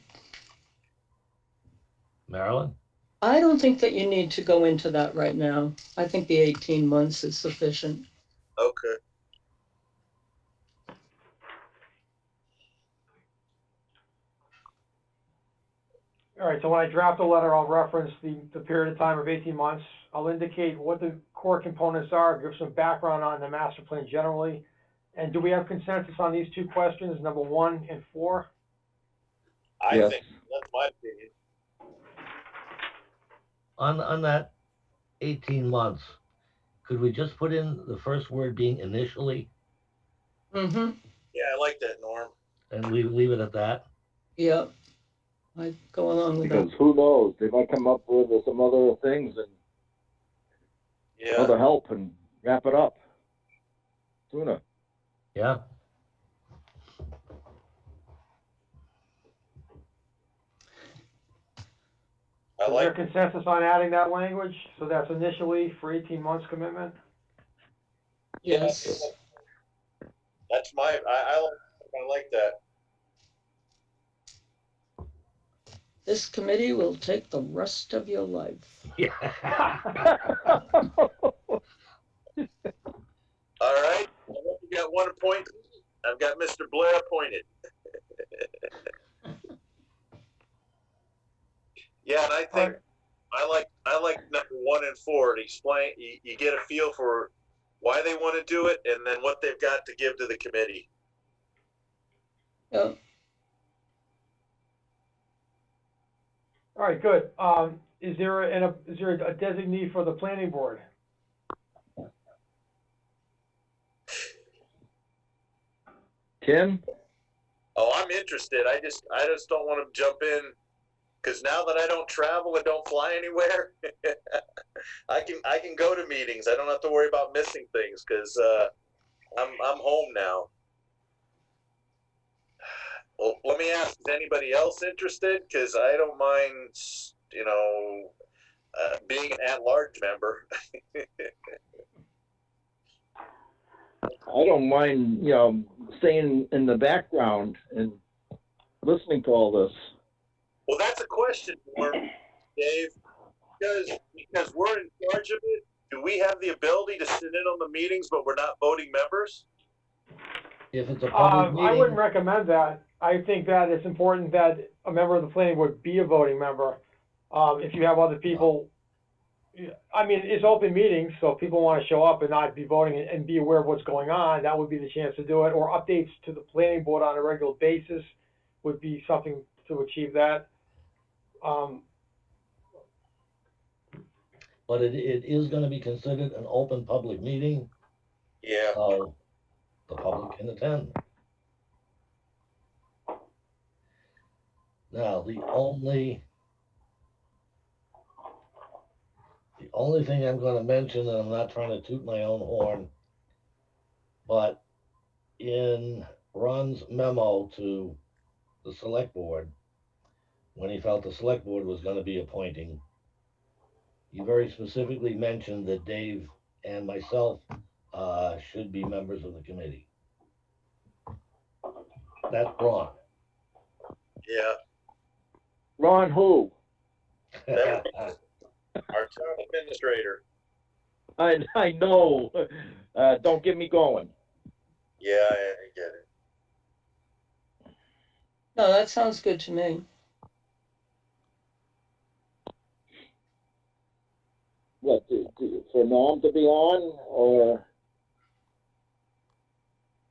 Marilyn? I don't think that you need to go into that right now. I think the 18 months is sufficient. Okay. All right, so when I draft a letter, I'll reference the period of time of 18 months. I'll indicate what the core components are, give some background on the master plan generally. And do we have consensus on these 2 questions, number 1 and 4? I Yes. think that's my opinion. On that 18 months, could we just put in the first word being initially Mm-hmm. Yeah, I like that, Norm. and leave it at that? Yeah. I go along with that. Because who knows? They might come up with some other things and other help and wrap it up sooner. Yeah. Is there consensus on adding that language? So that's initially for 18 months commitment? Yes. That's I like that. This committee will take the rest of your life. Yeah. All right. We got 1 appointed. I've got Mr. Blair appointed. Yeah, and I think I like number 1 and 4 to explain. You get a feel for why they want to do it, and then what they've got to give to the committee. Yeah. All right, good. Is there a designee for the planning board? Tim? Oh, I'm interested. I just don't want to jump in because now that I don't travel and don't fly anywhere, I can go to meetings. I don't have to worry about missing things because I'm home now. Well, let me ask: is anybody else interested? Because I don't mind, you know, being an at-large member. I don't mind, staying in the background and listening to all this. Well, that's a question for Dave, because we're in charge of it. Do we have the ability to sit in on the meetings, but we're not voting members? If it's a public I wouldn't meeting, recommend that. I think that it's important that a member of the planning board be a voting member. If you have other people, I mean, it's open meetings, so if people want to show up and not be voting and be aware of what's going on, that would be the chance to do it. Or updates to the planning board on a regular basis would be something to achieve that. but it is gonna be considered an open public meeting, Yeah. so the public can attend. Now, the only thing I'm gonna mention, and I'm not trying to toot my own horn, but in Ron's memo to the select board, when he felt the select board was gonna be appointing, he very specifically mentioned that Dave and myself should be members of the committee. That's Ron. Yeah. Ron who? Our town administrator. I know. Don't get me going. Yeah, I get it. No, that sounds good to me. What, for Norm to be on, or?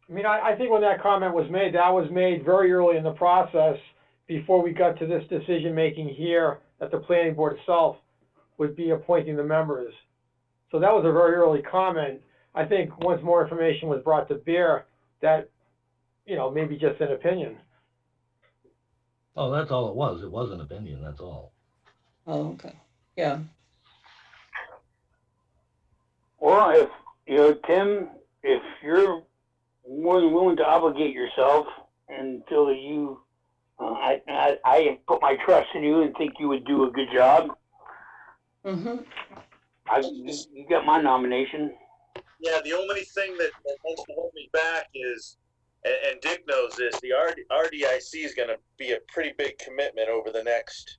I mean, I think when that comment was made, that was made very early in the process before we got to this decision-making here, that the planning board itself would be appointing the members. So that was a very early comment. I think once more information was brought to bear, that, maybe just an opinion. Oh, that's all it was. It was an opinion, that's all. Oh, okay. Yeah. Well, Tim, if you're more than willing to obligate yourself and feel that you, I put my trust in you and think you would do a good job. Mm-hmm. You got my nomination. Yeah, the only thing that wants to hold me back is, and Dick knows this, the RDIC is going to be a pretty big commitment over the next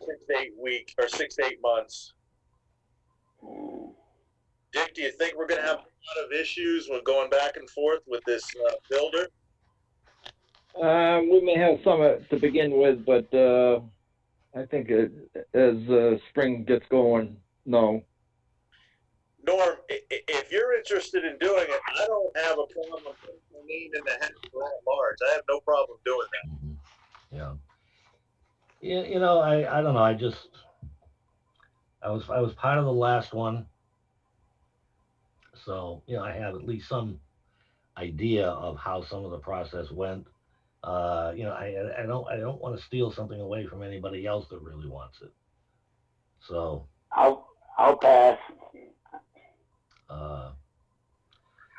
6 to 8 weeks or 6 to 8 months. Dick, do you think we're going to have a lot of issues when going back and forth with this builder? We may have some to begin with, but I think as spring gets going, no. Norm, if you're interested in doing it, I don't have a problem putting my name in the hat for at large. I have no problem doing that. Yeah. I don't know. I was part of the last one, so I have at least some idea of how some of the process went. I don't want to steal something away from anybody else that really wants it. So I'll pass.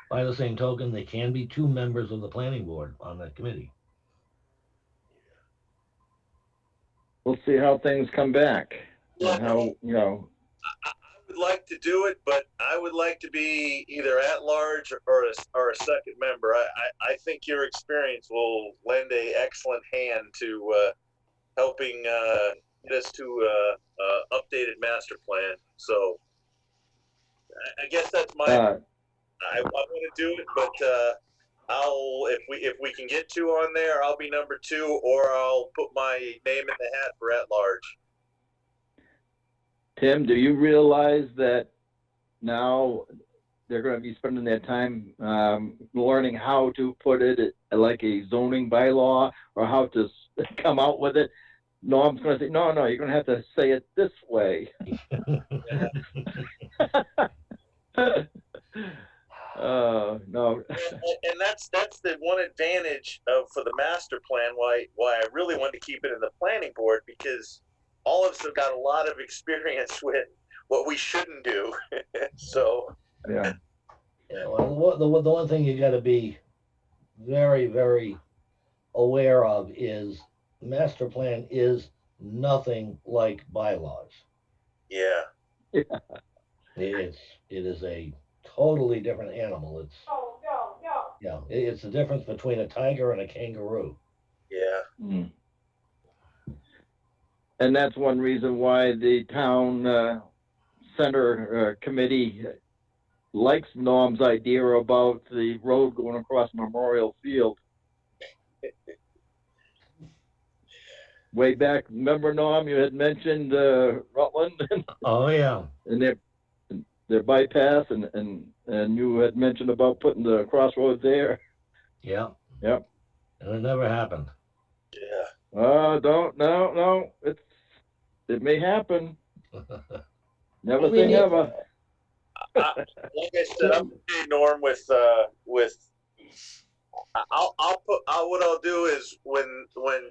By the same token, there can be 2 members of the planning board on that committee. We'll see how things come back. Yeah. And how, I would like to do it, but I would like to be either at large or a second member. I think your experience will lend an excellent hand to helping get us to updated master plan. So I guess that's my. I want to do it, but if we can get 2 on there, I'll be number 2, or I'll put my name in the hat for at large. Tim, do you realize that now they're going to be spending their time learning how to put it like a zoning bylaw, or how to come out with it? Norm's going to say, no, you're going to have to say it this way. No. And that's the one advantage for the master plan. Why I really wanted to keep it in the planning board, because all of us have got a lot of experience with what we shouldn't do. So yeah. Well, the one thing you got to be very, very aware of is the master plan is nothing like bylaws. Yeah. It is a totally different animal. It's, yeah, it's the difference between a tiger and a kangaroo. Yeah. Mm. And that's one reason why the town center committee likes Norm's idea about the road going across Memorial Field. Way back, remember, Norm, you had mentioned Rutland Oh, yeah. and their bypass, and you had mentioned about putting the crossroads there. Yeah. Yep. And it never happened. Yeah. No, it may happen. Never We say need- never. Like I said, I'm okay, Norm, with what I'll do is when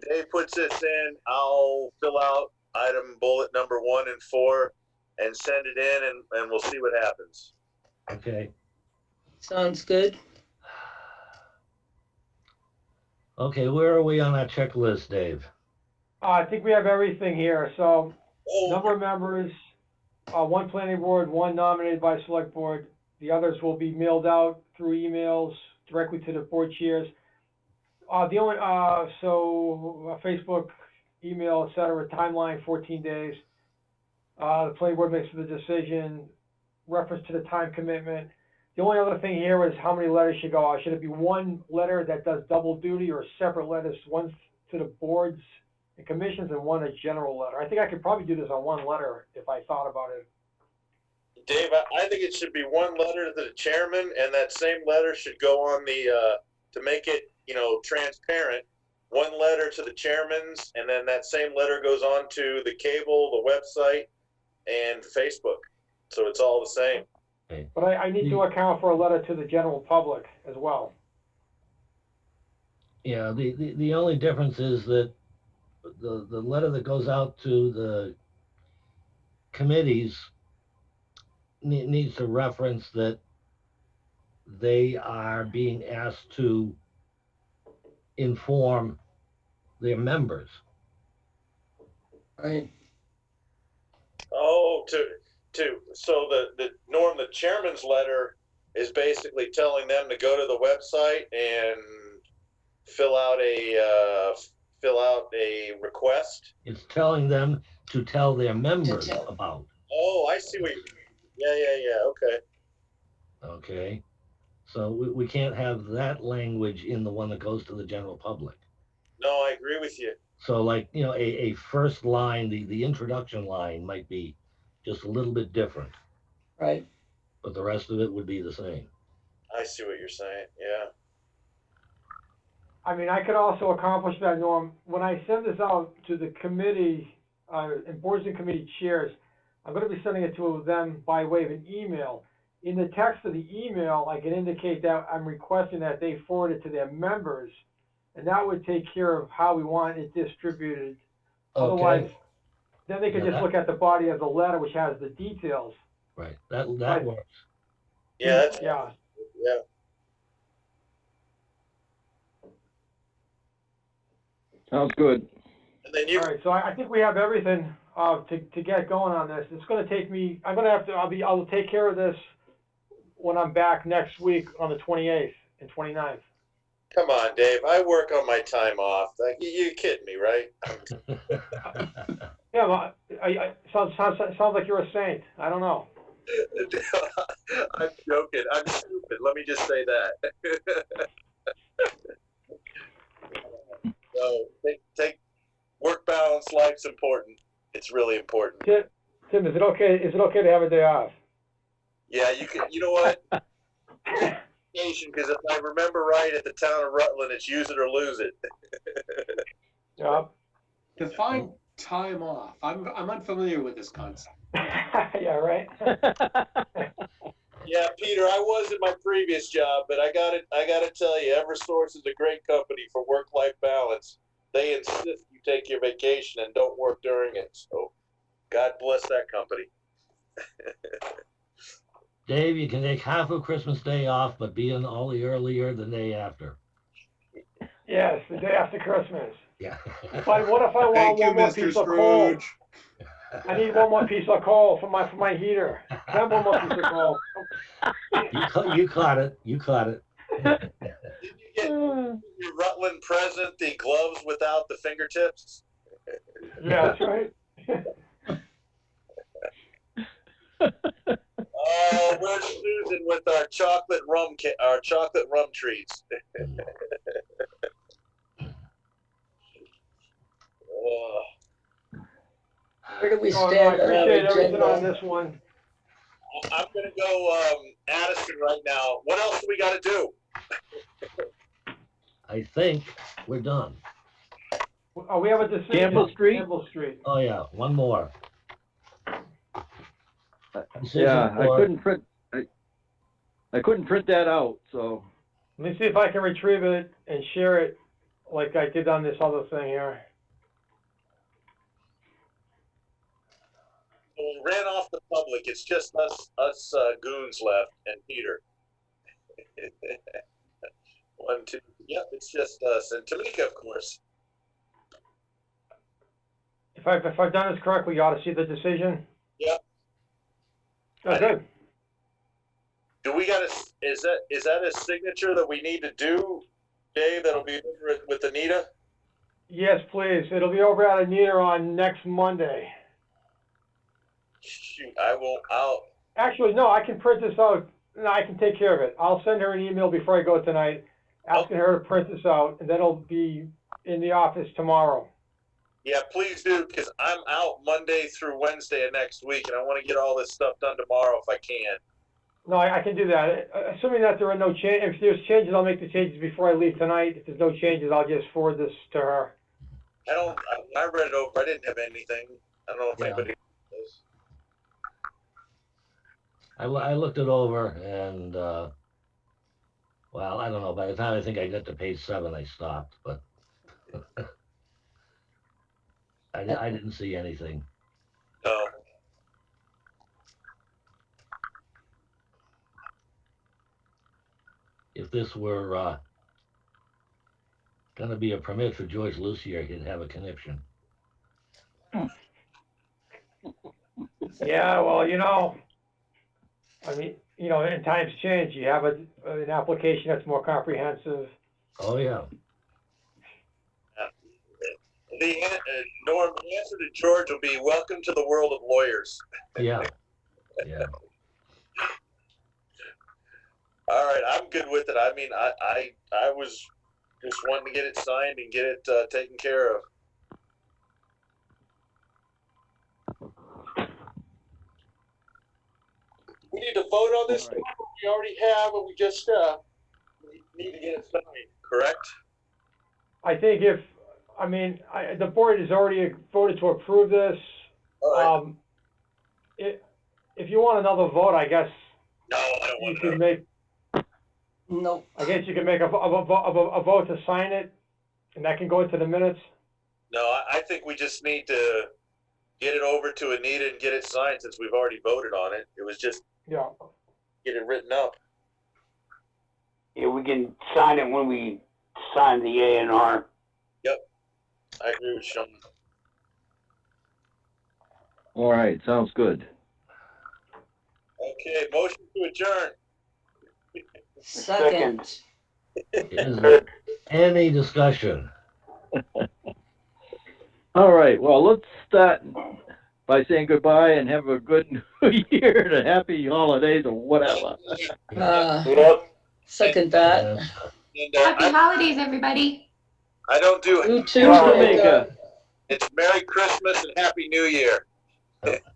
Dave puts this in, I'll fill out item bullet number 1 and 4 and send it in, and we'll see what happens. Okay. Sounds good. Okay, where are we on our checklist, Dave? I think we have everything here, so Oh, number of members, 1 planning board, 1 nominated by select board. The others will be mailed out through emails directly to the board chairs. The only, Facebook, email, et cetera, timeline, 14 days. The planning board makes the decision, reference to the time commitment. The only other thing here is how many letters should go out. Should it be 1 letter that does double duty, or separate letters, 1 to the boards and commissions and 1 a general letter? I think I could probably do this on 1 letter if I thought about it. Dave, I think it should be 1 letter to the chairman, and that same letter should go on the to make it, transparent. 1 letter to the chairmans, and then that same letter goes on to the cable, the website, and Facebook. So it's all the same. Okay. But I need to account for a letter to the general public as well. Yeah, the only difference is that the letter that goes out to the committees needs to reference that they are being asked to inform their members. Right. Oh, so the Norm, the chairman's letter is basically telling them to go to the website and fill out a request. It's telling them to tell their members tell. about. Oh, I see what you mean. Yeah. Okay. Okay. So we can't have that language in the one that goes to the general public. No, I agree with you. So like, a first line, the introduction line might be just a little bit different, Right. but the rest of it would be the same. I see what you're saying. Yeah. I mean, I could also accomplish that, Norm. When I send this out to the committee, and boards and committee chairs, I'm gonna be sending it to them by way of an email. In the text of the email, I can indicate that I'm requesting that they forward it to their members, and that would take care of how we want it distributed. Otherwise, Okay, then they could Yeah, just that- look at the body of the letter, which has the details. right. That Right. works. Yeah. That's, Yeah. yeah. Sounds good. And then you. All right, so I think we have everything, to get going on this. It's gonna take me, I'll take care of this when I'm back next week on the 28th and 29th. Come on, Dave. I work on my time off. Like, you kidding me, right? Yeah, well, sounds like you're a saint. I don't know. I'm joking. I'm stupid. Let me just say that. So take work balance. Life's important. It's really important. Tim, is it okay to have a day off? Yeah, you can. You know what? Because if I remember right, at the town of Rutland, it's use it or lose it. Yeah. Define time off. I'm unfamiliar with this concept. Yeah, right. Yeah, Peter, I was in my previous job, but I gotta tell you, Eversource is a great company for work-life balance. They insist you take your vacation and don't work during it. So, God bless that company. Dave, you can take half of Christmas Day off, but be in all the earlier the day after. Yes, the day after Christmas. Yeah. But what if I want Thank you, one more Mr. piece of coal? Scrooge. I need one more piece of coal for my heater. Send one more piece of coal. You caught it. You caught it. Did you get your Rutland present the gloves without the fingertips? Yeah, that's right. Oh, where's Susan with our chocolate rum treats? Oh, Where do we Oh, no, I stand on our appreciate everything on agenda? this one. I'm gonna go Addison right now. What else do we got to do? I think we're done. Oh, we have a decision. Campbell Street? Campbell Street. Oh, yeah, one more. Decision Yeah, I for- couldn't print, I couldn't print that out, so. Let me see if I can retrieve it and share it like I did on this other thing here. We ran off the public. It's just us goons left and Peter. 1, 2. Yep, it's just us and Tamika, of course. If I've done this correctly, you ought to see the decision. Yep. Oh, good. Do we got is that a signature that we need to do, Dave? That'll be over with Anita. Yes, please. It'll be over at Anita on next Monday. Shoot, I'll. Actually, no, I can print this out. No, I can take care of it. I'll send her an email before I go tonight, asking her to print this out, and then it'll be in the office tomorrow. Yeah, please do, because I'm out Monday through Wednesday of next week, and I want to get all this stuff done tomorrow if I can. No, I can do that. Assuming that there are no changes. If there's changes, I'll make the changes before I leave tonight. If there's no changes, I'll just forward this to her. I read it over. I didn't have anything. I don't know if Yeah. anybody does. I looked it over and, well, I don't know. By the time I think I got to page 7, I stopped, but I didn't see anything. No. If this were going to be a permit for George Lucier, he'd have a conniption. Yeah, well, I mean, and times change. You have an application that's more comprehensive. Oh, yeah. Norm, the answer to George will be welcome to the world of lawyers. Yeah. Yeah. All right, I'm good with it. I mean, I was just wanting to get it signed and get it taken care of. We need to vote on this. All right. We already have, but we just need to get it signed. Correct? I think the board has already voted to approve this. All right. If you want another vote, I guess No, I don't you want could to. make. Nope. I guess you can make a vote to sign it, and that can go into the minutes. No, I think we just need to get it over to Anita and get it signed since we've already voted on it. It was just Yeah. get it written up. Yeah, we can sign it when we sign the ANR. I agree with Sean. All right, sounds good. Okay, motion to adjourn. Second. Is there any discussion? All right, well, let's start by saying goodbye and have a good New Year and a happy holidays or whatever. Yep. Second that. And, And Happy holidays, everybody. I don't do it. You too. Jamaica. It's Merry Christmas and Happy New Year.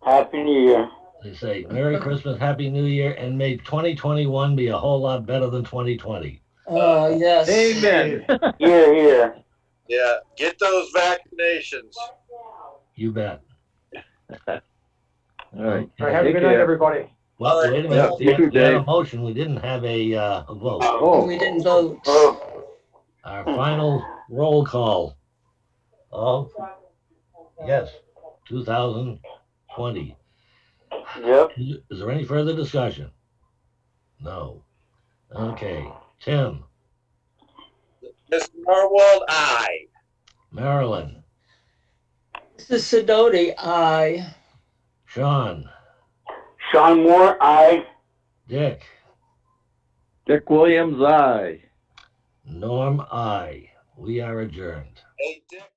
Happy New Year. they say Merry Christmas, Happy New Year, and may 2021 be a whole lot better than 2020. Oh, yes. Amen. Here, here. Yeah, get those vaccinations. You bet. All right. All right, have a Take good night, care. everybody. Well, All right. wait a minute. Yeah, you too, We had a Dave. motion. We didn't have a vote. Oh, We didn't vote. Oh, Our final roll call of, yes, 2020. yep. Is there any further discussion? No. Okay. Tim, Mr. Narwhal, aye. Marilyn, This is Sidoti, aye. Sean, Sean Moore, aye. Dick, Dick Williams, aye. Norm, I. We are adjourned. Hey, Dick,